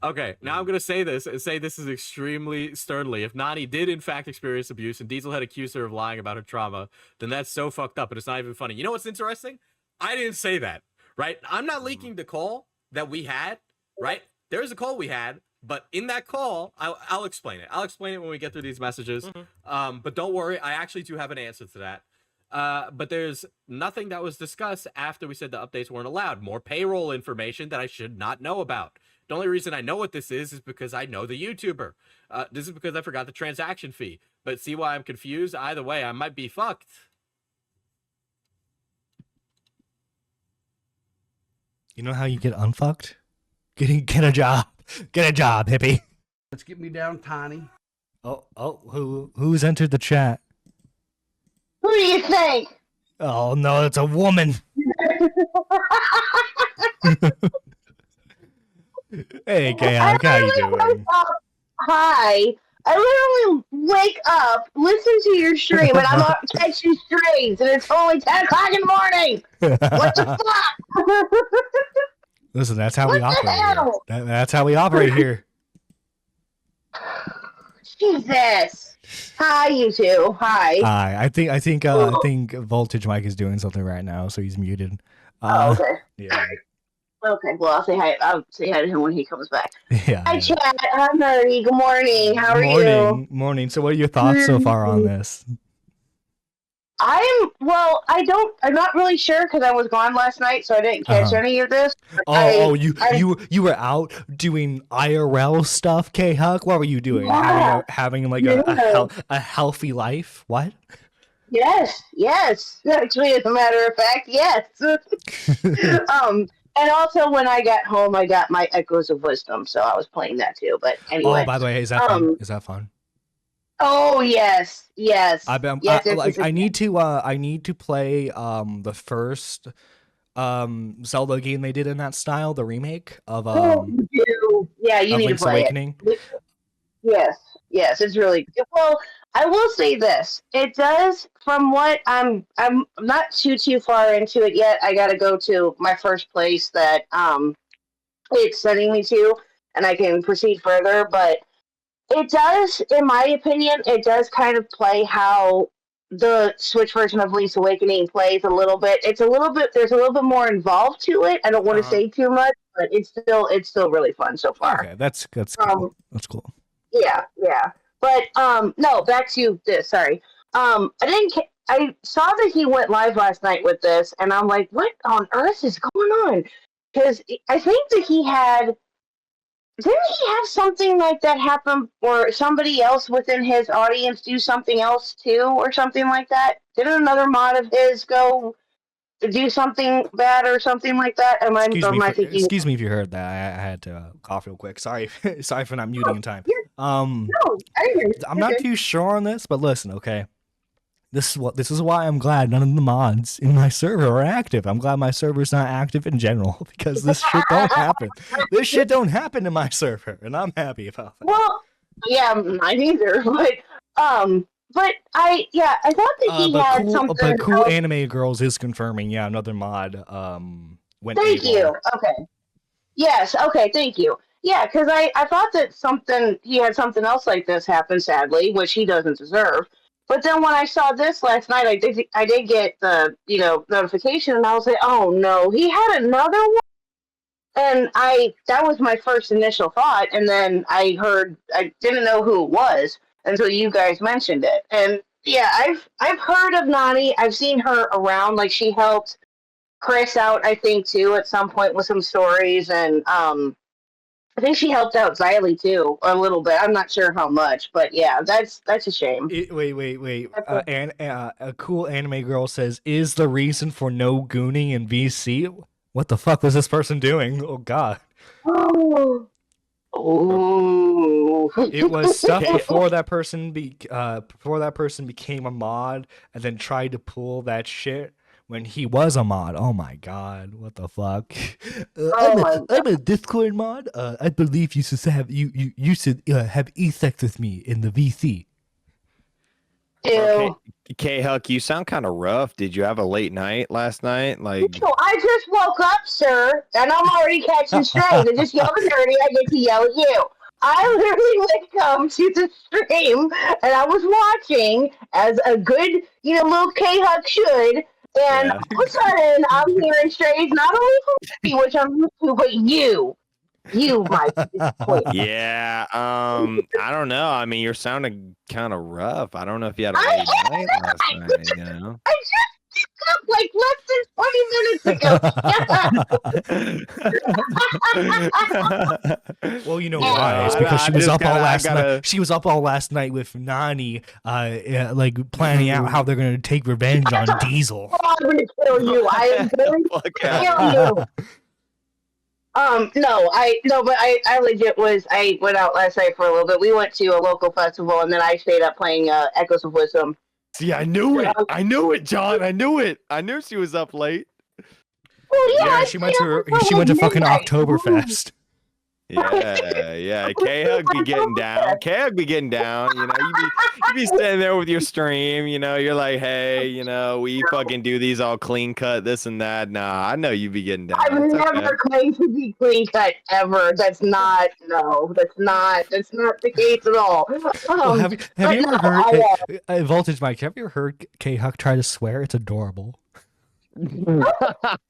Okay, now I'm going to say this and say this is extremely sternly. If Nani did in fact experience abuse and Diesel had accused her of lying about her trauma, then that's so fucked up and it's not even funny. You know what's interesting? I didn't say that, right? I'm not leaking the call that we had, right? There's a call we had, but in that call, I'll explain it. I'll explain it when we get through these messages. But don't worry, I actually do have an answer to that. But there's nothing that was discussed after we said the updates weren't allowed. More payroll information that I should not know about. The only reason I know what this is because I know the YouTuber. This is because I forgot the transaction fee. But see why I'm confused? Either way, I might be fucked. You know how you get unfucked? Get a job. Get a job, hippie. Let's get me down, Tiny. Who's entered the chat? Who do you think? Oh no, it's a woman. Hey, Gail, how you doing? Hi. I literally wake up, listen to your stream, and I'm up catching strays, and it's only 10 o'clock in the morning. What the fuck? Listen, that's how we What the operate here. hell? That's how we operate here. Jesus. Hi, you two. Hi. I think Voltage Mike is doing something right now, so he's muted. Oh, okay. Yeah. Okay, well, I'll say hi. I'll say hi to him when he comes back. Yeah. Hi, Chad. I'm Nerdy. Good morning. How are you? Morning. So, what are your thoughts so far on this? I'm not really sure because I was gone last night, so I didn't catch any of this. You were out doing IRL stuff, K Huck. What were you doing? Yeah. Having like Yeah. a healthy life? What? Yes. Actually, as a matter of fact, yes. And also when I got home, I got my Echoes of Wisdom, so I was playing that too. But anyway. Oh, by the way, is that fun? Is that fun? Oh yes. I need to play the first Zelda game they did in that style, the remake of you do. Yeah, you need Link's to play Awakening. it. Yes, it's really good. Well, I will say this. It does, from what I'm not too far into it yet. I gotta go to my first place that it's sending me to, and I can proceed further, but it does, in my opinion, it does kind of play how the Switch version of Link's Awakening plays a little bit. There's a little bit more involved to it. I don't want to say too much, but it's still really fun so far. Okay, that's cool. That's cool. Yeah. But no, back to this. Sorry. I saw that he went live last night with this, and I'm like, what on earth is going on? Because I think that didn't he have something like that happen, or somebody else within his audience do something else too, or something like that? Didn't another mod of his go do something bad or something like that? Excuse me if you heard that. I had to cough real quick. Sorry for not muting in time. No, I didn't hear you. I'm not too sure on this, but listen, okay. This is why I'm glad none of the mods in my server are active. I'm glad my server's not active in general because this shit don't happen. This shit don't happen in my server, and I'm happy about that. Well, yeah, mine either. But I thought that he had something. But Cool Anime Girls is confirming. Yeah, another mod went. Thank you. Okay. Yes. Okay. Thank you. Yeah, because I thought that he had something else like this happen, sadly, which he doesn't deserve. But then when I saw this last night, I did get the notification, and I was like, oh no, he had another one. And that was my first initial thought, and then I didn't know who it was until you guys mentioned it. And yeah, I've heard of Nani. I've seen her around. Like, she helped Chris out, I think, too, at some point with some stories, and I think she helped out Xylee too a little bit. I'm not sure how much, but yeah, that's a shame. Wait. A Cool Anime Girl says, "Is the reason for no gooning in VC?" What the fuck was this person doing? Oh god. Oh. It was stuff before that person became a mod and then tried to pull that shit when he was a mod. Oh my god, what the fuck? I'm a Discord mod. I believe you should have have e-sex with me in the VC. Ew. K-Huck, you sound kind of rough. Did you have a late night last night? Like, I just woke up, sir, and I'm already catching strays. I just yelled at Nerdy. I get to yell at you. I literally went come to the stream, and I was watching as a good, little K-Huck should. And all of a sudden, I'm hearing strays not only from me, which I'm used to, but you. You might disappoint. Yeah, I don't know. I mean, you're sounding kind of rough. I don't know if you had a late night last night, I just picked up like less than 20 minutes ago. Well, you know why? It's because she was up all last night. She was up all last night with Nani, like planning out how they're gonna take revenge on Diesel. I'm gonna kill you. I am going to kill you. I legit I went out last night for a little bit. We went to a local festival and then I stayed up playing Echoes of Wisdom. See, I knew it. I knew it, John. I knew it. I knew she was up late. Well, Yeah, I she went stayed to up until, she went to like, fucking midnight. Oktoberfest. Yeah. K-Hug be getting down. K-Hug be getting down. You know, you be sitting there with your stream. You know, you're like, hey, you know, we fucking do these all clean cut, this and that. Nah, I know you be getting down. I've It's never okay. claimed to be clean cut ever. That's not the case at all. Well, have you but ever no, heard Voltage Mike? Have you ever heard K Huck try to swear? It's adorable. Now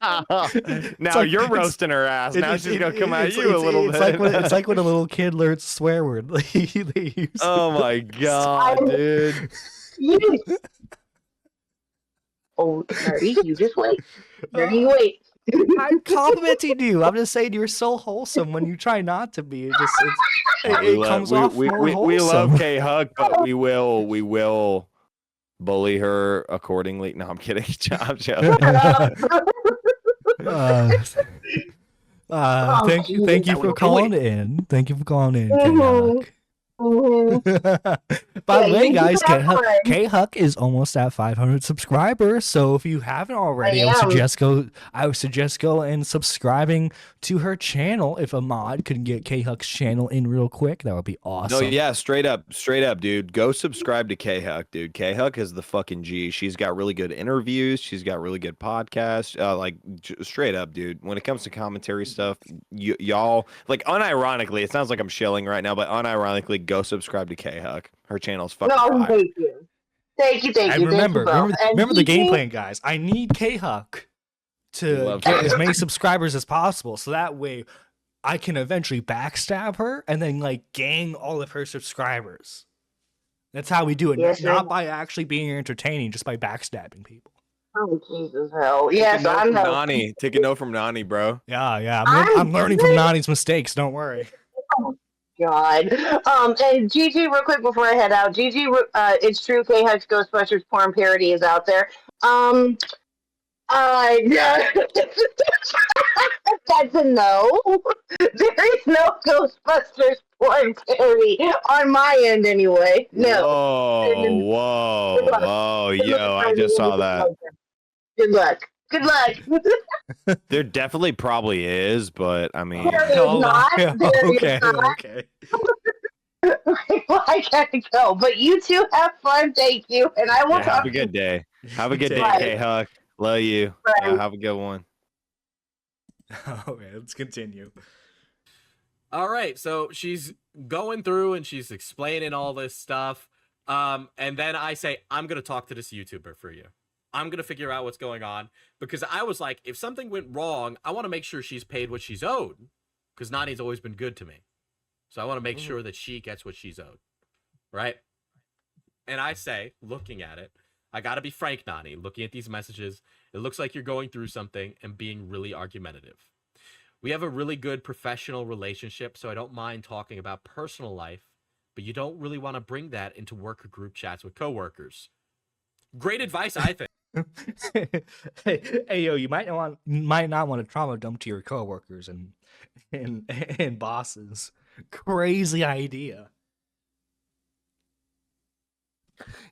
like- you're it's- roasting her ass. Now she's gonna come at it's- you a little it's bit. It's like when a little kid learns a swear word. They use Oh my god, dude. you. Oh, Nerdy, you just wait. Nerdy, you wait. I'm complimenting you. I'm just saying you're so wholesome when you try not to be. It comes off more wholesome. We love K Huck, but we will bully her accordingly. No, I'm kidding. I'm joking. Thank you for calling in. Thank you for calling in, K-Huck. By the way, guys, K-Huck is almost at 500 subscribers. So if you haven't already, I would suggest go and subscribing to her channel. If a mod could get K-Huck's channel in real quick, that would be awesome. No, yeah, straight up, dude. Go subscribe to K-Huck, dude. K-Huck is the fucking G. She's got really good interviews. She's got really good podcasts. Straight up, dude. When it comes to commentary stuff, y'all, like, unironically, it sounds like I'm shilling right now, but unironically, go subscribe to K-Huck. Her channel's fucking fire. Thank you. And remember the game GG? plan, guys. I need K-Huck to get as many subscribers as possible, so that way I can eventually backstab her and then like gang all of her subscribers. That's how we do it. Yes, Not by actually being entertaining, just by backstabbing people. Oh, Jesus, hell. Yes, I know. Nani. Take a note from Nani, bro. Yeah. I'm learning from Nani's mistakes. Don't worry. God. And GG, real quick before I head out. GG, it's true. K-Huck's Ghostbusters porn parody is out there. That's a no. There is no Ghostbusters porn parody on my end, anyway. No. Whoa. Yo, I just saw that. Good luck. There definitely probably is, but I mean, There is not. There is Okay. not. I gotta go. But you two have fun. Thank you. And I will have talk a good day. Have a good day, Bye. K-Huck. Love you. Bye. Yeah, have a good one. Okay, let's continue. All right, so she's going through and she's explaining all this stuff. And then I say, I'm going to talk to this YouTuber for you. I'm going to figure out what's going on. Because I was like, if something went wrong, I want to make sure she's paid what she's owed. Because Nani's always been good to me. So I want to make sure that she gets what she's owed. Right? And I say, looking at it, I got to be frank, Nani. Looking at these messages, it looks like you're going through something and being really argumentative. We have a really good professional relationship, so I don't mind talking about personal life, but you don't really want to bring that into worker group chats with coworkers. Great advice, I think. hey, yo, you might not want to trauma dump to your coworkers and bosses. Crazy idea.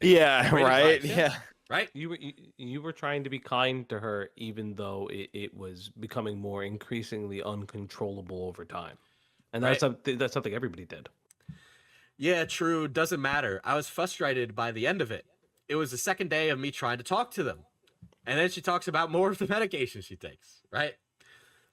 Yeah, Great right. advice, Yeah. Right? You were trying to be kind to her, even though it was becoming more increasingly uncontrollable over time, and that's something everybody did. Yeah, true. Doesn't matter. I was frustrated by the end of it. It was the second day of me trying to talk to them. And then she talks about more of the medication she takes, right?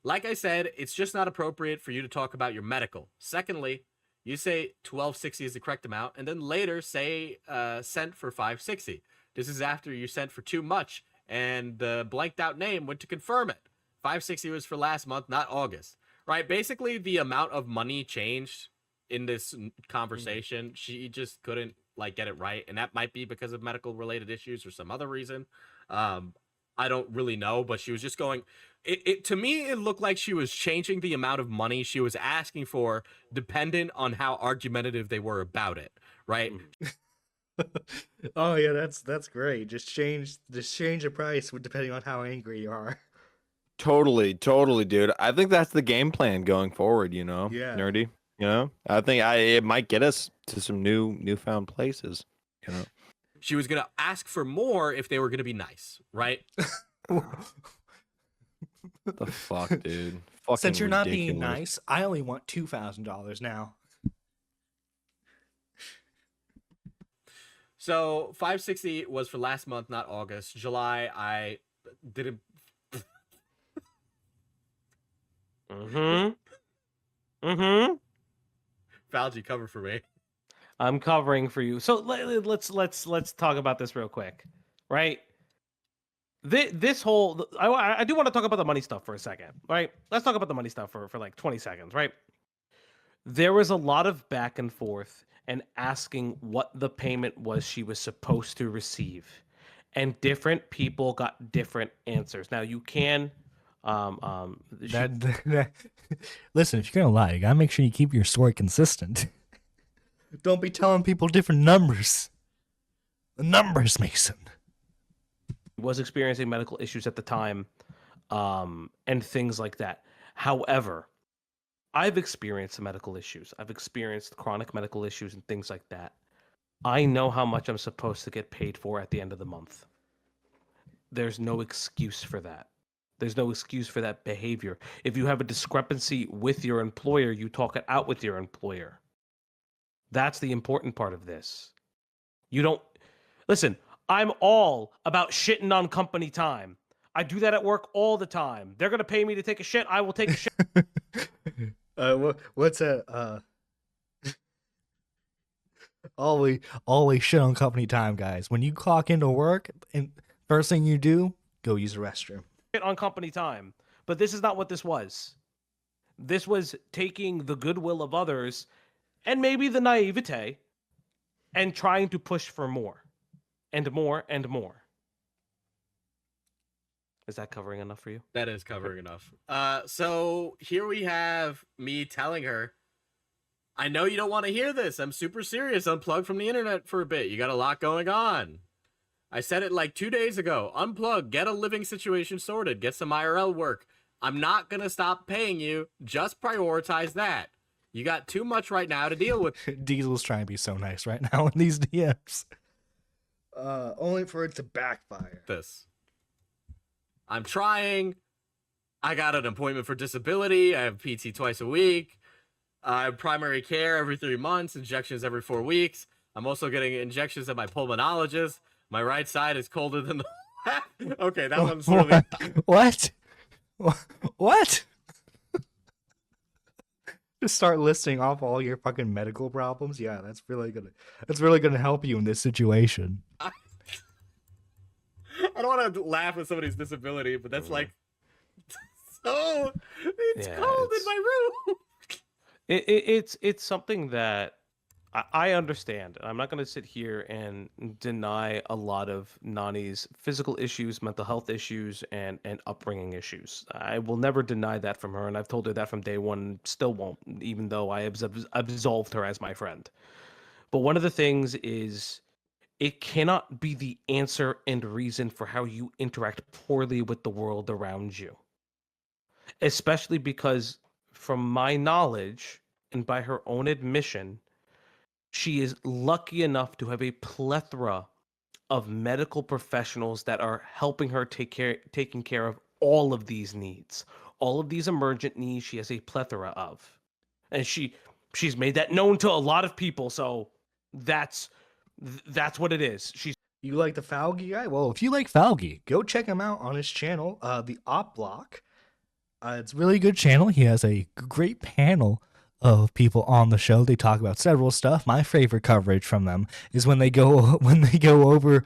Like I said, it's just not appropriate for you to talk about your medical. Secondly, you say 1260 is the correct amount, and then later say sent for 560. This is after you sent for too much, and the blanked out name went to confirm it. 560 was for last month, not August, right? Basically, the amount of money changed in this conversation. She just couldn't get it right, and that might be because of medical related issues or some other reason. I don't really know, but she was just going. To me, it looked like she was changing the amount of money she was asking for, dependent on how argumentative they were about it, right? Oh yeah, that's great. Just change the price depending on how angry you are. Totally, dude. I think that's the game plan going forward. Yeah. Nerdy. I think it might get us to some newfound places. She was gonna ask for more if they were gonna be nice, right? What the fuck, dude? Fucking Since you're not being ridiculous. nice, I only want $2,000 now. So 560 was for last month, not August. July, I didn't. Falgi, cover for me. I'm covering for you. So let's talk about this real quick, right? This whole I do want to talk about the money stuff for a second, right? Let's talk about the money stuff for like 20 seconds, right? There was a lot of back and forth and asking what the payment was she was supposed to receive, and different people got different answers. Now you can Listen, if you're gonna lie, you gotta make sure you keep your story consistent. Don't be telling people different numbers. The numbers, Mason. was experiencing medical issues at the time, and things like that. However, I've experienced medical issues. I've experienced chronic medical issues and things like that. I know how much I'm supposed to get paid for at the end of the month. There's no excuse for that. There's no excuse for that behavior. If you have a discrepancy with your employer, you talk it out with your employer. That's the important part of this. You don't listen. I'm all about shitting on company time. I do that at work all the time. They're gonna pay me to take a shit. I will take a shit. What's that? Always shit on company time, guys. When you clock into work, and first thing you do, go use the restroom. On company time. But this is not what this was. This was taking the goodwill of others and maybe the naivete and trying to push for more and more and more. Is that covering enough for you? That is covering enough. So here we have me telling her, I know you don't want to hear this. I'm super serious. Unplug from the internet for a bit. You got a lot going on. I said it like 2 days ago. Unplug, get a living situation sorted, get some IRL work. I'm not going to stop paying you. Just prioritize that. You got too much right now to deal with. Diesel's trying to be so nice right now in these DMs. Only for it to backfire. This. I'm trying. I got an appointment for disability. I have PT twice a week. I have primary care every 3 months, injections every 4 weeks. I'm also getting injections at my pulmonologist. My right side is colder than the left. Okay, that one's really... What? What? Just start listing off all your fucking medical problems. Yeah, that's really gonna help you in this situation. I don't want to laugh at somebody's disability, but that's like so. It's cold in my room. It's something that I understand. I'm not going to sit here and deny a lot of Nani's physical issues, mental health issues, and upbringing issues. I will never deny that from her, and I've told her that from day one. Still won't, even though I have absolved her as my friend. But one of the things is, it cannot be the answer and reason for how you interact poorly with the world around you. Especially because, from my knowledge, and by her own admission, she is lucky enough to have a plethora of medical professionals that are helping her taking care of all of these needs. All of these emergent needs she has a plethora of. And she's made that known to a lot of people, so that's what it is. You like the Falgi guy? Well, if you like Falgi, go check him out on his channel, the Op Block. It's a really good channel. He has a great panel of people on the show. They talk about several stuff. My favorite coverage from them is when they go over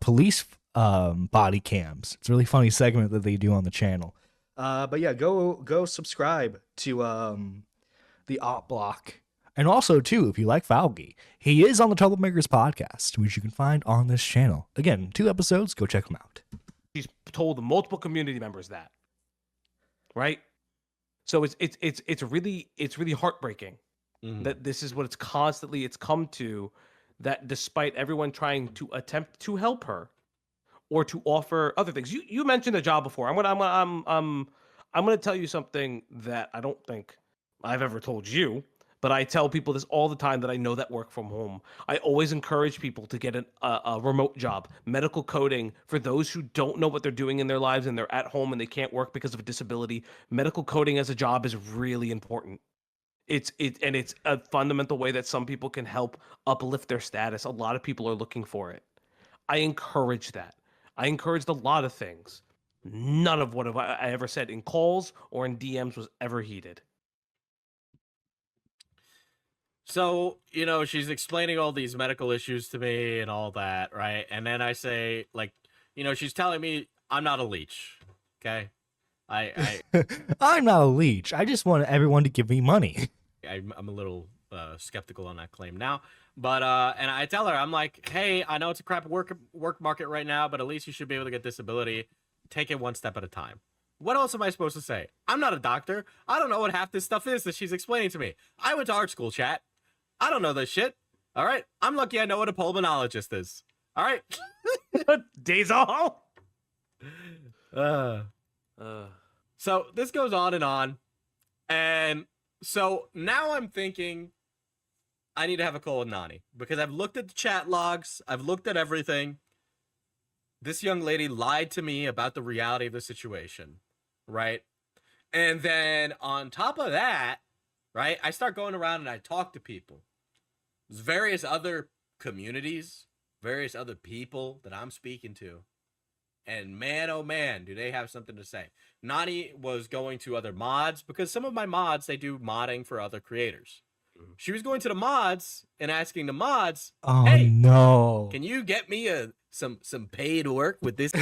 police body cams. It's a really funny segment that they do on the channel. But yeah, go subscribe to the Op Block. And also, too, if you like Falgi, he is on the Troublemakers podcast, which you can find on this channel. Again, 2 episodes. Go check them out. She's told multiple community members that, right? So it's really heartbreaking that this is what it's come to. That despite everyone trying to attempt to help her, or to offer other things. You mentioned a job before. I'm gonna tell you something that I don't think I've ever told you, but I tell people this all the time that I know that work from home. I always encourage people to get a remote job, medical coding. For those who don't know what they're doing in their lives and they're at home and they can't work because of a disability, medical coding as a job is really important. It's a fundamental way that some people can help uplift their status. A lot of people are looking for it. I encourage that. I encouraged a lot of things. None of what have I ever said in calls or in DMs was ever heeded. So, you know, she's explaining all these medical issues to me and all that, right? And then I say, like, you know, she's telling me I'm not a leech. Okay. I'm not a leech. I just want everyone to give me money. I'm a little skeptical on that claim now. But and I tell her, I'm like, hey, I know it's a crap work market right now, but at least you should be able to get disability. Take it one step at a time. What else am I supposed to say? I'm not a doctor. I don't know what half this stuff is that she's explaining to me. I went to art school, chat. I don't know this shit. All right. I'm lucky I know what a pulmonologist is. All right. Diesel. So this goes on and on. And so now I'm thinking I need to have a call with Nani because I've looked at the chat logs. I've looked at everything. This young lady lied to me about the reality of the situation, right? And then on top of that, right, I start going around and I talk to people. There's various other communities, various other people that I'm speaking to. And man, oh man, do they have something to say. Nani was going to other mods because some of my mods, they do modding for other creators. She was going to the mods and asking the mods, Oh hey, no. can you get me some paid work with this?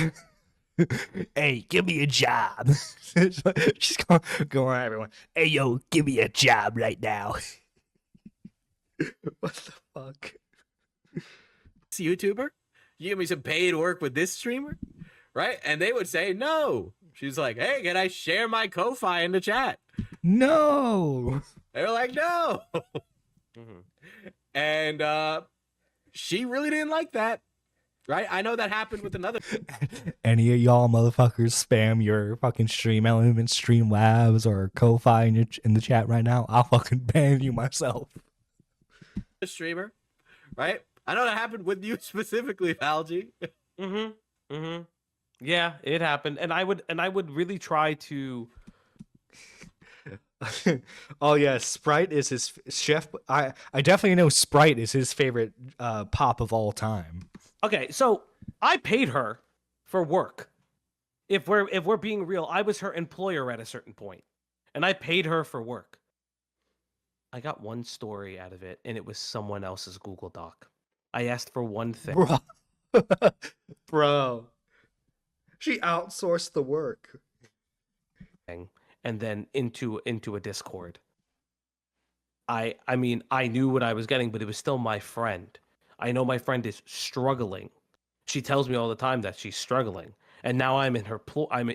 Hey, give me a job. She's going at everyone. Hey, yo, give me a job right now. What the fuck? This YouTuber? You give me some paid work with this streamer? Right? And they would say no. She's like, hey, can I share my Ko-Fi in the chat? No. They were like, no. Mm-hmm. And she really didn't like that. Right? I know that happened with another. Any of y'all motherfuckers spam your fucking Stream Elements, Stream Labs, or Ko-Fi in the chat right now, I'll fucking ban you myself. Streamer, right? I know that happened with you specifically, Algie. Yeah, it happened, and I would really try to. Oh yeah, Sprite is his chef. I definitely know Sprite is his favorite pop of all time. Okay, so I paid her for work. If we're being real, I was her employer at a certain point, and I paid her for work. I got one story out of it, and it was someone else's Google Doc. I asked for one thing. Bro. She outsourced the work. And then into a Discord. I mean, I knew what I was getting, but it was still my friend. I know my friend is struggling. She tells me all the time that she's struggling. And now I'm in her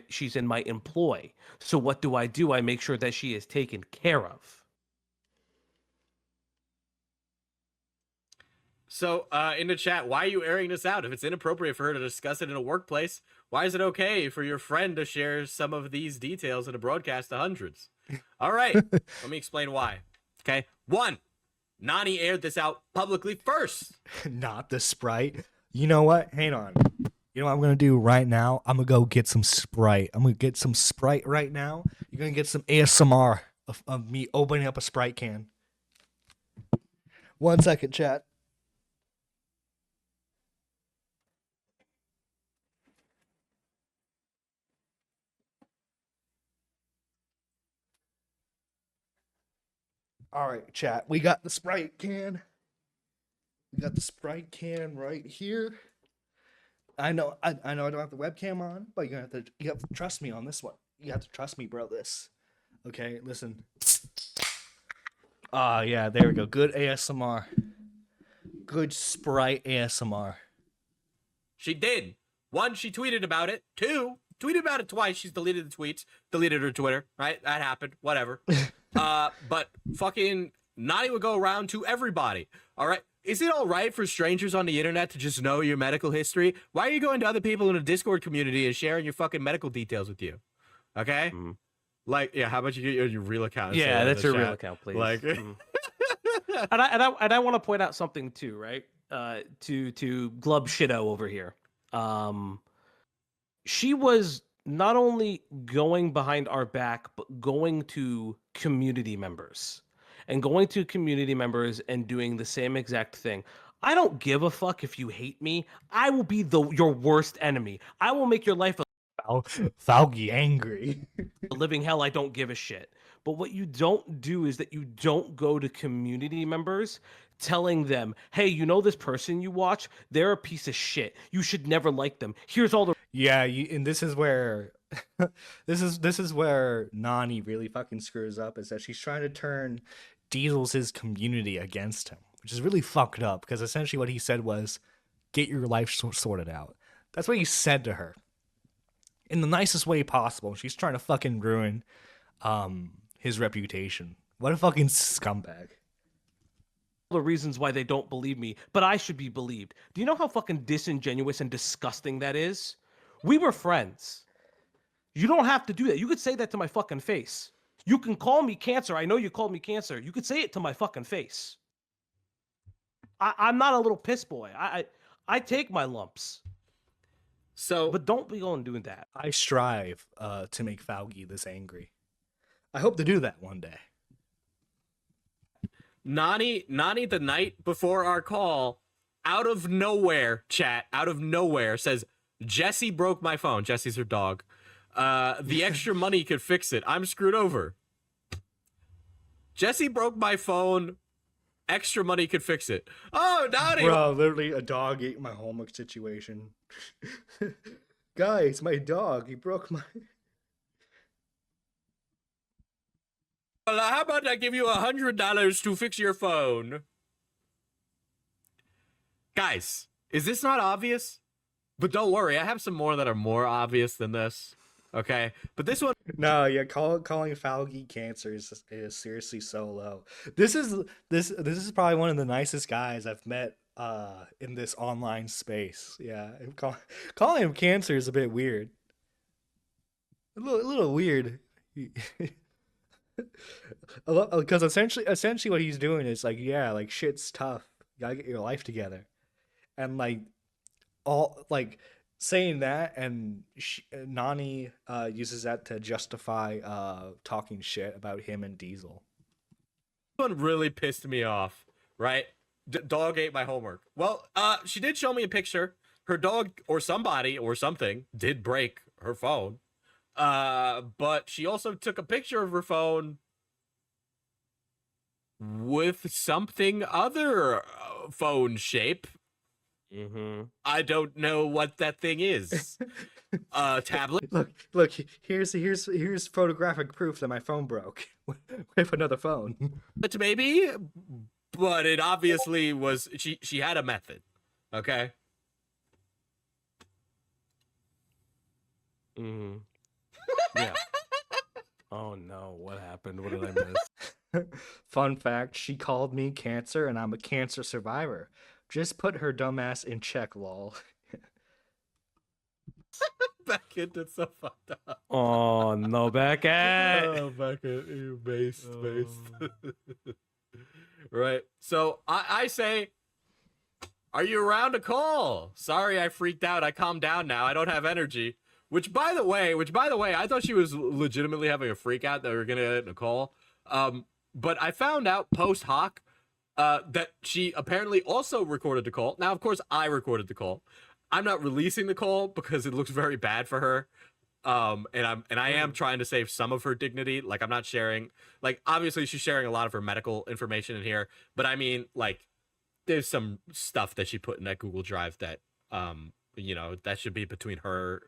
she's in my employ. So what do? I make sure that she is taken care of. So, in the chat, why are you airing this out? If it's inappropriate for her to discuss it in a workplace, why is it okay for your friend to share some of these details in a broadcast to hundreds? All right, let me explain why. Okay, 1, Nani aired this out publicly first. Not the Sprite. You know what? Hang on. You know what I'm going to do right now? I'm going to go get some Sprite. I'm going to get some Sprite right now. You're going to get some ASMR of me opening up a Sprite can. 1 second, chat. All right, chat. We got the Sprite can. We got the Sprite can right here. I know I don't have the webcam on, but you have to trust me on this one. You have to trust me, bro. This. Okay, listen. Ah, yeah, there we go. Good ASMR. Good Sprite ASMR. She did. 1, she tweeted about it. 2, tweeted about it twice. She's deleted the tweets, deleted her Twitter, right? That happened. Whatever. But fucking Nani would go around to everybody. All right. Is it all right for strangers on the internet to just know your medical history? Why are you going to other people in a Discord community and sharing your fucking medical details with you? Okay. Like, yeah, how about you get your real account? Yeah, that's your real account, please. Like, and I want to point out something too, right? To Glub Shitto over here. She was not only going behind our back, but going to community members and doing the same exact thing. I don't give a fuck if you hate me. I will be your worst enemy. I will make your life a Fauci angry. living hell. I don't give a shit. But what you don't do is that you don't go to community members telling them, hey, you know this person you watch? They're a piece of shit. You should never like them. Here's all the Yeah, and this is where this is where Nani really fucking screws up, is that she's trying to turn Diesel's his community against him, which is really fucked up, because essentially what he said was, get your life sorted out. That's what he said to her in the nicest way possible. She's trying to fucking ruin his reputation. What a fucking scumbag. the reasons why they don't believe me, but I should be believed. Do you know how fucking disingenuous and disgusting that is? We were friends. You don't have to do that. You could say that to my fucking face. You can call me cancer. I know you called me cancer. You could say it to my fucking face. I'm not a little piss boy. I take my lumps. so But don't be going doing that. I strive to make Fauci this angry. I hope to do that one day. Nani, the night before our call, out of nowhere, says, Jesse broke my phone. Jesse's her dog. The extra money could fix it. I'm screwed over. Jesse broke my phone. Extra money could fix it. Oh, Nani! Bro, literally a dog ate my homework situation. Guys, my dog, he broke my... Well, how about I give you $100 to fix your phone? Guys, is this not obvious? But don't worry, I have some more that are more obvious than this. Okay, but this one. No, yeah, calling Fauci cancer is seriously so low. This is probably one of the nicest guys I've met in this online space. Yeah, calling him cancer is a bit weird. A little weird. Because essentially what he's doing is like, yeah, like shit's tough. You gotta get your life together, and like all like. Saying that, and Nani uses that to justify talking shit about him and Diesel. This one really pissed me off, right? Dog ate my homework. Well, she did show me a picture. Her dog or somebody or something did break her phone. But she also took a picture of her phone with something other phone shape. Mm-hmm. I don't know what that thing is. Tablet. Look. Here's photographic proof that my phone broke with another phone. Maybe, but it obviously was. She had a method. Okay. Mm-hmm. Yeah. Oh no! What happened? What did I miss? Fun fact: she called me cancer, and I'm a cancer survivor. Just put her dumbass in check, lol. Beckett, it's so fucked up. Oh no, Beckett! Oh, Beckett, you based. Right. So I say, are you around to call? Sorry, I freaked out. I calmed down now. I don't have energy. Which by the way, I thought she was legitimately having a freak out that we were gonna get a call. But I found out post hoc that she apparently also recorded the call. Now, of course, I recorded the call. I'm not releasing the call because it looks very bad for her. And I am trying to save some of her dignity. Like, I'm not sharing, like, obviously she's sharing a lot of her medical information in here, but I mean, like, there's some stuff that she put in that Google Drive that, you know, that should be between her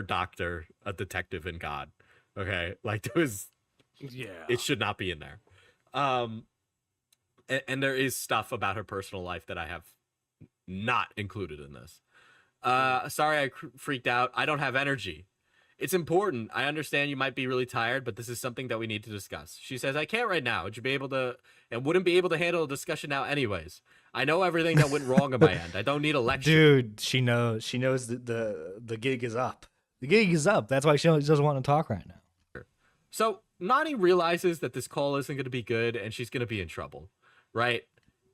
doctor, a detective, and God. Okay. Like, it should not be in there. And there is stuff about her personal life that I have not included in this. Sorry, I freaked out. I don't have energy. It's important. I understand you might be really tired, but this is something that we need to discuss. She says, I can't right now. Would you be able to, and wouldn't be able to handle a discussion now anyways. I know everything that went wrong on my end. I don't need a lecture. Dude, she knows that the gig is up. The gig is up. That's why she doesn't want to talk right now. So Nani realizes that this call isn't going to be good and she's going to be in trouble, right?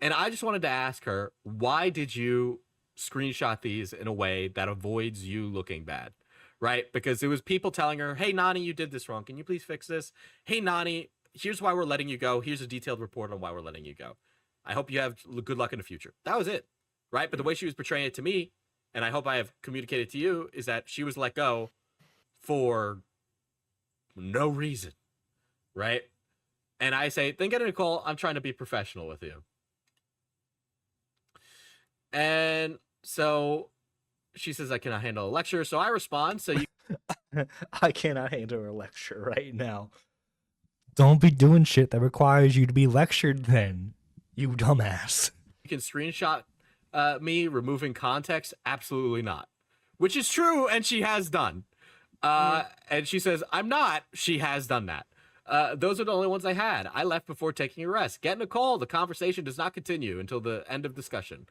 And I just wanted to ask her, why did you screenshot these in a way that avoids you looking bad, right? Because it was people telling her, hey, Nani, you did this wrong. Can you please fix this? Hey, Nani, here's why we're letting you go. Here's a detailed report on why we're letting you go. I hope you have good luck in the future. That was it, right? But the way she was portraying it to me, and I hope I have communicated to you, is that she was let go for no reason, right? And I say, then get in a call. I'm trying to be professional with you. And so she says, I cannot handle a lecture. So I respond, so you I cannot handle a lecture right now. Don't be doing shit that requires you to be lectured then, you dumbass. can screenshot me removing context. Absolutely not. Which is true, and she has done. And she says, I'm not. She has done that. Those are the only ones I had. I left before taking a rest. Get in a call. The conversation does not continue until the end of discussion.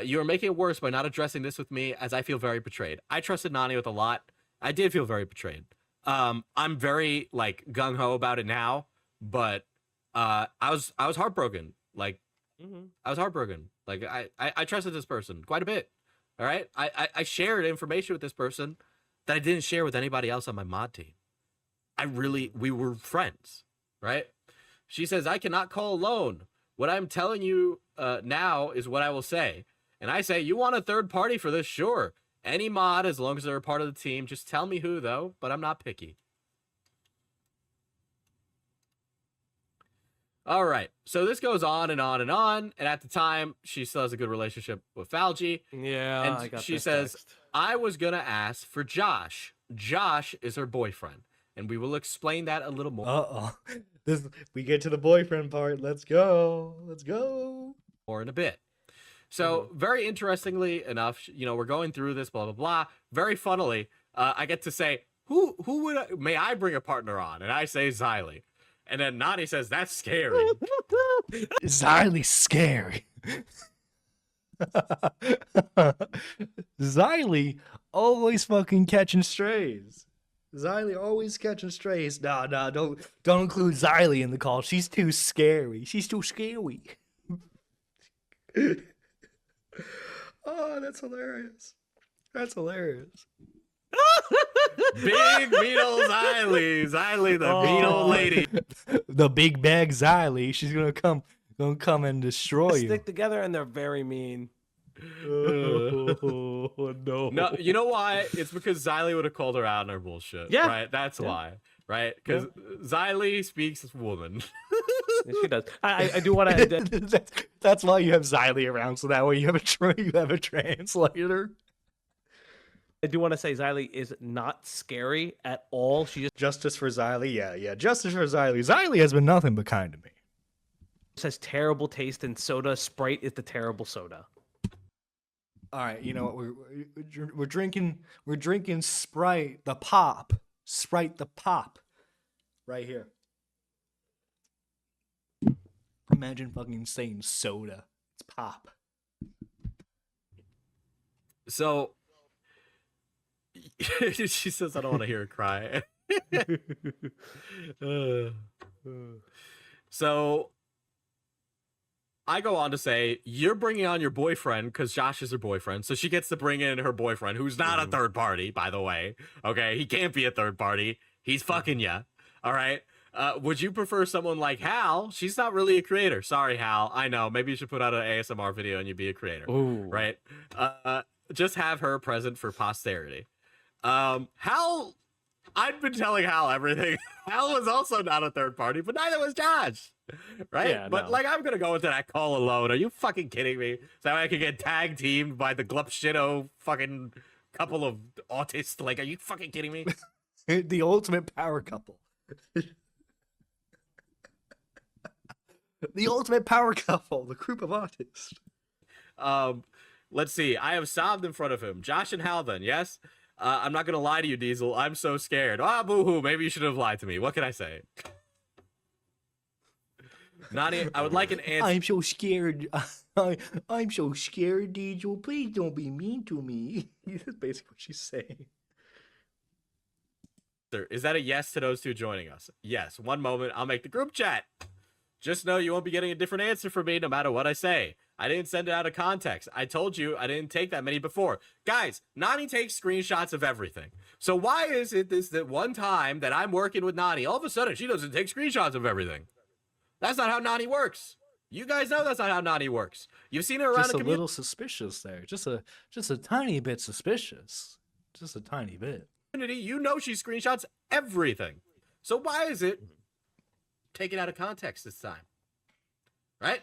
You are making it worse by not addressing this with me, as I feel very betrayed. I trusted Nani with a lot. I did feel very betrayed. I'm very like gung ho about it now, but I was heartbroken. Like I was heartbroken. Like I trusted this person quite a bit. All right, I shared information with this person that I didn't share with anybody else on my mod team. We were friends, right? She says, I cannot call alone. What I'm telling you now is what I will say. And I say, you want a third party for this? Sure. Any mod, as long as they're a part of the team. Just tell me who, though, but I'm not picky. All right. So this goes on and on and on. And at the time, she still has a good relationship with Falgi. Yeah, And I got she this says, text. I was going to ask for Josh. Josh is her boyfriend. And we will explain that a little more. Uh-oh. We get to the boyfriend part. Let's go. Let's go. More in a bit. So very interestingly enough, you know, we're going through this, blah, blah, blah. Very funnily, I get to say, may I bring a partner on? And I say Xylee. And then Nani says, that's scary. Xylie's scary. Xylee always fucking catching strays. Xylee always catching strays. Nah, don't include Xylee in the call. She's too scary. She's too scary. Oh, that's hilarious. That's hilarious. Big Beetle Xylee. Xylee, the Beetle lady. The big bag Xylee. She's gonna come and destroy you. Stick together, and they're very mean. Oh, no. No, you know why? It's because Xylee would have called her out on her bullshit. Yeah. Right? That's why. Right? Because Xylee speaks as woman. Yes, she does. I do want to. That's why you have Xylee around, so that way you have a translator. I do want to say Xylee is not scary at all. She just Justice for Xylee, yeah, justice for Xylee. Xylee has been nothing but kind to me. has terrible taste in soda. Sprite is the terrible soda. All right, you know what? We're drinking Sprite the pop, right here. Imagine fucking saying soda. It's pop. So she says, I don't want to hear her cry. So I go on to say, you're bringing on your boyfriend because Josh is her boyfriend. So she gets to bring in her boyfriend, who's not a third party, by the way. Okay, he can't be a third party. He's fucking ya. All right. Would you prefer someone like Hal? She's not really a creator. Sorry, Hal. I know. Maybe you should put out an ASMR video and you'd be a creator. Ooh. Right? Just have her present for posterity. Hal, I've been telling Hal everything. Hal was also not a third party, but neither was Josh. Right? Yeah, but no. like, I'm going to go into that call alone. Are you fucking kidding me? So I could get tag teamed by the Glupshitto fucking couple of autists. Like, are you fucking kidding me? The ultimate power couple. The ultimate power couple, the group of artists. Let's see. I have Sobbed in front of him. Josh and Hal then, yes? I'm not gonna lie to you, Diesel. I'm so scared. Ah, boo-hoo. Maybe you should have lied to me. What can I say? Nani, I would like an answer. I'm so scared. I'm so scared, Diesel. Please don't be mean to me. That's basically what she's saying. Is that a yes to those two joining us? Yes. One moment, I'll make the group chat. Just know you won't be getting a different answer from me no matter what I say. I didn't send it out of context. I told you I didn't take that many before. Guys, Nani takes screenshots of everything. So why is it that one time that I'm working with Nani, all of a sudden she doesn't take screenshots of everything? That's not how Nani works. You guys know that's not how Nani works. You've seen it around Just the a community. little suspicious there. Just a tiny bit suspicious. Just a tiny bit. You know she screenshots everything. So why is it taken out of context this time? Right?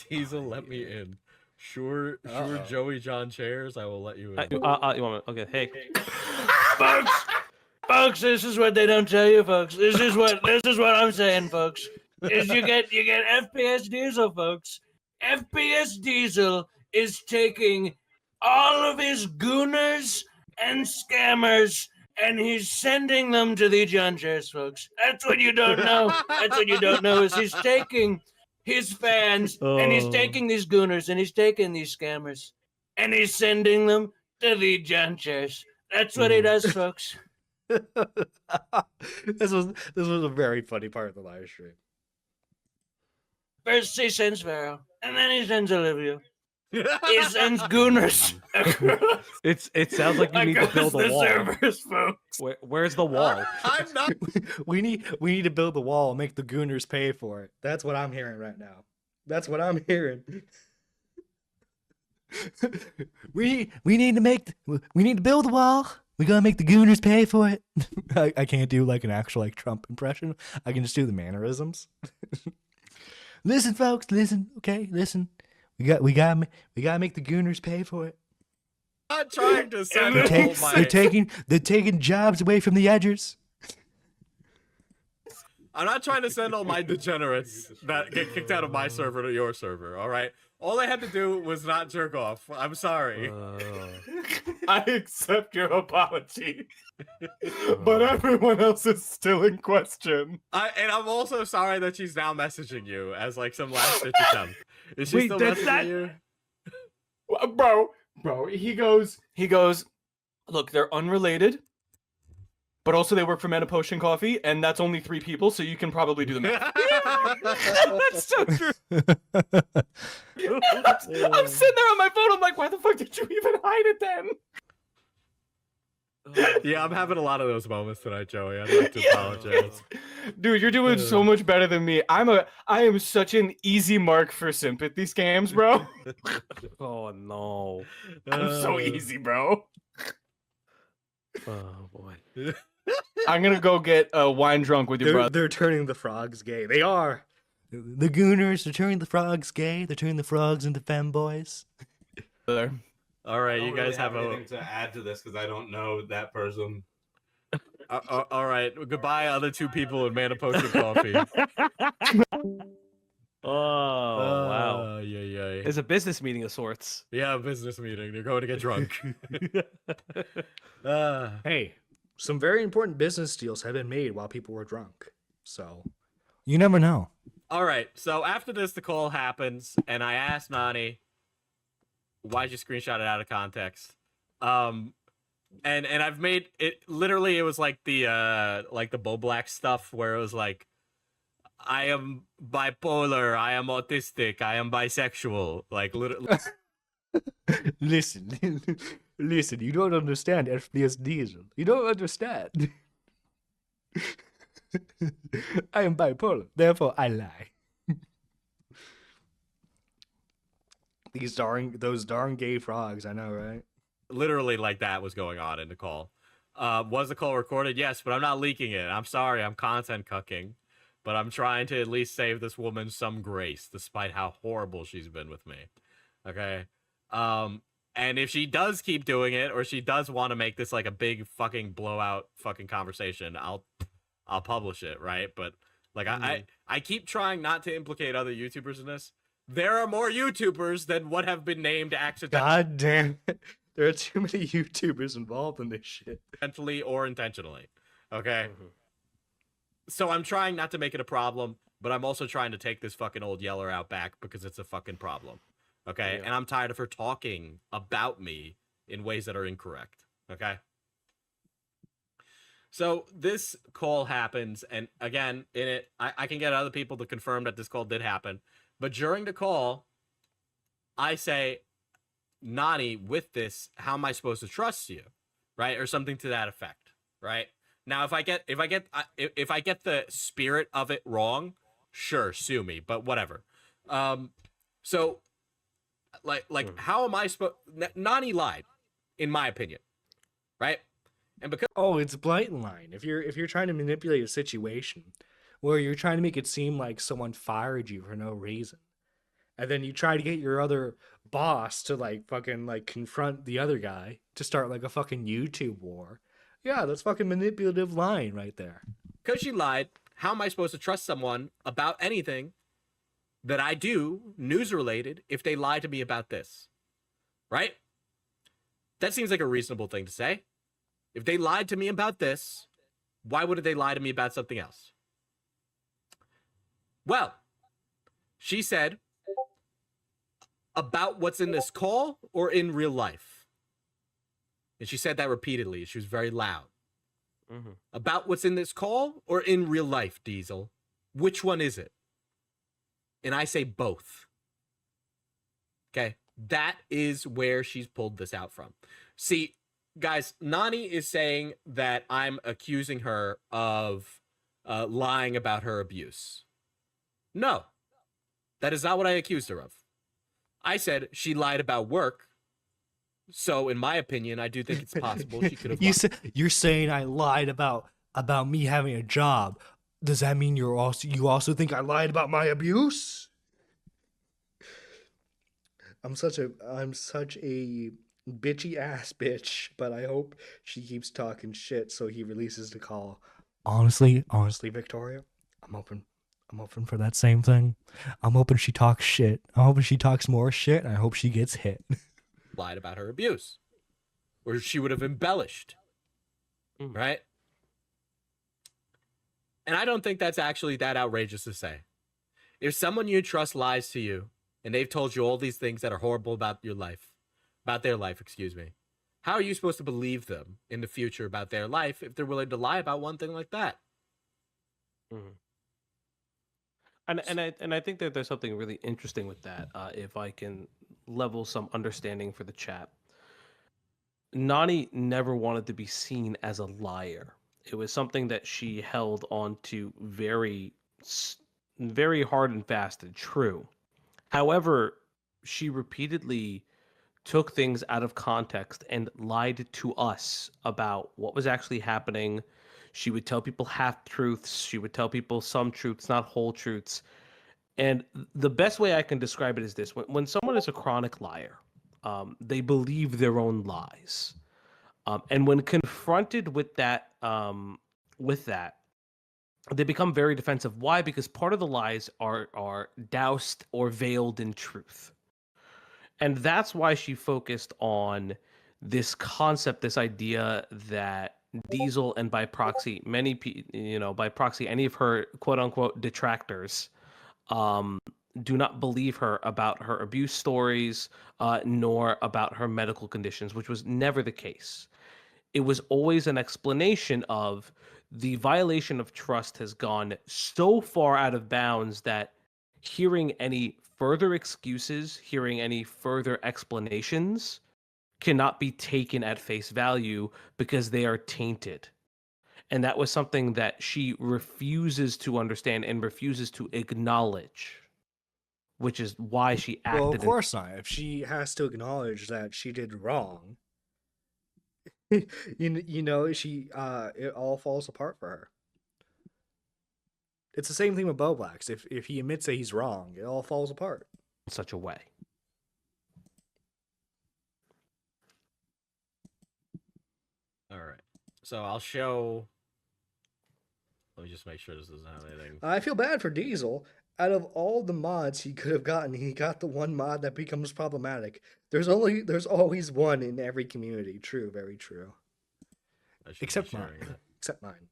Diesel, let me in. Sure, Joey John Chairs, I will let you in. You want me? Okay, hey. Folks, this is what they don't tell you, folks. This is what I'm saying, folks. Is you get FPS Diesel, folks. FPS Diesel is taking all of his gooners and scammers and he's sending them to the Junchers, folks. That's what you don't know. That's what you don't know is he's taking his fans and he's taking these gooners and he's taking these scammers and he's sending them to the Junchers. That's what he does, folks. This was a very funny part of the live stream. First he sends Vero, and then he sends Olivia. He sends gooners. It sounds like you need to build a wall. Servers, folks. Where's the wall? I'm not. we need to build the wall and make the gooners pay for it. That's what I'm hearing right now. That's what I'm hearing. we need to build the wall. We gotta make the gooners pay for it. I can't do like an actual like Trump impression. I can just do the mannerisms. Listen, folks. Listen. Okay. Listen. We gotta make the gooners pay for it. I'm not trying to send They're taking jobs away from the edgers. I'm not trying to send all my degenerates that get kicked out of my server to your server, all right? All they had to do was not jerk off. I'm sorry. I accept your apology. But everyone else is still in question. And I'm also sorry that she's now messaging you as like some last ditch attempt. Is she Wait, still that's messaging you? Bro, he goes, look, they're unrelated, but also they work for Mana Potion Coffee, and that's only 3 people, so you can probably do the math. That's so true. I'm sitting there on my phone, I'm like, why the fuck did you even hide it then? Yeah, I'm having a lot of those moments tonight, Joey. I'd like to apologize. Dude, you're doing so much better than me. I am such an easy mark for sympathy scams, bro. Oh no. I'm so easy, bro. Oh boy. I'm gonna go get wine drunk with your brother. They're turning the frogs gay. They are. The gooners are turning the frogs gay. They're turning the frogs into femboys. All right, you guys have anything to add to this because I don't know that person. all right, goodbye, other 2 people in Mana Potion Coffee. Oh wow. Yeah. It's a business meeting of sorts. Yeah, business meeting. They're going to get drunk. Hey, some very important business deals have been made while people were drunk. So, you never know. All right, so after this, the call happens, and I asked Nani, why'd you screenshot it out of context? And I've made it, literally, it was like the Bo Black stuff, where it was like, I am bipolar, I am autistic, I am bisexual. Like, literally. Listen, you don't understand FPS Diesel. You don't understand. I am bipolar, therefore I lie. Those darn gay frogs, I know, right? Literally like that was going on in the call. Was the call recorded? Yes, but I'm not leaking it. I'm sorry, I'm content cucking. But I'm trying to at least save this woman some grace, despite how horrible she's been with me. Okay? And if she does keep doing it, or she does want to make this like a big fucking blowout fucking conversation, I'll publish it, right? But like I keep trying not to implicate other YouTubers in this, there are more YouTubers than what have been named accidentally God damn it. There are too many YouTubers involved in this shit. or intentionally. Okay? Mhm. So I'm trying not to make it a problem, but I'm also trying to take this fucking old yeller out back because it's a fucking problem. Okay? Yeah. And I'm tired of her talking about me in ways that are incorrect. Okay? So this call happens, and again, in it, I can get other people to confirm that this call did happen. But during the call, I say, Nani, with this, how am I supposed to trust you? Right? Or something to that effect. Right? Now, if I get the spirit of it wrong, sure, sue me, but whatever. So how am I supposed? Nani lied, in my opinion, right? And because Oh, it's blatant lying. If you're trying to manipulate a situation where you're trying to make it seem like someone fired you for no reason, and then you try to get your other boss to like fucking like confront the other guy to start like a fucking YouTube war. Yeah, that's fucking manipulative lying right there. she lied, how am I supposed to trust someone about anything that I do news related if they lie to me about this? Right? That seems like a reasonable thing to say. If they lied to me about this, why wouldn't they lie to me about something else? Well, she said about what's in this call or in real life. And she said that repeatedly. She was very loud. Mm-hmm. About what's in this call or in real life, Diesel? Which one is it? And I say both. Okay, that is where she's pulled this out from. See, guys, Nani is saying that I'm accusing her of lying about her abuse. No, that is not what I accused her of. I said she lied about work. So, in my opinion, I do think it's possible she could have lied. You're saying I lied about me having a job. Does that mean you also think I lied about my abuse? I'm such a bitchy ass bitch, but I hope she keeps talking shit so he releases the call. Honestly, Victoria, I'm open for that same thing. I'm hoping she talks shit. I'm hoping she talks more shit, and I hope she gets hit. Lied about her abuse, or she would have embellished, right? And I don't think that's actually that outrageous to say. If someone you trust lies to you and they've told you all these things that are horrible about your life, about their life, excuse me, how are you supposed to believe them in the future about their life if they're willing to lie about one thing like that? Mm-hmm. And I think that there's something really interesting with that. If I can level some understanding for the chat, Nani never wanted to be seen as a liar. It was something that she held on to very hard and fast and true. However, she repeatedly took things out of context and lied to us about what was actually happening. She would tell people half truths. She would tell people some truths, not whole truths. And the best way I can describe it is this: when someone is a chronic liar, they believe their own lies, and when confronted with that, they become very defensive. Why? Because part of the lies are doused or veiled in truth, and that's why she focused on this concept, this idea that Diesel and by proxy, any of her quote unquote detractors, do not believe her about her abuse stories, nor about her medical conditions, which was never the case. It was always an explanation of the violation of trust has gone so far out of bounds that hearing any further excuses, hearing any further explanations cannot be taken at face value because they are tainted. And that was something that she refuses to understand and refuses to acknowledge, which is why she acted. Well, of course not. If she has to acknowledge that she did wrong, it all falls apart for her. It's the same thing with Bo Blacks. If he admits that he's wrong, it all falls apart. In such a way. All right. So I'll show. Let me just make sure this doesn't have anything. I feel bad for Diesel. out of all the mods he could have gotten, he got the one mod that becomes problematic. There's always one in every community. True, very true. I should be Except sharing mine. Except mine.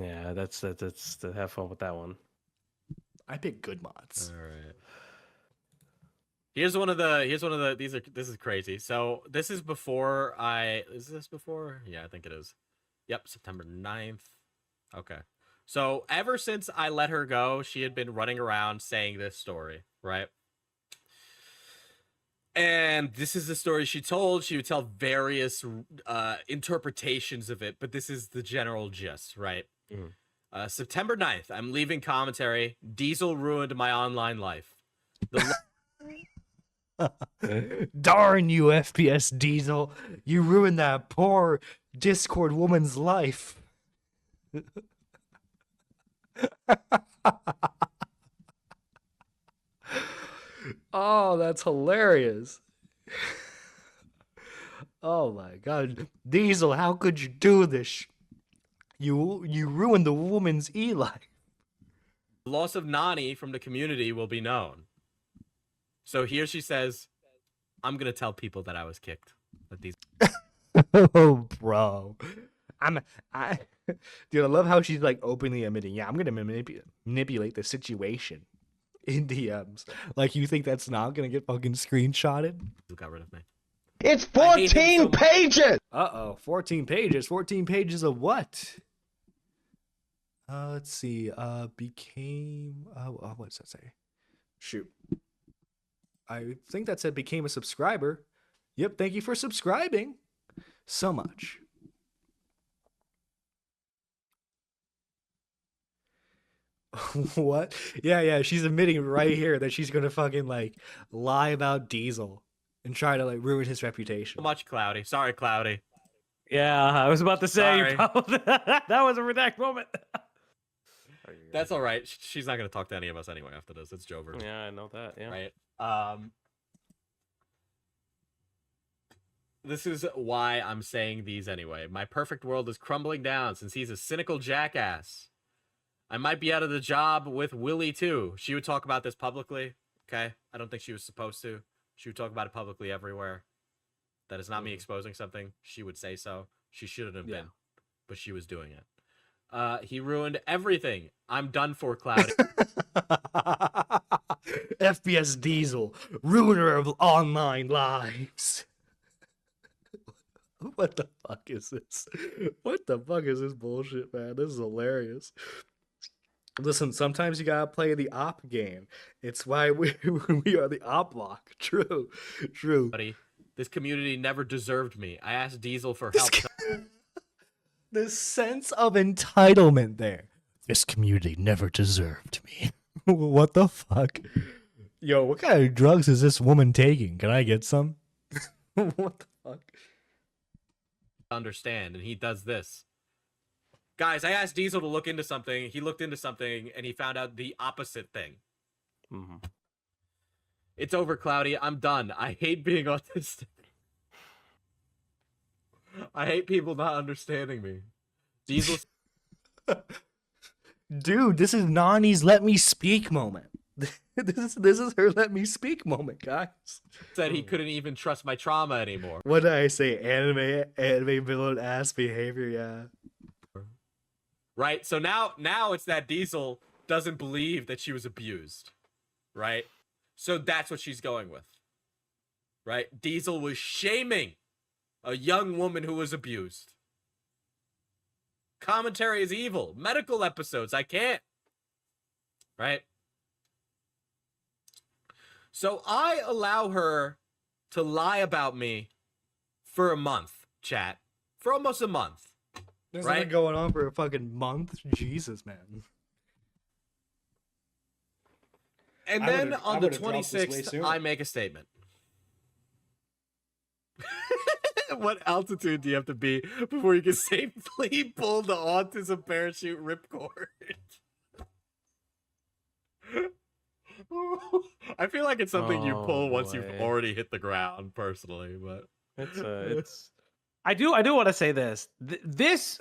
Yeah, that's to have fun with that one. I pick good mods. All right. Here's one of the this is crazy. So this is before is this before? Yeah, I think it is. Yep, September 9th. Okay. So ever since I let her go, she had been running around saying this story, right? And this is the story she told. She would tell various interpretations of it, but this is the general gist, right? September 9th, I'm leaving commentary. Diesel ruined my online life. Darn you, FPS Diesel. You ruined that poor Discord woman's life. Oh, that's hilarious. Oh my god. Diesel, how could you do this? You ruined the woman's e-life. The loss of Nani from the community will be known. So here she says, I'm going to tell people that I was kicked. That these Oh, bro. Dude, I love how she's like openly admitting, yeah, I'm gonna manipulate the situation in DMs. Like, you think that's not gonna get fucking screenshotted? who got rid of me. It's I hate him so 14 much. pages. 14 pages. 14 pages of what? Let's see. Became. What does that say? Shoot. I think that said became a subscriber. Yep. Thank you for subscribing so much. What? Yeah. She's admitting right here that she's gonna fucking like lie about Diesel and try to like ruin his reputation. So much, Cloudy. Sorry, Cloudy. Yeah, I was about to say Sorry. that was a redact moment. That's all right. She's not going to talk to any of us anyway after this. It's Jover. Yeah, I know that. Yeah. Right? This is why I'm saying these anyway. My perfect world is crumbling down since he's a cynical jackass. I might be out of the job with Willie too. She would talk about this publicly. Okay? I don't think she was supposed to. She would talk about it publicly everywhere. That is not me exposing something. She would say so. She shouldn't have been. But she was doing it. He ruined everything. I'm done for, Cloudy. FPS Diesel, ruiner of online lives. What the fuck is this? What the fuck is this bullshit, man? This is hilarious. Listen, sometimes you gotta play the op game. It's why we are the op block. True. Buddy, this community never deserved me. I asked Diesel for This help. The sense of entitlement there. This community never deserved me. What the fuck? Yo, what kind of drugs is this woman taking? Can I get some? What the fuck? Understand, and he does this. Guys, I asked Diesel to look into something. He looked into something, and he found out the opposite thing. It's over, Cloudy. I'm done. I hate being autistic. I hate people not understanding me. Diesel Dude, this is Nani's let me speak moment. This is her let me speak moment, guys. said he couldn't even trust my trauma anymore. What did I say? Anime villain ass behavior, yeah. Right? So now it's that Diesel doesn't believe that she was abused. Right? So that's what she's going with. Right? Diesel was shaming a young woman who was abused. Commentary is evil. Medical episodes, I can't. Right? So I allow her to lie about me for a month, chat. For almost a month. This Right? has been going on for a fucking month. Jesus, man. And I then would've- on I the would've dropped this way 26th, sooner. I make a statement. What altitude do you have to be before you can safely pull the autism parachute ripcord? I feel like it's something you pull once you've boy. already hit the ground, personally, but It's I do want to say this. This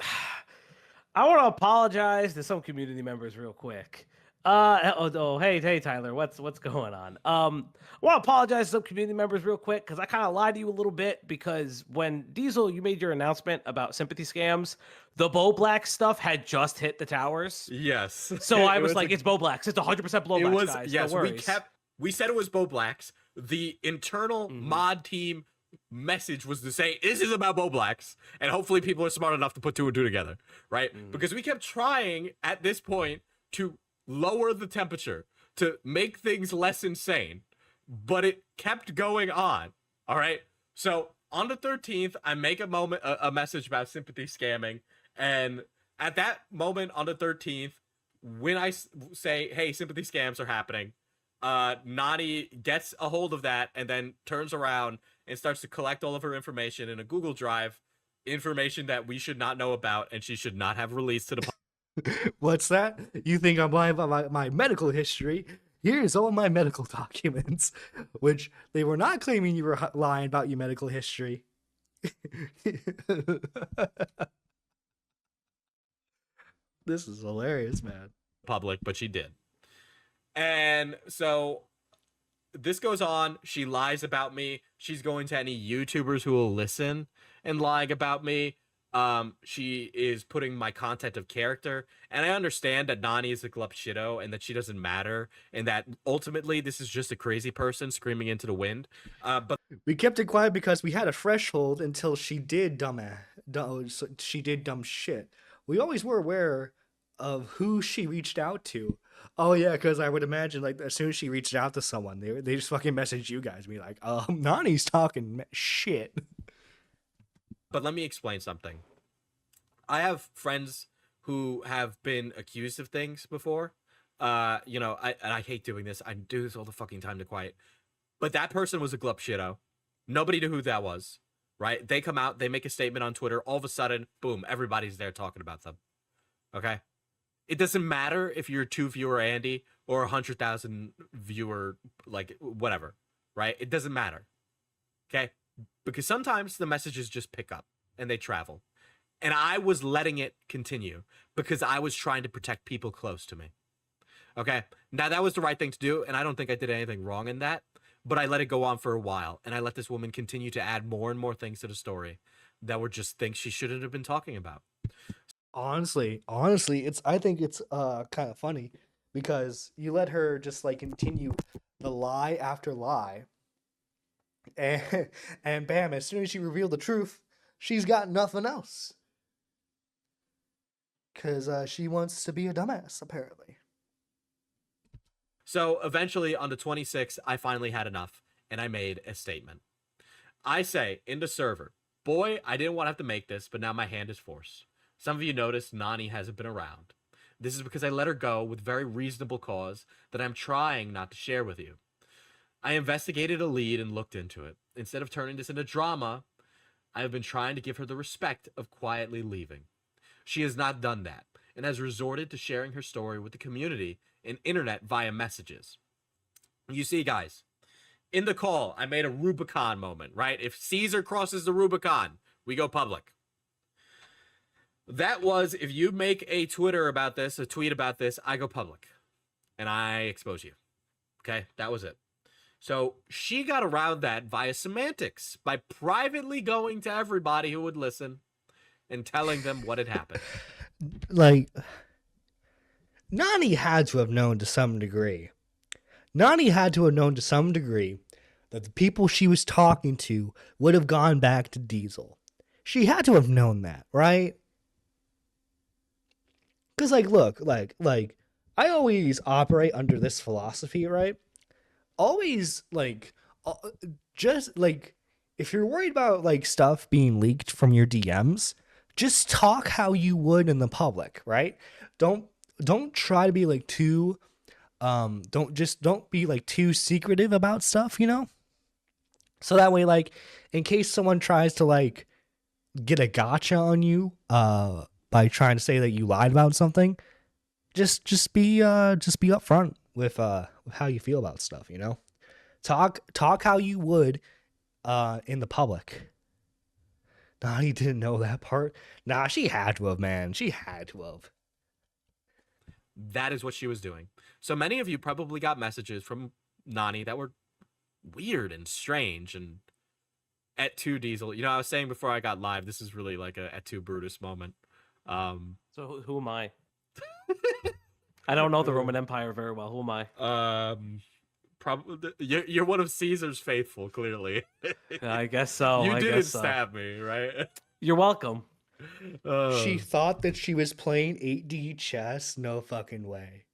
I want to apologize to some community members real quick. Hey, Tyler, what's going on? I want to apologize to some community members real quick because I kind of lied to you a little bit because when Diesel, you made your announcement about sympathy scams, the Bo Black stuff had just hit the towers. Yes. So I It was like, it's Bo Blacks. It's 100% Bo it Blacks, was guys. yes. No worries. We said it was Bo Blacks. The internal Mhm. mod team message was to say this is about Bo Blacks, and hopefully people are smart enough to put two and two together, right? Mhm. Because we kept trying at this point to lower the temperature to make things less insane, but it kept going on. All right. So on the 13th, I make a message about sympathy scamming, and at that moment on the 13th, when I say, "Hey, sympathy scams are happening," Nani gets a hold of that and then turns around and starts to collect all of her information in a Google Drive, information that we should not know about and she should not have released to the public. What's that? You think I'm lying about my medical history? Here's all my medical documents, which they were not claiming you were lying about your medical history. This is hilarious, man. Public, but she did. And so this goes on. She lies about me. She's going to any YouTubers who will listen and lying about me. She is putting my content of character, and I understand that Nani is a glupshido and that she doesn't matter, and that ultimately this is just a crazy person screaming into the wind. But We kept it quiet because we had a threshold until she did dumb shit. We always were aware of who she reached out to. Oh yeah, because I would imagine like as soon as she reached out to someone, they just fucking message you guys, be like, Nani's talking shit. But let me explain something. I have friends who have been accused of things before. I hate doing this. I do this all the fucking time to quiet. But that person was a glup shitto. Nobody knew who that was, right? They come out, they make a statement on Twitter. All of a sudden, boom, everybody's there talking about them. Okay? It doesn't matter if you're a 2-viewer Andy or 100,000 viewer, like whatever, right? It doesn't matter. Okay? Because sometimes the messages just pick up and they travel. And I was letting it continue because I was trying to protect people close to me. Okay? Now, that was the right thing to do, and I don't think I did anything wrong in that, but I let it go on for a while, and I let this woman continue to add more and more things to the story that were just things she shouldn't have been talking about. Honestly, I think it's kind of funny because you let her just like continue the lie after lie. And bam, as soon as she revealed the truth, she's got nothing else. Cause she wants to be a dumbass, apparently. So eventually on the 26th, I finally had enough and I made a statement. I say in the server, boy, I didn't want to have to make this, but now my hand is forced. Some of you noticed Nani hasn't been around. This is because I let her go with very reasonable cause that I'm trying not to share with you. I investigated a lead and looked into it. Instead of turning this into drama, I have been trying to give her the respect of quietly leaving. She has not done that and has resorted to sharing her story with the community and internet via messages. You see, guys, in the call, I made a Rubicon moment, right? If Caesar crosses the Rubicon, we go public. That was, if you make a tweet about this, I go public and I expose you. Okay, that was it. So she got around that via semantics by privately going to everybody who would listen and telling them what had happened. Like, Nani had to have known to some degree. Nani had to have known to some degree that the people she was talking to would have gone back to Diesel. She had to have known that, right? Because, like, look, like, I always operate under this philosophy, right? Always, like, just, like, if you're worried about, like, stuff being leaked from your DMs, just talk how you would in the public, right? Don't try to be, like, too, don't be, like, too secretive about stuff, you know? So that way, like, in case someone tries to, like, get a gotcha on you, by trying to say that you lied about something, just be upfront with how you feel about stuff, you know? Talk how you would in the public. Nah, he didn't know that part. Nah, she had to have, man. She had to have. That is what she was doing. So many of you probably got messages from Nani that were weird and strange and et tu Diesel. You know, I was saying before I got live, this is really like a et tu Brutus moment. So who am I? I don't know the Roman Empire very well. Who am I? Probably you're one of Caesar's faithful, clearly. I guess so. You I didn't guess so. stab me, right? You're welcome. She thought that she was playing 8D chess. No fucking way.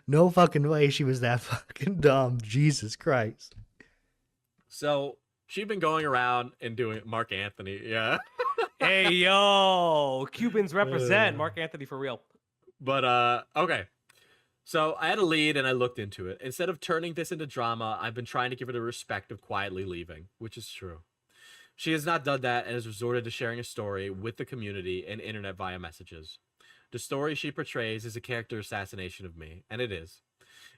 No fucking way she was that fucking dumb. Jesus Christ. So she'd been going around and doing Mark Anthony, yeah. Hey yo, Cubans represent. Mark Anthony for real. But okay. So I had a lead and I looked into it. Instead of turning this into drama, I've been trying to give her the respect of quietly leaving, which is true. She has not done that and has resorted to sharing a story with the community and internet via messages. The story she portrays is a character assassination of me, and it is.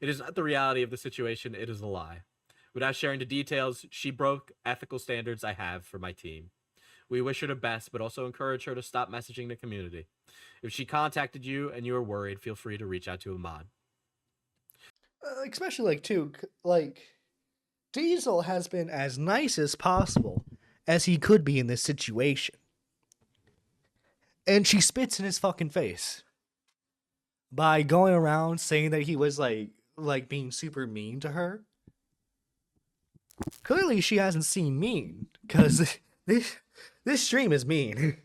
It is not the reality of the situation, it is a lie. Without sharing the details, she broke ethical standards I have for my team. We wish her the best, but also encourage her to stop messaging the community. If she contacted you and you are worried, feel free to reach out to a mod. Especially like too, like Diesel has been as nice as possible as he could be in this situation, and she spits in his fucking face by going around saying that he was like being super mean to her. Clearly, she hasn't seen mean, because this stream is mean.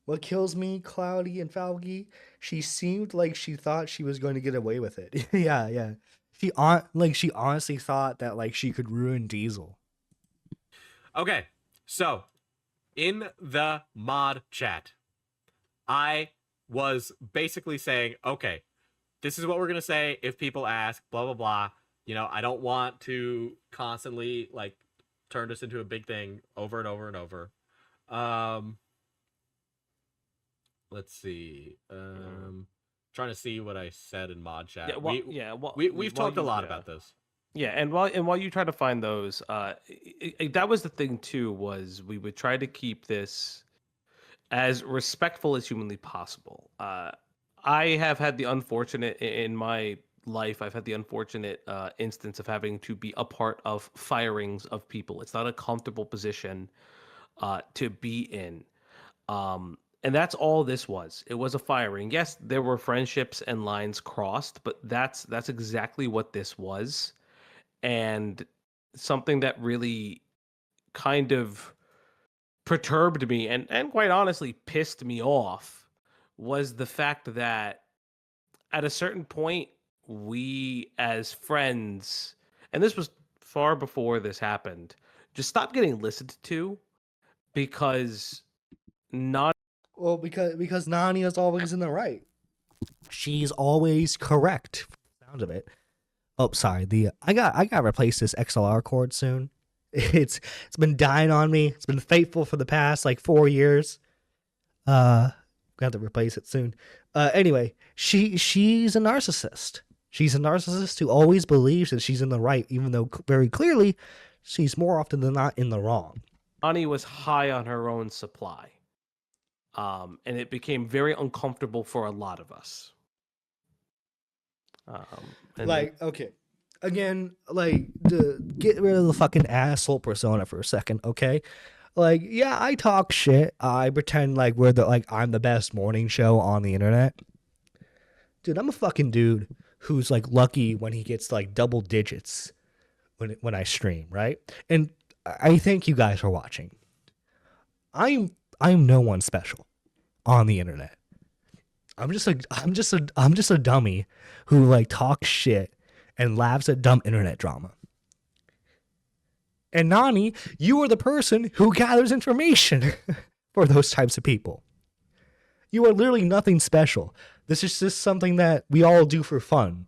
What kills me, Cloudy and Falgy, she seemed like she thought she was going to get away with it. yeah. She honestly thought that like she could ruin Diesel. Okay, so in the mod chat, I was basically saying, okay, this is what we're going to say if people ask, blah, blah, blah. You know, I don't want to constantly like turn this into a big thing over and over and over. Let's see. Trying to see what I said in mod chat. We've talked a lot about this. Yeah, and while you try to find those, that was the thing too. Was we would try to keep this as respectful as humanly possible. I have had the unfortunate in my life. I've had the unfortunate instance of having to be a part of firings of people. It's not a comfortable position to be in. And that's all this was. It was a firing. Yes, there were friendships and lines crossed, but that's exactly what this was. And something that really kind of perturbed me and quite honestly pissed me off was the fact that at a certain point, we as friends, and this was far before this happened, just stopped getting listened to because Well, because Nani is always in the right. She's always correct. From the sound of it. Oh, sorry. I got to replace this XLR cord soon. It's been dying on me. It's been faithful for the past like 4 years. Got to replace it soon. Anyway, she's a narcissist. She's a narcissist who always believes that she's in the right, even though very clearly she's more often than not in the wrong. Nani was high on her own supply. And it became very uncomfortable for a lot of us. Okay. Again, get rid of the fucking asshole persona for a second, okay? Like, yeah, I talk shit. I pretend like I'm the best morning show on the internet. Dude, I'm a fucking dude who's like lucky when he gets like double digits when I stream, right? And I think you guys are watching. I'm no one special on the internet. I'm just a dummy who like talks shit and laughs at dumb internet drama. And Nani, you are the person who gathers information for those types of people. You are literally nothing special. This is just something that we all do for fun.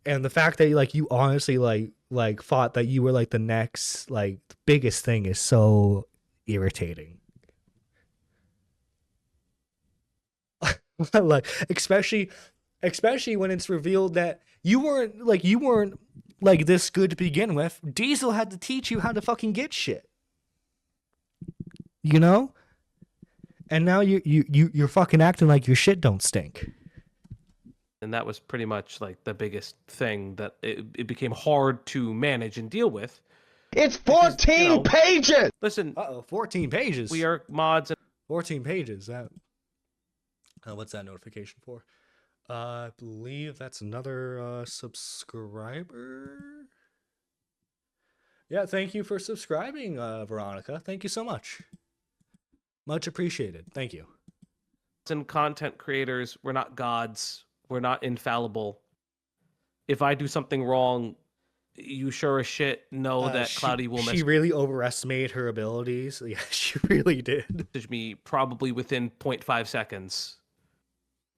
And the fact that like you honestly like thought that you were like the next like biggest thing is so irritating. Like especially when it's revealed that you weren't like this good to begin with. Diesel had to teach you how to fucking get shit. You know? And now you're fucking acting like your shit don't stink. And that was pretty much like the biggest thing that it became hard to manage and deal with. It's Because, 14 pages. Listen, 14 pages. we are mods. 14 pages. That. What's that notification for? I believe that's another subscriber. Yeah, thank you for subscribing, Veronica. Thank you so much. Much appreciated. Thank you. And content creators, we're not gods. We're not infallible. If I do something wrong, you sure as shit know that Cloudy will She really overestimated her abilities. Yeah, she really did. message me probably within 0.5 seconds.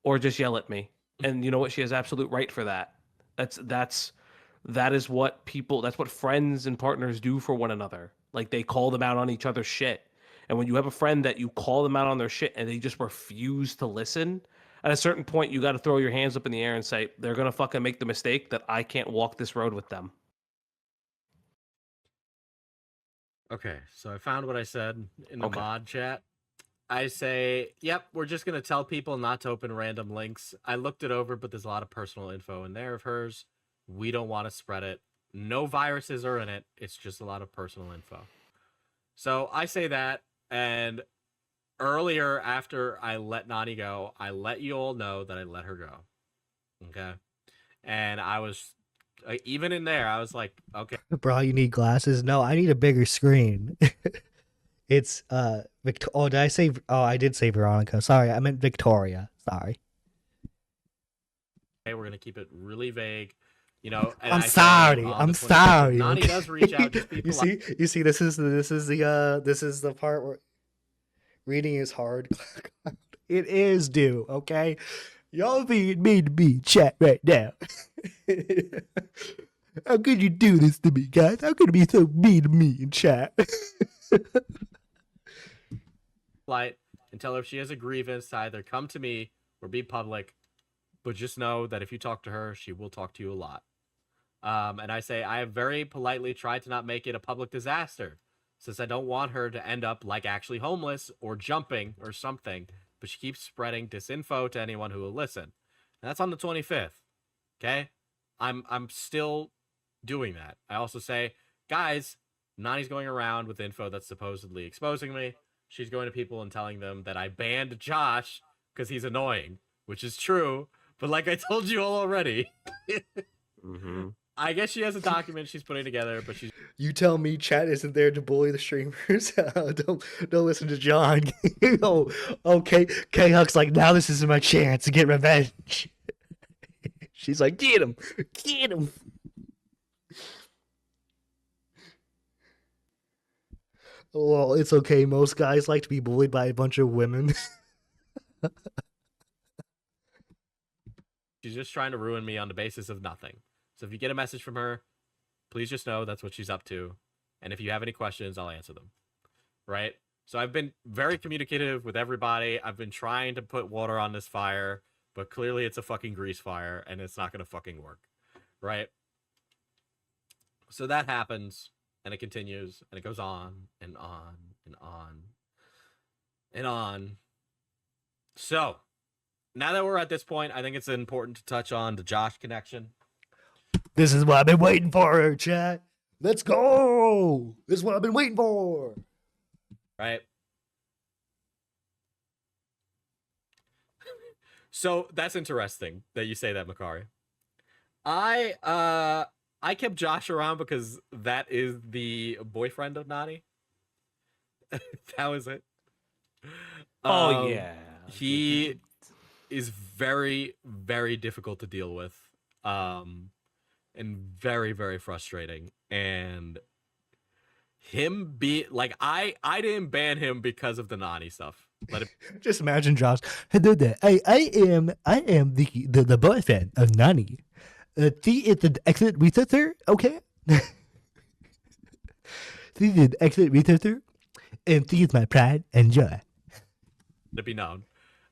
Or just yell at me. And you know what? She has absolute right for that. That is what people, that's what friends and partners do for one another. Like, they call them out on each other's shit. And when you have a friend that you call them out on their shit and they just refuse to listen, at a certain point, you got to throw your hands up in the air and say, they're going to fucking make the mistake that I can't walk this road with them. Okay, so I found what I said in the mod chat. I say, yep, we're just going to tell people not to open random links. I looked it over, but there's a lot of personal info in there of hers. We don't want to spread it. No viruses are in it. It's just a lot of personal info. So I say that, and earlier, after I let Nani go, I let you all know that I let her go. Okay? And I was, even in there, I was like, okay. Bro, you need glasses? No, I need a bigger screen. It's, oh, did I say, oh, I did say Veronica. Sorry, I meant Victoria. Sorry. Hey, we're going to keep it really vague. You know, and I'm sorry. I'm sorry. Nani does reach out to people. You see, this is the part where reading is hard. It is due, okay? Y'all being mean to me, chat right now. How could you do this to me, guys? How could you be so mean to me in chat? Light and tell her if she has a grievance to either come to me or be public, but just know that if you talk to her, she will talk to you a lot. And I say I have very politely tried to not make it a public disaster, since I don't want her to end up like actually homeless or jumping or something, but she keeps spreading disinfo to anyone who will listen. And that's on the 25th. Okay? I'm still doing that. I also say, guys, Nani's going around with info that's supposedly exposing me. She's going to people and telling them that I banned Josh because he's annoying, which is true. But like I told you all already, I guess she has a document she's putting together, but she's... You tell me chat isn't there to bully the streamers. Don't listen to John. Oh, okay. K-Huck's like, now this is my chance to get revenge. She's like, get him. Get him. Well, it's okay. Most guys like to be bullied by a bunch of women. She's just trying to ruin me on the basis of nothing. So if you get a message from her, please just know that's what she's up to. And if you have any questions, I'll answer them. Right? So I've been very communicative with everybody. I've been trying to put water on this fire, but clearly it's a fucking grease fire and it's not going to fucking work. Right? So that happens. And it continues, and it goes on, and on, and on, and on. So, now that we're at this point, I think it's important to touch on the Josh connection. This is what I've been waiting for, chat. Let's go! This is what I've been waiting for! Right? So, that's interesting that you say that, Makari. I kept Josh around because that is the boyfriend of Nani. That was it. Oh, yeah. He is very, very difficult to deal with. And very, very frustrating. And him be like, I didn't ban him because of the Nani stuff. Let it... Just imagine Josh. Hello there. I am the boyfriend of Nani. She is an excellent researcher, okay? She is an excellent researcher, and she is my pride and joy. To be known.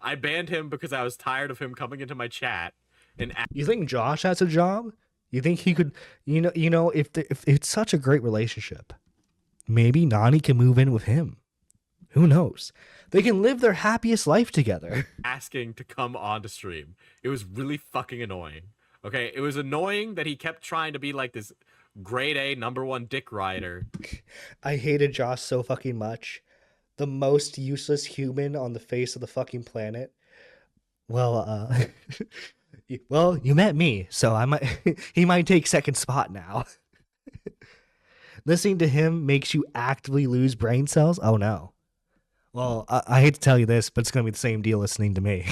I banned him because I was tired of him coming into my chat. And you think Josh has a job? You think he could, you know, if it's such a great relationship, maybe Nani can move in with him. Who knows? They can live their happiest life together. Asking to come on to stream. It was really fucking annoying. Okay, it was annoying that he kept trying to be like this grade A #1 dick rider. I hated Josh so fucking much. The most useless human on the face of the fucking planet. Well, well, you met me, so I might he might take second spot now. Listening to him makes you actively lose brain cells? Oh no. Well, I hate to tell you this, but it's gonna be the same deal listening to me.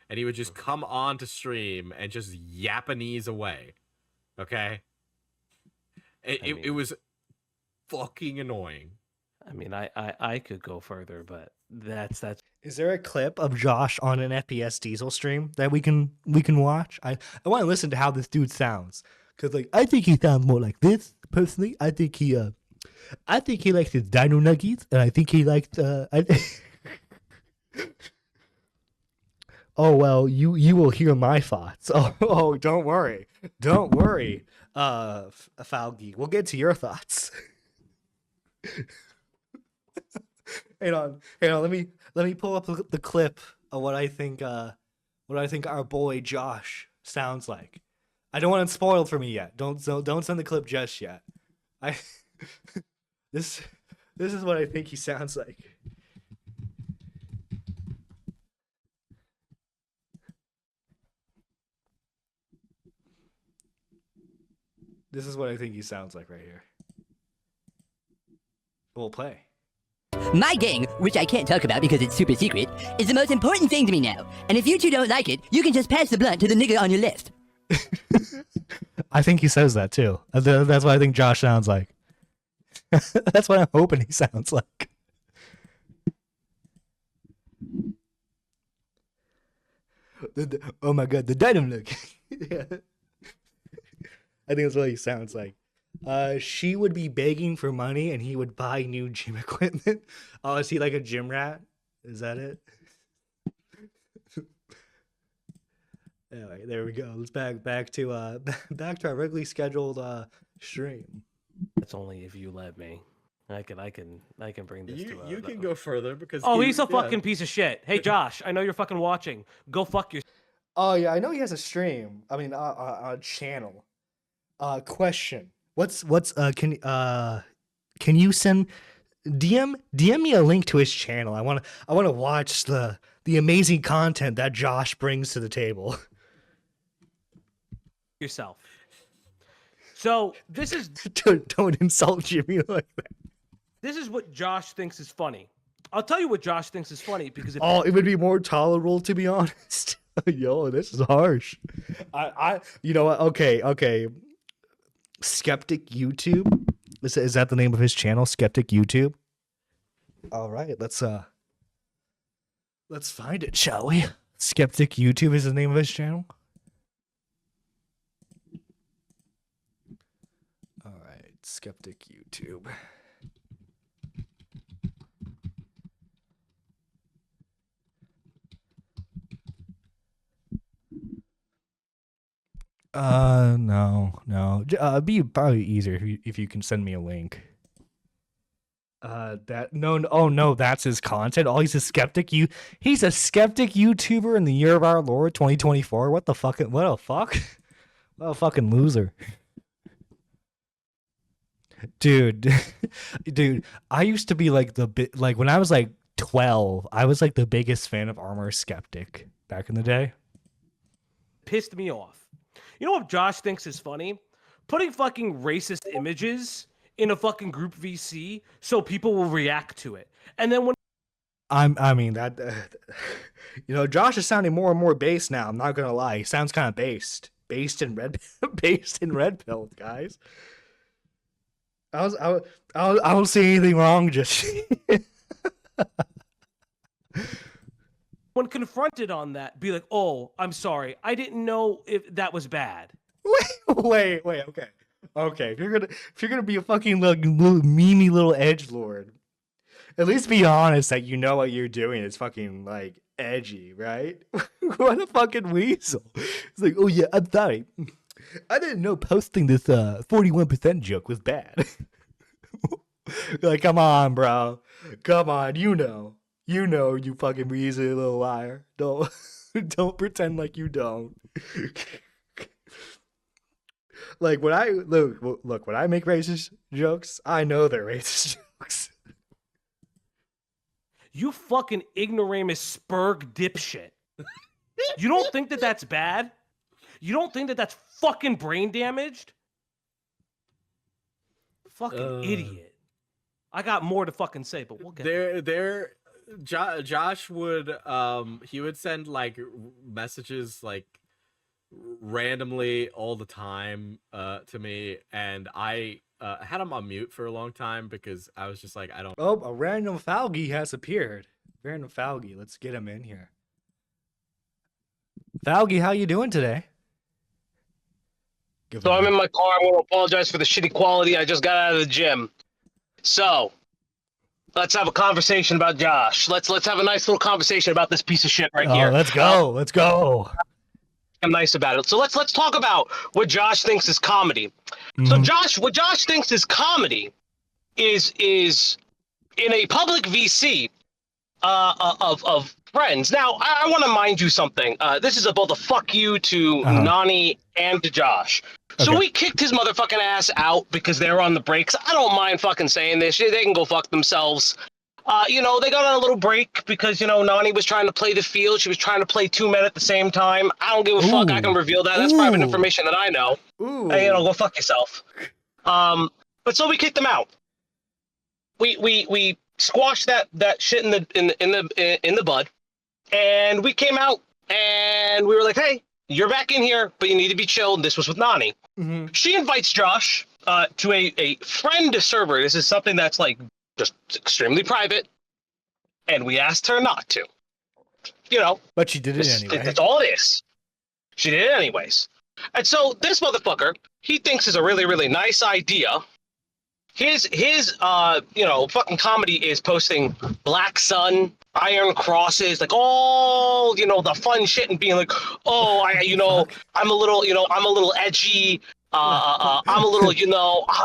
And he would just come on to stream and just Japanese away. Okay? It was fucking annoying. I mean, I could go further, but that's Is there a clip of Josh on an FPS Diesel stream that we can watch? I want to listen to how this dude sounds, cause like I think he sounds more like this personally. I think he likes his dino nuggies, and I think he likes Oh well, you will hear my thoughts. Oh, don't worry, Falgi. We'll get to your thoughts. Hang on. Let me pull up the clip of what I think our boy Josh sounds like. I don't want it spoiled for me yet. Don't send the clip just yet. This is what I think he sounds like. This is what I think he sounds like right here. We'll play. My gang, which I can't talk about because it's super secret, is the most important thing to me now. And if you two don't like it, you can just pass the blunt to the nigga on your left. I think he says that too. That's what I think Josh sounds like. That's what I'm hoping he sounds like. Oh my god, the dynamo look. Yeah. I think that's what he sounds like. She would be begging for money and he would buy new gym equipment. Oh, is he like a gym rat? Is that it? Anyway, there we go. Let's back to our regularly scheduled stream. That's only if you let me. I can bring this to You can go further because he's a fucking piece of shit. Hey Josh, I know you're fucking watching. Go fuck yourself. Oh yeah, I know he has a stream. I mean, a channel. Question. Can you send DM me a link to his channel? I want to watch the amazing content that Josh brings to the table. Yourself. So this is don't insult Jimmy like that. This is what Josh thinks is funny. I'll tell you what Josh thinks is funny because it would be more tolerable, to be honest. Yo, this is harsh. I you know what? Okay. Skeptic YouTube. Is that the name of his channel? Skeptic YouTube. All right, let's find it, shall we? Skeptic YouTube is the name of his channel. All right, Skeptic YouTube. No. It'd be probably easier if you can send me a link. That's his content. Oh, he's a skeptic. He's a skeptic YouTuber in the year of our Lord 2024. What a fuck? What a fucking loser. Dude, I used to be like when I was like 12, I was like the biggest fan of Armor Skeptic back in the day. Pissed me off. You know what Josh thinks is funny? Putting fucking racist images in a fucking group VC so people will react to it. And then when Josh is sounding more and more based now. I'm not gonna lie. He sounds kind of based in red pill, guys. I don't see anything wrong. Just when confronted on that, be like, "Oh, I'm sorry. I didn't know if that was bad." Wait. Okay. If you're gonna be a fucking little memey little edgelord, at least be honest that you know what you're doing is fucking like edgy, right? What a fucking weasel! It's like, oh yeah, I'm sorry. I didn't know posting this 41% joke was bad. Like, come on, bro. Come on, you fucking weaselly little liar. Don't don't pretend like you don't. Like when I look when I make racist jokes, I know they're racist jokes. You fucking ignoramus spurg dipshit. You don't think that that's bad? You don't think that that's fucking brain damaged? Fucking idiot. I got more to fucking say, but we'll get there. Josh would he would send like messages like randomly all the time to me, and I had him on mute for a long time because I was just like, I don't. Oh, a random Falgi has appeared. Random Falgi, let's get him in here. Falgi, how you doing today? So I'm in my car. I want to apologize for the shitty quality. I just got out of the gym. So let's have a conversation about Josh. Let's have a nice little conversation about this piece of shit right here. Let's go. Let's go. I'm nice about it. So let's talk about what Josh thinks is comedy. So what Josh thinks is comedy is in a public VC of friends. Now I want to mind you something. This is both a fuck you to Nani and to Josh. So we kicked his motherfucking ass out because they were on the breaks. I don't mind fucking saying this. They can go fuck themselves. They got on a little break because, Nani was trying to play the field. She was trying to play two men at the same time. I don't give a fuck. I can reveal that. That's private information that I know. Hey, go fuck yourself. But so we kicked them out. We squashed that shit in the bud, and we came out and we were like, hey, you're back in here, but you need to be chilled. This was with Nani. She invites Josh to a friend server. This is something that's like just extremely private, and we asked her not to. But she did it anyway. That's all it is. She did it anyways. And so this motherfucker, he thinks is a really, really nice idea. His fucking comedy is posting Black Sun, Iron Crosses, like all, the fun shit, and being like, oh, I'm a little edgy. I'm a little,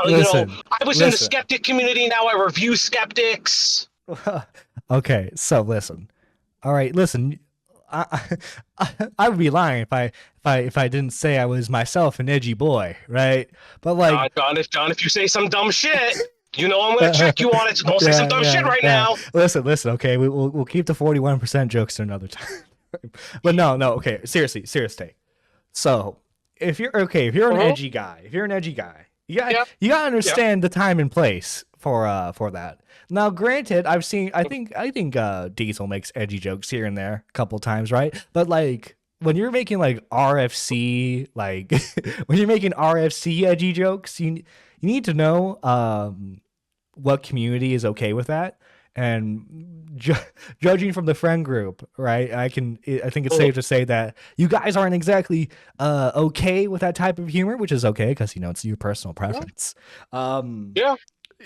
Listen, I was in the skeptic community. Now I review skeptics. Okay, so listen. All right, listen. I would be lying if I didn't say I was myself an edgy boy, right? But like, John, if you say some dumb shit, I'm gonna check you on it. So don't say some dumb shit right now. Listen. Okay, we'll keep the 41% jokes to another time. But no. Okay, seriously, serious take. So if you're an edgy guy, you gotta understand the time and place for that. Now, granted, I think Diesel makes edgy jokes here and there a couple times, right? But like when you're making like RFC, like when you're making RFC edgy jokes, you need to know what community is okay with that. And judging from the friend group, right? I think it's safe to say that you guys aren't exactly okay with that type of humor, which is okay because it's your personal preference.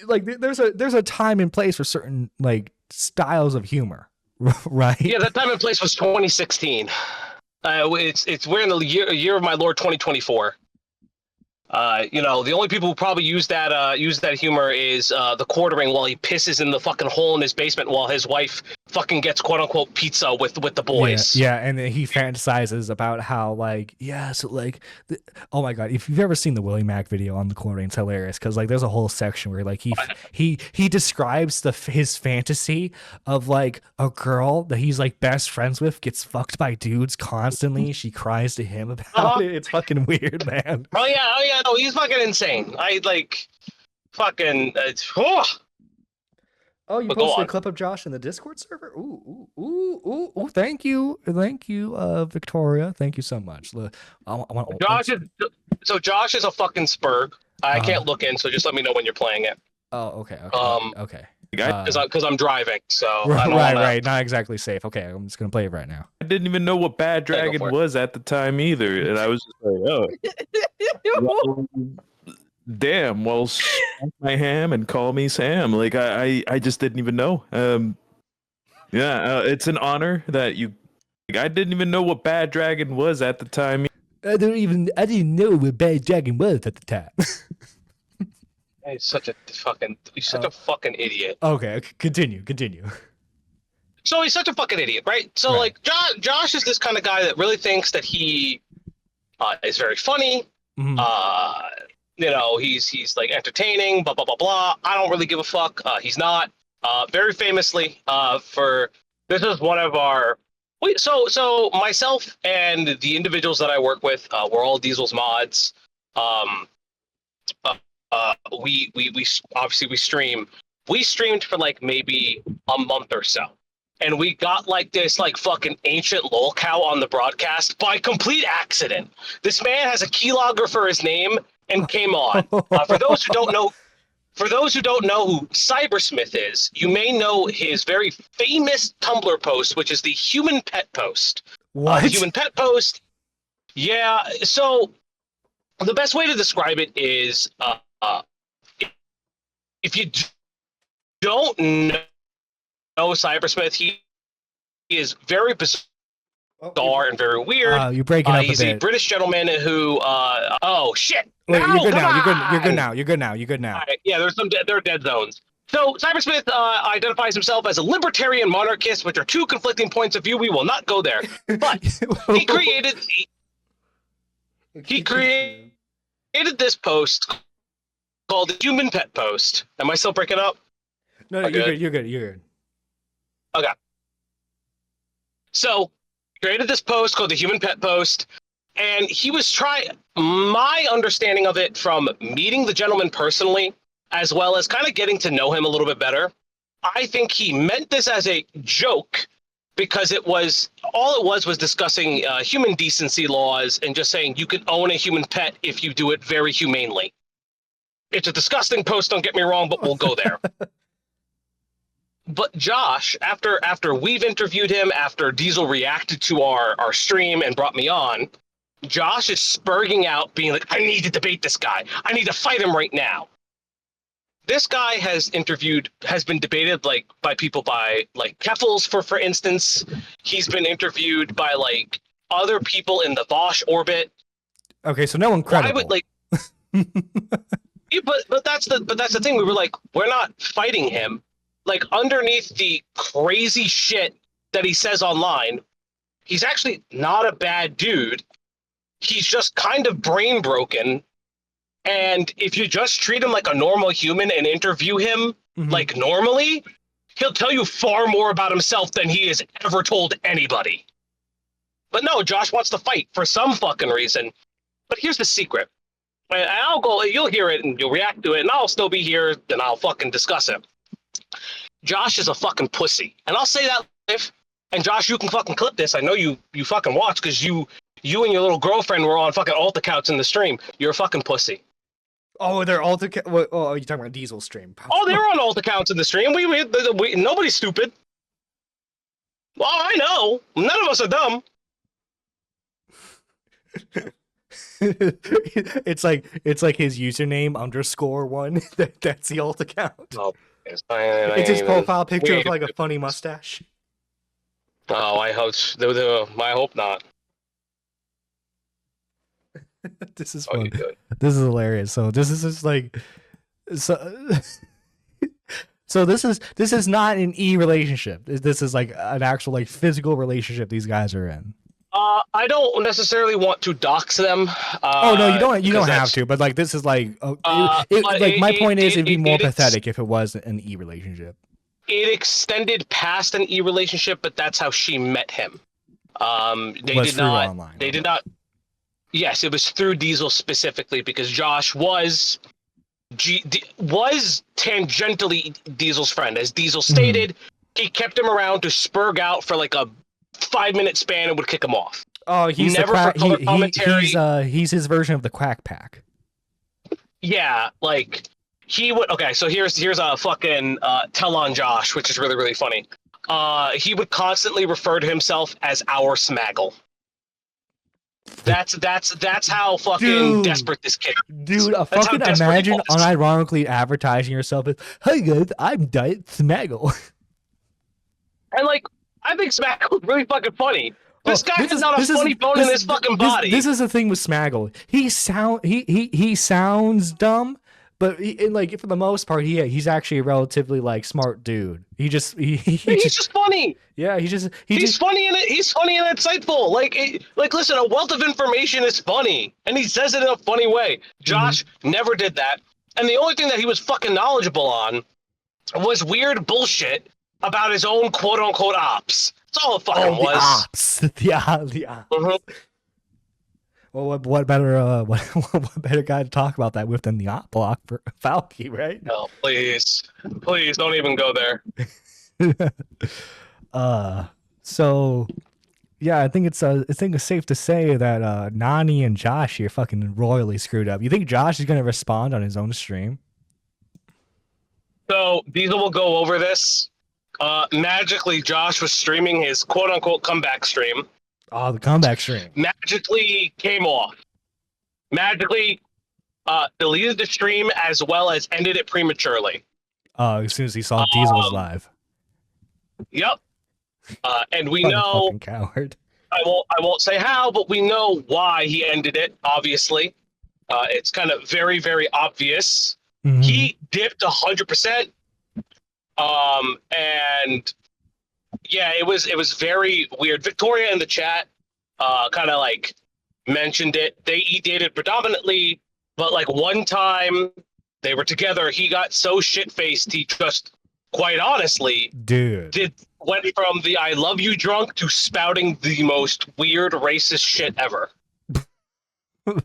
Like there's a time and place for certain like styles of humor, right? Yeah, that time and place was 2016. We're in the year of my Lord 2024. The only people who probably use that humor is the quartering while he pisses in the fucking hole in his basement while his wife fucking gets quote unquote pizza with the boys. Yeah, and then he fantasizes about how oh my god, if you've ever seen the Willie Mac video on the quartering, it's hilarious because like there's a whole section where like he describes his fantasy of like a girl that he's like best friends with gets fucked by dudes constantly. She cries to him about it. It's fucking weird, man. Oh yeah, no, he's fucking insane. Oh, you posted a clip of Josh in the Discord server? Ooh, thank you, Victoria. Thank you so much. Josh is a fucking spurg. I can't look in, so just let me know when you're playing it. Oh, okay. Because I'm driving, so right, not exactly safe. Okay, I'm just gonna play it right now. I didn't even know what Bad Dragon was at the time either, and I was just like, oh, damn. Well, smack my ham and call me Sam. Like I just didn't even know. It's an honor that you. I didn't even know what Bad Dragon was at the time. I didn't know what Bad Dragon was at the time. He's such a fucking idiot. Okay, continue. So he's such a fucking idiot, right? So like Josh is this kind of guy that really thinks that he is very funny. Mhm. He's like entertaining, blah blah blah blah. I don't really give a fuck. He's not. Very famously, this is one of our. So myself and the individuals that I work with, we're all Diesel's mods. We obviously we stream. We streamed for like maybe a month or so. And we got like this like fucking ancient lolcow on the broadcast by complete accident. This man has a keylogger for his name and came on. For those who don't know who Cybersmith is, you may know his very famous Tumblr post, which is the human pet post. What? The human pet post. Yeah. So the best way to describe it is, if you don't know Cybersmith, he is very bizarre and very weird. You're breaking up a He's bit. a British gentleman who. Oh shit! Wait, No, you're good come now. on! You're good now. All right, yeah, there are dead zones. So Cybersmith identifies himself as a libertarian monarchist, which are two conflicting points of view. We will not go there. But he created this post called the Human Pet Post. Am I still breaking up? No, you're good. Okay. So, created this post called the Human Pet Post, and he was trying. My understanding of it from meeting the gentleman personally, as well as kind of getting to know him a little bit better, I think he meant this as a joke because it was discussing human decency laws and just saying you can own a human pet if you do it very humanely. It's a disgusting post, don't get me wrong, but we'll go there. But Josh, after we've interviewed him, after Diesel reacted to our stream and brought me on, Josh is spurging out, being like, I need to debate this guy. I need to fight him right now. This guy has been debated like by people by like Keffels, for instance. He's been interviewed by like other people in the Vosh orbit. Okay, so no one credible. I would like. Yeah, but that's the thing. We were like, we're not fighting him. Like underneath the crazy shit that he says online, he's actually not a bad dude. He's just kind of brain broken. And if you just treat him like a normal human and interview him like normally, he'll tell you far more about himself than he has ever told anybody. But no, Josh wants to fight for some fucking reason. But here's the secret. And you'll hear it and you'll react to it, and I'll still be here and I'll fucking discuss it. Josh is a fucking pussy. And I'll say that live. And Josh, you can fucking clip this. I know you fucking watch because you and your little girlfriend were on fucking alt accounts in the stream. You're a fucking pussy. Oh, they're alt account. Oh, you're talking about Diesel stream. Oh, they were on alt accounts in the stream. We nobody's stupid. Well, I know. None of us are dumb. it's like his username _1. That's the alt account. Oh, it's his profile picture with like a funny mustache. Oh, I hope not. This is fun. This is hilarious. So this is just like so this is not an E relationship. This is like an actual like physical relationship these guys are in. I don't necessarily want to dox them. Oh no, you don't have to. But like this is like, my point is, it'd be more pathetic if it was an E relationship. It extended past an E relationship, but that's how she met him. They did not. Yes, it was through Diesel specifically because Josh was tangentially Diesel's friend, as Diesel stated. He kept him around to spurg out for like a 5-minute span and would kick him off. Oh, he's never the for color commentary. He's his version of the Quack Pack. Yeah, like he would. Okay, so here's a fucking tell on Josh, which is really really funny. He would constantly refer to himself as our Smaggle. That's how fucking desperate this kid is. Dude, fucking imagine unironically advertising yourself as, "Hey guys, I'm Diet Smaggle." And like, I think Smaggle is really fucking funny. This guy has not a funny bone in his fucking body. This is the thing with Smaggle. He sounds dumb, but like for the most part, he's actually a relatively like smart dude. He's just funny. Yeah, he's funny and he's funny and insightful. Like listen, a wealth of information is funny, and he says it in a funny way. Josh never did that, and the only thing that he was fucking knowledgeable on was weird bullshit about his own quote unquote ops. That's all it fucking was. Ops. The ops. Well, what better what better guy to talk about that with than the op block for Falky, right? No, please don't even go there. So yeah, I think it's safe to say that Nani and Josh here fucking royally screwed up. You think Josh is gonna respond on his own stream? So Diesel will go over this. Magically, Josh was streaming his quote unquote comeback stream. Oh, the comeback stream. Magically came off. Magically deleted the stream as well as ended it prematurely. As soon as he saw Diesel was live. Yep. And we What a know fucking coward. I won't say how, but we know why he ended it, obviously. It's kind of very, very obvious. Mhm. He dipped 100%. And yeah, it was very weird. Victoria in the chat kind of like mentioned it. They dated predominantly, but like one time they were together, he got so shit-faced he just, quite honestly, went from the I love you drunk to spouting the most weird racist shit ever. Like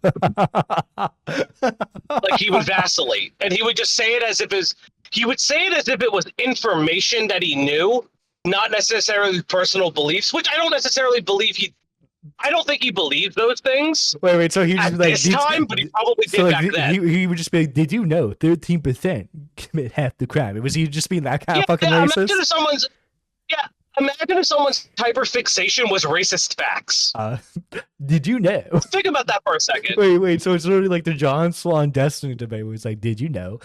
he would vacillate, and he would just say it as if it was information that he knew, not necessarily personal beliefs, which I don't necessarily believe I don't think he believed those things. Wait, so he just at like this time, but he probably did back then. He would just be like, did you know 13% commit half the crime? Was he just being that kind of fucking racist? Imagine if someone's hyperfixation was racist facts. Did you know? Think about that for a second. Wait, so it's literally like the John Swan Destiny debate where it's like, did you know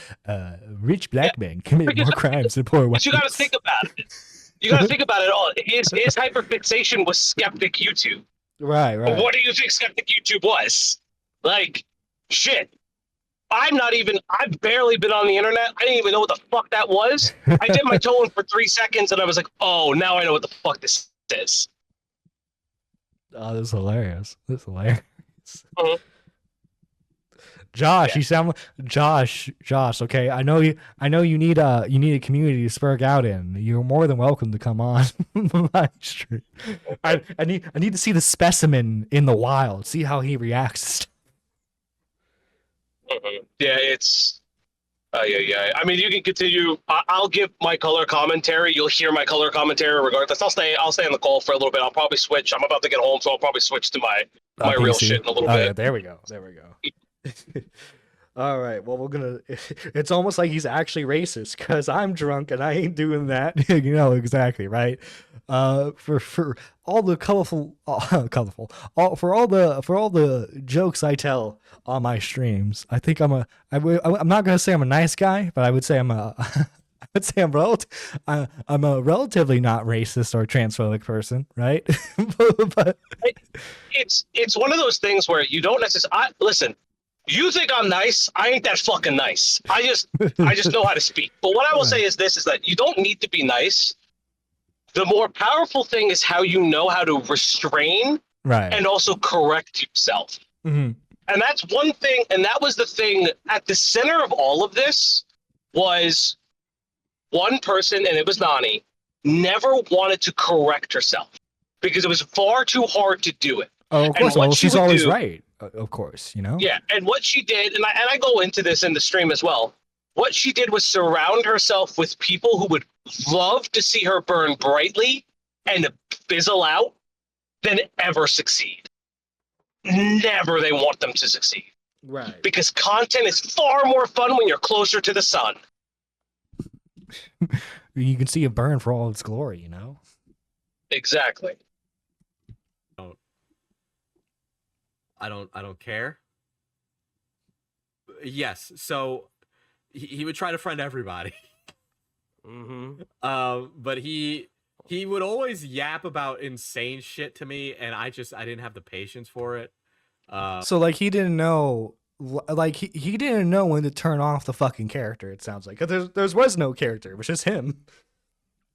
rich black men commit more crimes than poor white? But you got to think about it. You got to think about it all. His hyperfixation was skeptic YouTube. Right. What do you think skeptic YouTube was? Like, shit. I've barely been on the internet. I didn't even know what the fuck that was. I dipped my toe in for 3 seconds and I was like, oh, now I know what the fuck this is. Oh, this is hilarious. Josh, you sound Josh. Okay, I know you need a community to spurg out in. You're more than welcome to come on my stream. I need to see the specimen in the wild. See how he reacts. Yeah, it's. Yeah. I mean, you can continue. I'll give my color commentary. You'll hear my color commentary regardless. I'll stay on the call for a little bit. I'll probably switch. I'm about to get home, so I'll probably switch to my real PC. shit in a little bit. Yeah, there we go. All right. Well, it's almost like he's actually racist because I'm drunk and I ain't doing that. You know exactly, right? For all the for all the jokes I tell on my streams, I think I'm not gonna say I'm a nice guy, but I would say I'm a relatively not racist or transphobic person, right? but it's one of those things where you don't necessarily listen. You think I'm nice? I ain't that fucking nice. I just know how to speak. But what I will say is this: is that you don't need to be nice. The more powerful thing is how you know how to restrain, and also correct yourself. Mm-hmm. And that's one thing. And that was the thing at the center of all of this was one person, and it was Nani, never wanted to correct herself because it was far too hard to do it. Oh, of course. Well, she's always right. Of course, you know. Yeah, and what she did, and I go into this in the stream as well. What she did was surround herself with people who would love to see her burn brightly and fizzle out than ever succeed. Never they want them to succeed. Right. Because content is far more fun when you're closer to the sun. You can see it burn for all its glory, you know? Exactly. I don't care. Yes, so he would try to friend everybody. But he would always yap about insane shit to me, and I didn't have the patience for it. So like he didn't know like he didn't know when to turn off the fucking character. It sounds like 'cause there was no character. It was just him.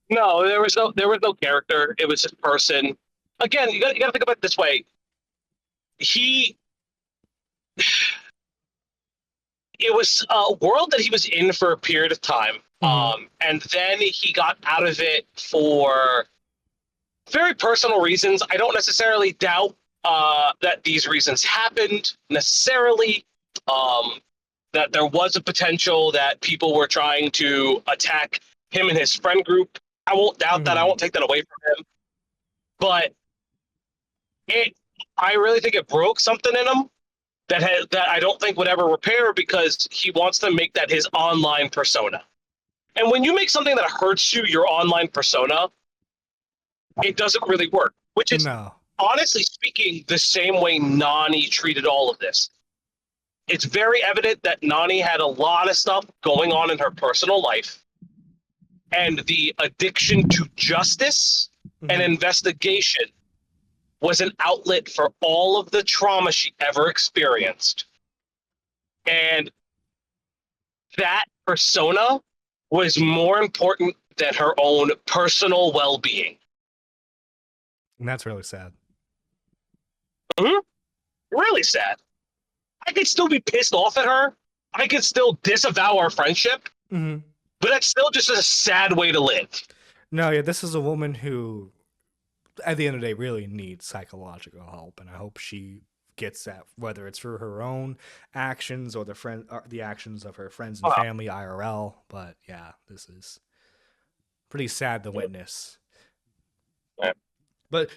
No, there was no character. It was just person. Again, you got to think about it this way. It was a world that he was in for a period of time, and then he got out of it for very personal reasons. I don't necessarily doubt that these reasons happened necessarily. That there was a potential that people were trying to attack him and his friend group. I won't doubt that. I won't take that away from him. But I really think it broke something in him that I don't think would ever repair, because he wants to make that his online persona. And when you make something that hurts you, your online persona, it doesn't really work. Which is, honestly speaking, the same way Nani treated all of this. It's very evident that Nani had a lot of stuff going on in her personal life. And the addiction to justice and investigation was an outlet for all of the trauma she ever experienced. And that persona was more important than her own personal well-being. And that's really sad. Really sad. I could still be pissed off at her. I could still disavow our friendship. But that's still just a sad way to live. No, yeah, this is a woman who, at the end of the day, really needs psychological help, and I hope she gets that, whether it's through her own actions or the actions of her friends and family IRL. But yeah, this is pretty sad to witness. But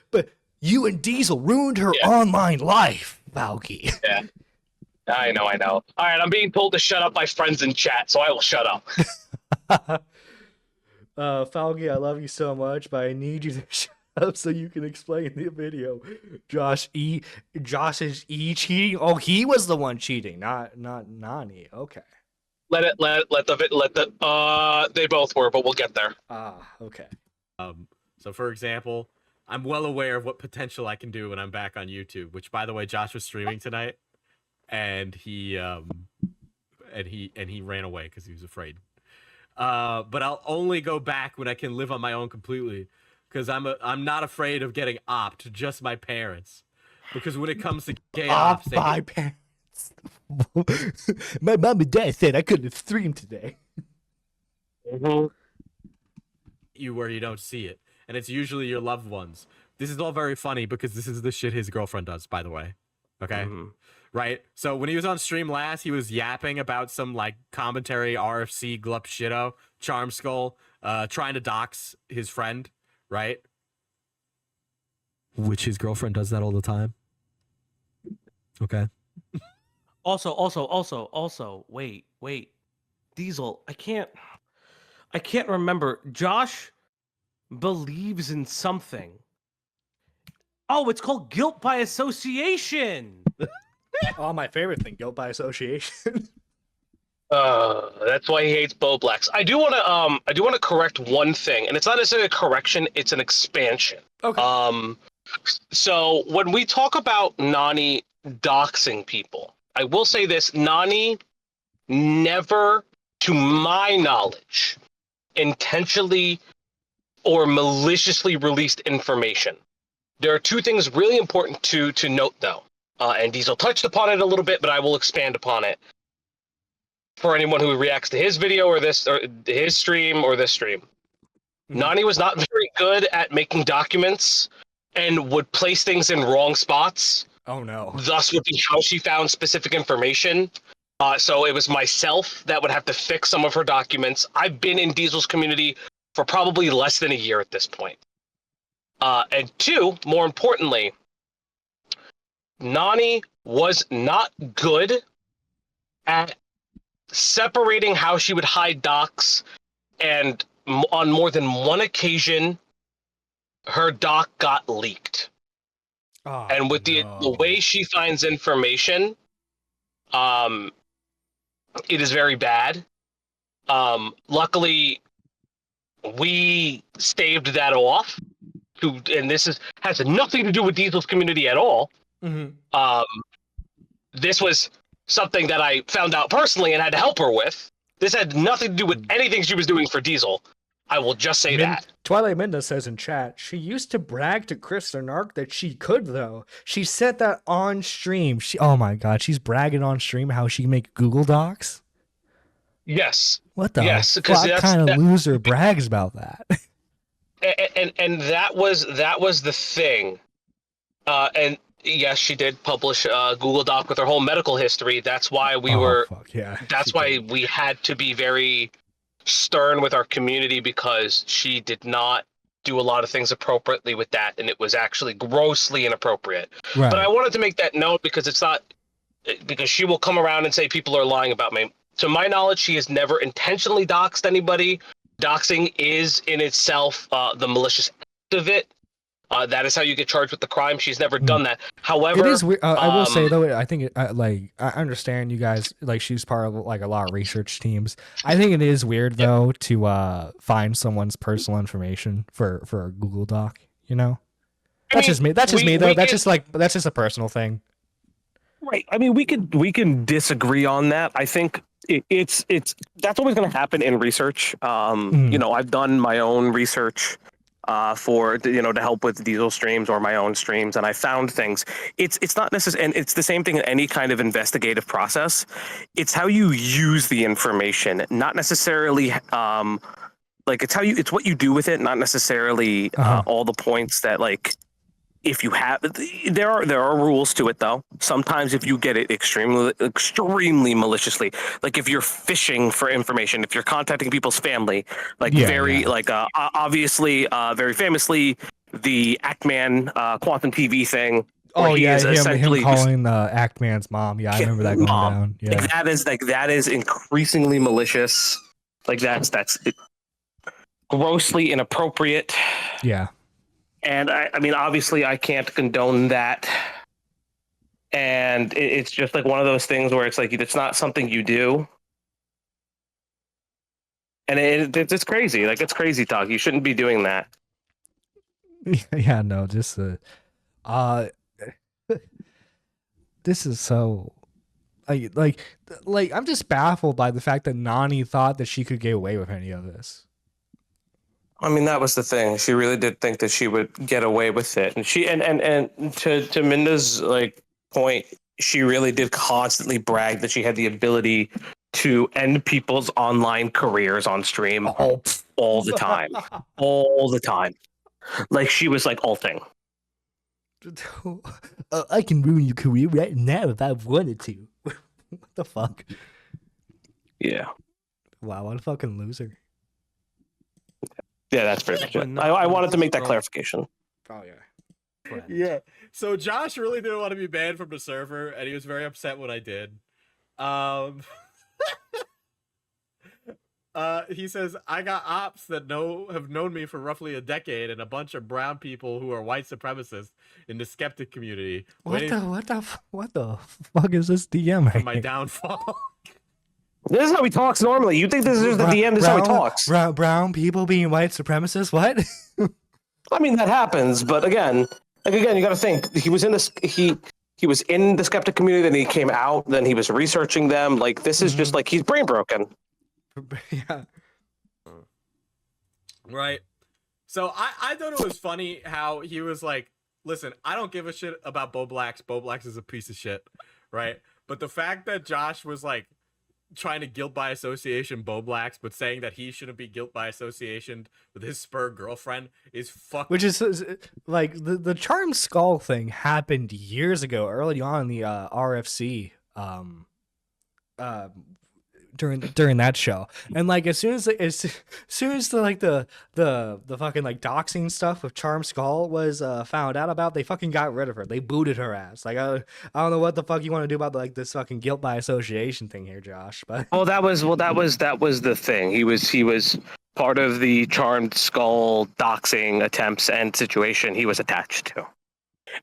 you and Diesel ruined her online life, Valky. Yeah. I know. All right, I'm being told to shut up by friends in chat, so I will shut up. Falgi, I love you so much, but I need you to shut up so you can explain the video. Josh is cheating. Oh, he was the one cheating, not Nani. Okay. They both were, but we'll get there. Okay. So for example, I'm well aware of what potential I can do when I'm back on YouTube, which, by the way, Josh was streaming tonight, and he ran away because he was afraid. But I'll only go back when I can live on my own completely, because I'm not afraid of getting opt, just my parents. Because when it comes to gay ops, my parents. My mom and dad said I couldn't stream today. You where you don't see it, and it's usually your loved ones. This is all very funny because this is the shit his girlfriend does, by the way. Okay. Right? So when he was on stream last, he was yapping about some like commentary RFC glup shitto, Charm Skull, trying to dox his friend, right? Which his girlfriend does that all the time. Okay. Also, wait. Diesel, I can't remember. Josh believes in something. Oh, it's called guilt by association. Oh, my favorite thing, guilt by association. That's why he hates Bo Blacks. I do want to correct one thing, and it's not necessarily a correction; it's an expansion. Okay. So when we talk about Nani doxing people, I will say this: Nani never, to my knowledge, intentionally or maliciously released information. There are two things really important to note, though. And Diesel touched upon it a little bit, but I will expand upon it for anyone who reacts to his video or his stream or this stream. Nani was not very good at making documents and would place things in wrong spots. Oh no. Thus would be how she found specific information. So it was myself that would have to fix some of her documents. I've been in Diesel's community for probably less than a year at this point. And two, more importantly, Nani was not good at separating how she would hide docs, and on more than one occasion, her doc got leaked. And with the way she finds information, it is very bad. Luckily, we staved that off. And this has nothing to do with Diesel's community at all. This was something that I found out personally and had to help her with. This had nothing to do with anything she was doing for Diesel. I will just say that. Twilight Minda says in chat, she used to brag to Chris and Ark that she could, though. She said that on stream. Oh my god, she's bragging on stream how she make Google Docs? Yes. What the fuck kind of loser brags about that? And that was the thing. And yes, she did publish a Google Doc with her whole medical history. That's why that's why we had to be very stern with our community, because she did not do a lot of things appropriately with that, and it was actually grossly inappropriate. Right. But I wanted to make that note because she will come around and say people are lying about me. To my knowledge, she has never intentionally doxed anybody. Doxing is in itself the malicious act of it. That is how you get charged with the crime. She's never done that. However, it is weird. I will say though, I think I understand you guys, like, she's part of like a lot of research teams. I think it is weird though to find someone's personal information for a Google Doc. You know, that's just me. That's just me though. That's just a personal thing. Right. I mean, we can disagree on that. I think it's that's always going to happen in research. You know, I've done my own research for to help with Diesel streams or my own streams, and I found things. It's not necessary, and it's the same thing in any kind of investigative process. It's how you use the information, not necessarily it's what you do with it, not necessarily all the points that like. If you have, there are rules to it though. Sometimes if you get it extremely maliciously, like if you're fishing for information, if you're contacting people's family, obviously, very famously, the Actman Quantum TV thing. Oh yeah, him calling Actman's mom. Yeah, I remember that going down. Yeah, that is increasingly malicious. Like that's grossly inappropriate. Yeah. And I mean, obviously, I can't condone that. And it's just like one of those things where it's like it's not something you do. And it's crazy. Like, it's crazy talk. You shouldn't be doing that. Yeah, no, just this is so like I'm just baffled by the fact that Nani thought that she could get away with any of this. I mean, that was the thing. She really did think that she would get away with it, and she and to Minda's like point, she really did constantly brag that she had the ability to end people's online careers on stream all the time, all the time. Like she was like ulting. I can ruin your career right now if I wanted to. What the fuck? Yeah. Wow, what a fucking loser. Yeah, that's pretty much it. I wanted to make that clarification. Oh, yeah. Yeah. So Josh really didn't want to be banned from the server, and he was very upset when I did. He says, I got ops that have known me for roughly a decade and a bunch of brown people who are white supremacists in the skeptic community. What the fuck is this DM? For my downfall. This is how he talks normally. You think this is just the DM? This is how he talks. Brown people being white supremacists? What? I mean, that happens, but again, you got to think. He was in this. He was in the skeptic community, then he came out, then he was researching them. Like, this is just like he's brain broken. Yeah. Right. So I thought it was funny how he was like, listen, I don't give a shit about Bo Blacks. Bo Blacks is a piece of shit. Right. But the fact that Josh was like trying to guilt by association Bo Blacks, but saying that he shouldn't be guilt by association with his Spur girlfriend is fucking. Which is like the Charm Skull thing happened years ago, early on in the RFC. During that show, and like as soon as the fucking like doxing stuff with Charm Skull was found out about, they fucking got rid of her. They booted her ass. Like I don't know what the fuck you want to do about like this fucking guilt by association thing here, Josh. But that was the thing. He was part of the Charmed Skull doxing attempts and situation he was attached to,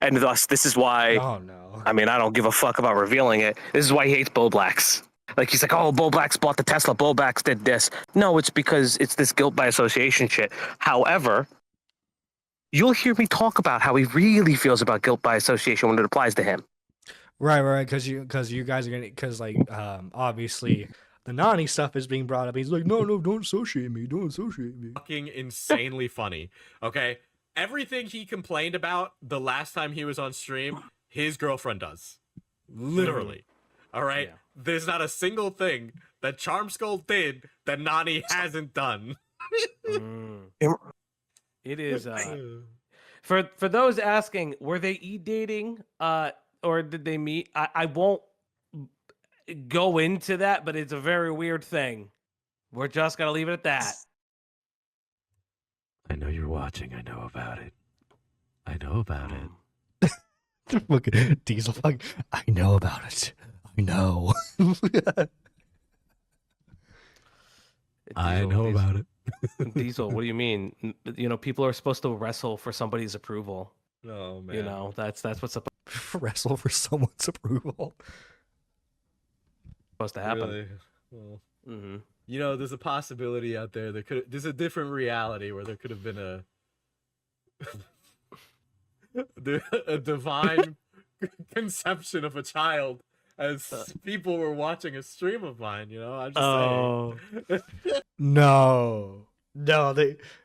and thus this is why. Oh no! I mean, I don't give a fuck about revealing it. This is why he hates Bo Blacks. Like, he's like, oh, Bo Blacks bought the Tesla. Bo Blacks did this. No, it's because it's this guilt by association shit. However, you'll hear me talk about how he really feels about guilt by association when it applies to him. Right, because you guys are gonna like obviously the Nani stuff is being brought up. He's like, no, don't associate me, Fucking insanely funny. Okay, everything he complained about the last time he was on stream, his girlfriend does. Literally. All right. Yeah. There's not a single thing that Charmskull did that Nani hasn't done. It is. For those asking, were they dating? Or did they meet? I won't go into that, but it's a very weird thing. We're just gonna leave it at that. I know you're watching. I know about it. I know about it. Fucking Diesel, I know about it. I know. I know about it. Diesel, what do you mean? You know, people are supposed to wrestle for somebody's approval. Oh man. You know, that's what's supposed wrestle for someone's approval. Supposed to happen. Really? Well, you know, there's a possibility out there. There's a different reality where there could have been a divine conception of a child as people were watching a stream of mine. You know, I'm just saying. No,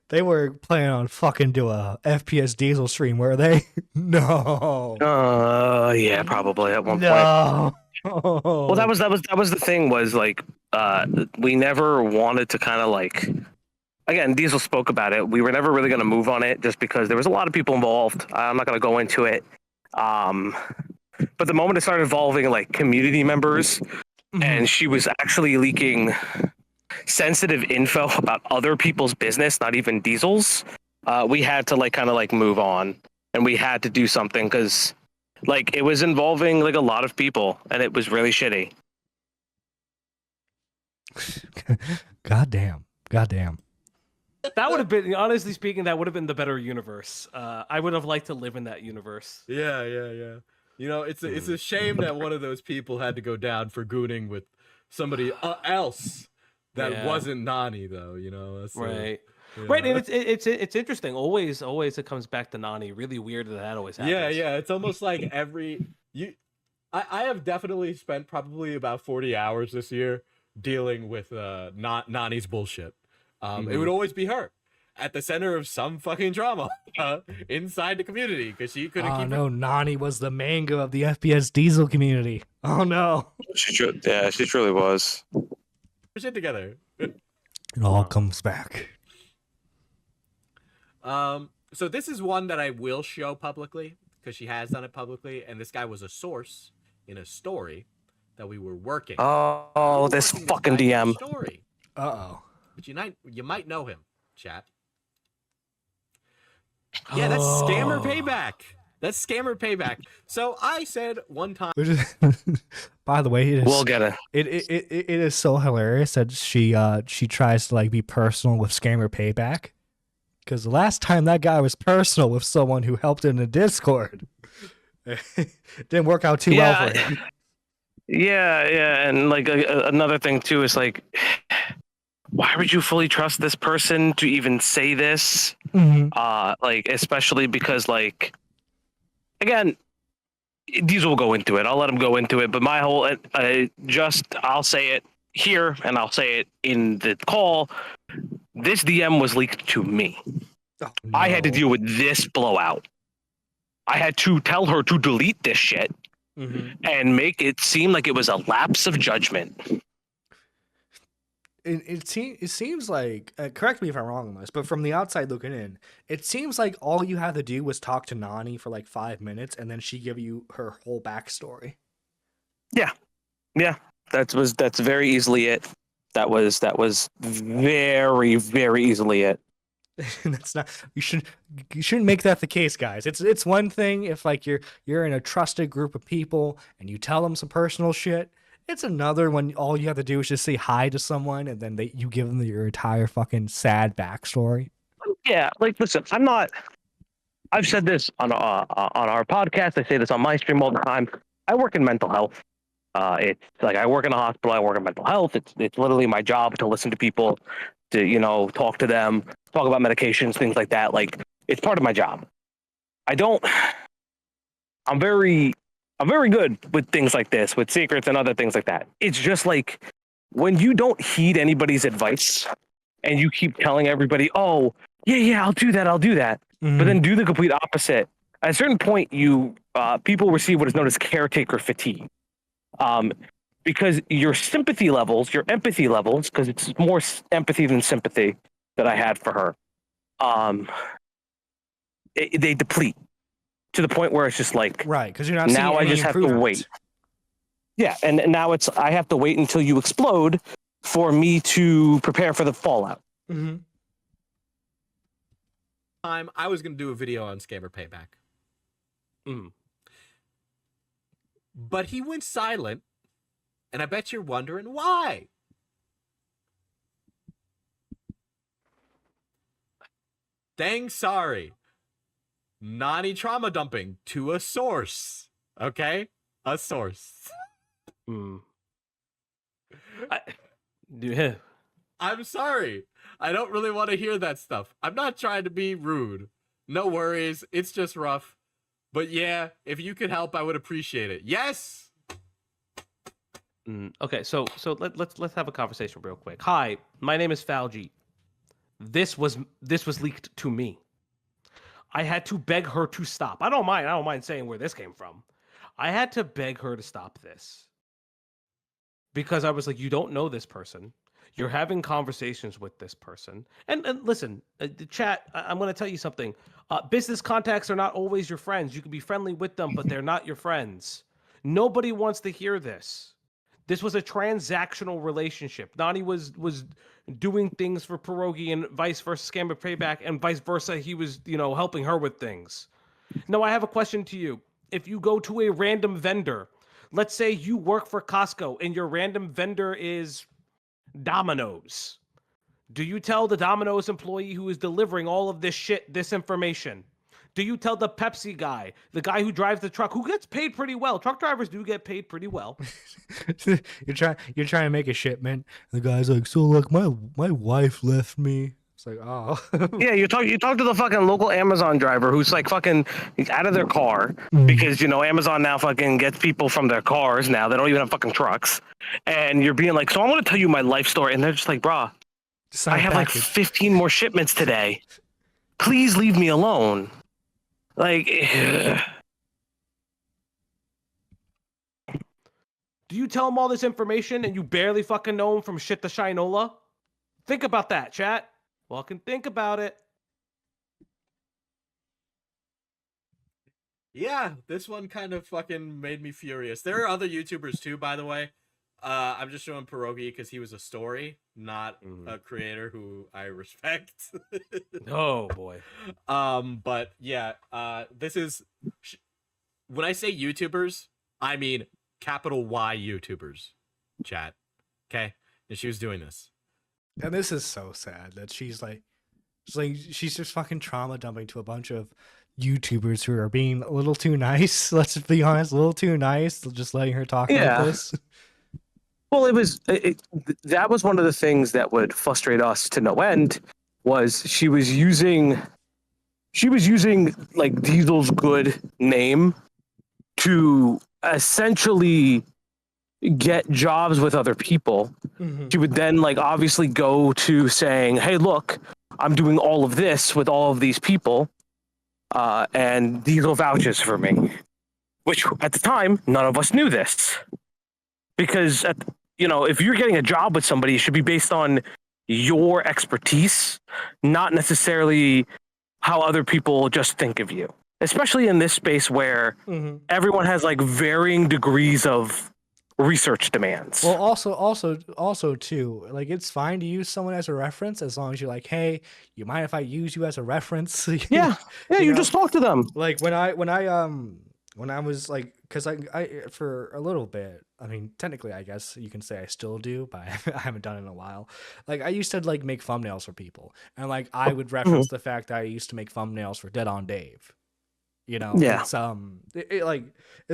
they were planning on fucking do a FPS Diesel stream, were they? No. Yeah, probably at one point. Well, that was the thing, was like we never wanted to kind of like, again, Diesel spoke about it. We were never really going to move on it just because there was a lot of people involved. I'm not going to go into it. But the moment it started involving like community members, and she was actually leaking sensitive info about other people's business, not even Diesel's, we had to like kind of like move on, and we had to do something because like it was involving like a lot of people, and it was really shitty. Goddamn. That would have been, honestly speaking, that would have been the better universe. I would have liked to live in that universe. Yeah. You know, it's a shame that one of those people had to go down for gooning with somebody else that wasn't Nani, though. You know, that's right. Right, and it's interesting. Always it comes back to Nani. Really weird that always happens. Yeah. It's almost like I have definitely spent probably about 40 hours this year dealing with not Nani's bullshit. It would always be her at the center of some fucking drama inside the community because she couldn't keep. No, Nani was the manga of the FPS Diesel community. Oh no. She truly was. Shit together. It all comes back. So this is one that I will show publicly because she has done it publicly, and this guy was a source in a story that we were working. Oh, this fucking DM. Story. But you might know him, chat. Yeah, that's scammer payback. So I said one time. By the way, we'll get it. It is so hilarious that she tries to like be personal with scammer payback. Because the last time that guy was personal with someone who helped in the Discord, it didn't work out too well for him. Yeah, and like another thing too is like, why would you fully trust this person to even say this? Like, especially because like, again, Diesel will go into it. I'll let him go into it. But my whole, I'll say it here and I'll say it in the call. This DM was leaked to me. Oh, no. I had to deal with this blowout. I had to tell her to delete this shit and make it seem like it was a lapse of judgment. It seems like, correct me if I'm wrong on this, but from the outside looking in, it seems like all you had to do was talk to Nani for like 5 minutes, and then she give you her whole backstory. Yeah, that's very easily it. That was very, very easily it. That's not. You shouldn't make that the case, guys. It's one thing if like you're in a trusted group of people and you tell them some personal shit. It's another when all you have to do is just say hi to someone and then you give them your entire fucking sad backstory. Yeah, like listen, I've said this on our podcast. I say this on my stream all the time. I work in mental health. It's like I work in a hospital. I work in mental health. It's literally my job to listen to people, to talk to them, talk about medications, things like that. Like it's part of my job. I'm I'm very good with things like this, with secrets and other things like that. It's just like when you don't heed anybody's advice and you keep telling everybody, "Oh, yeah, I'll do that, but then do the complete opposite. At a certain point, you people receive what is known as caretaker fatigue, because your sympathy levels, your empathy levels, because it's more empathy than sympathy that I had for her, they deplete to the point where it's just like, right, because you're not now seeing I any just have to improvement. wait. Yeah, and now it's I have to wait until you explode for me to prepare for the fallout. Mm-hmm. I was gonna do a video on scammer payback. But he went silent, and I bet you're wondering why. Dang sorry. Nani trauma dumping to a source. Okay? A source. Yeah. I'm sorry. I don't really want to hear that stuff. I'm not trying to be rude. No worries. It's just rough. But yeah, if you could help, I would appreciate it. Yes. Okay, so let's have a conversation real quick. Hi, my name is Falji. This was leaked to me. I had to beg her to stop. I don't mind saying where this came from. I had to beg her to stop this. Because I was like, you don't know this person. You're having conversations with this person. And listen, the chat, I'm going to tell you something. Business contacts are not always your friends. You can be friendly with them, but they're not your friends. Nobody wants to hear this. This was a transactional relationship. Nani was doing things for Pierogi and vice versa, Scammer Payback, and vice versa. He was, helping her with things. Now, I have a question to you. If you go to a random vendor, let's say you work for Costco and your random vendor is Domino's. Do you tell the Domino's employee who is delivering all of this shit, this information? Do you tell the Pepsi guy, the guy who drives the truck, who gets paid pretty well? Truck drivers do get paid pretty well. you're trying to make a shipment. The guy's like, so look, my wife left me. It's like, oh. Yeah, you talk to the fucking local Amazon driver who's like fucking out of their car because Amazon now fucking gets people from their cars now. They don't even have fucking trucks. And you're being like, so I'm gonna tell you my life story, and they're just like, brah, I have like 15 more shipments today. Please leave me alone. Like, do you tell them all this information and you barely fucking know them from shit to Shinola? Think about that, chat. Fucking think about it. Yeah, this one kind of fucking made me furious. There are other YouTubers too, by the way. I'm just showing Pierogi because he was a story, not a creator who I respect. Oh boy. But yeah, this is when I say YouTubers, I mean capital Y YouTubers. Chat, okay? And she was doing this. And this is so sad that she's just fucking trauma dumping to a bunch of YouTubers who are being a little too nice. Let's be honest, a little too nice. Just letting her talk like this. Well, that was one of the things that would frustrate us to no end. Was she was using like Diesel's good name to essentially get jobs with other people. She would then like obviously go to saying, hey, look, I'm doing all of this with all of these people, and Diesel vouches for me, which at the time none of us knew this, because if you're getting a job with somebody, it should be based on your expertise, not necessarily how other people just think of you, especially in this space where everyone has like varying degrees of research demands. Well, also too, like it's fine to use someone as a reference as long as you're like, hey, you mind if I use you as a reference? Yeah, you just talk to them. Like when I was like, because I for a little bit, I mean, technically, I guess you can say I still do, but I haven't done it in a while. Like I used to like make thumbnails for people, and like I would reference the fact that I used to make thumbnails for Dead on Dave. Yeah. It's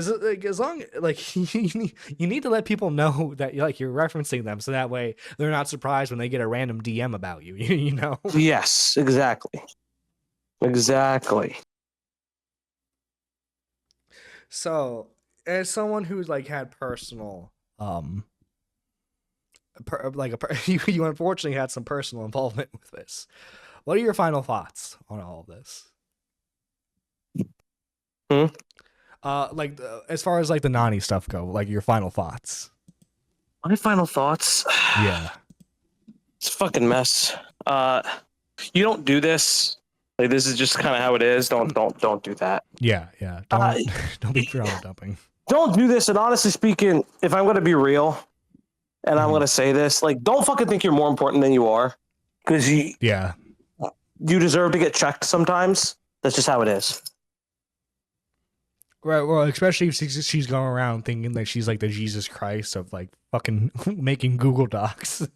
as long like you need to let people know that you're referencing them, so that way they're not surprised when they get a random DM about you. Yes, exactly. So as someone who's like had personal you unfortunately had some personal involvement with this. What are your final thoughts on all of this? As far as like the Nani stuff go, like your final thoughts. My final thoughts. Yeah. It's a fucking mess. You don't do this. Like this is just kind of how it is. Don't do that. Yeah. Don't be drama dumping. Don't do this. And honestly speaking, if I'm gonna be real, and I'm gonna say this, like, don't fucking think you're more important than you are, because you deserve to get checked sometimes. That's just how it is. Right, well, especially if she's going around thinking that she's like the Jesus Christ of like fucking making Google Docs.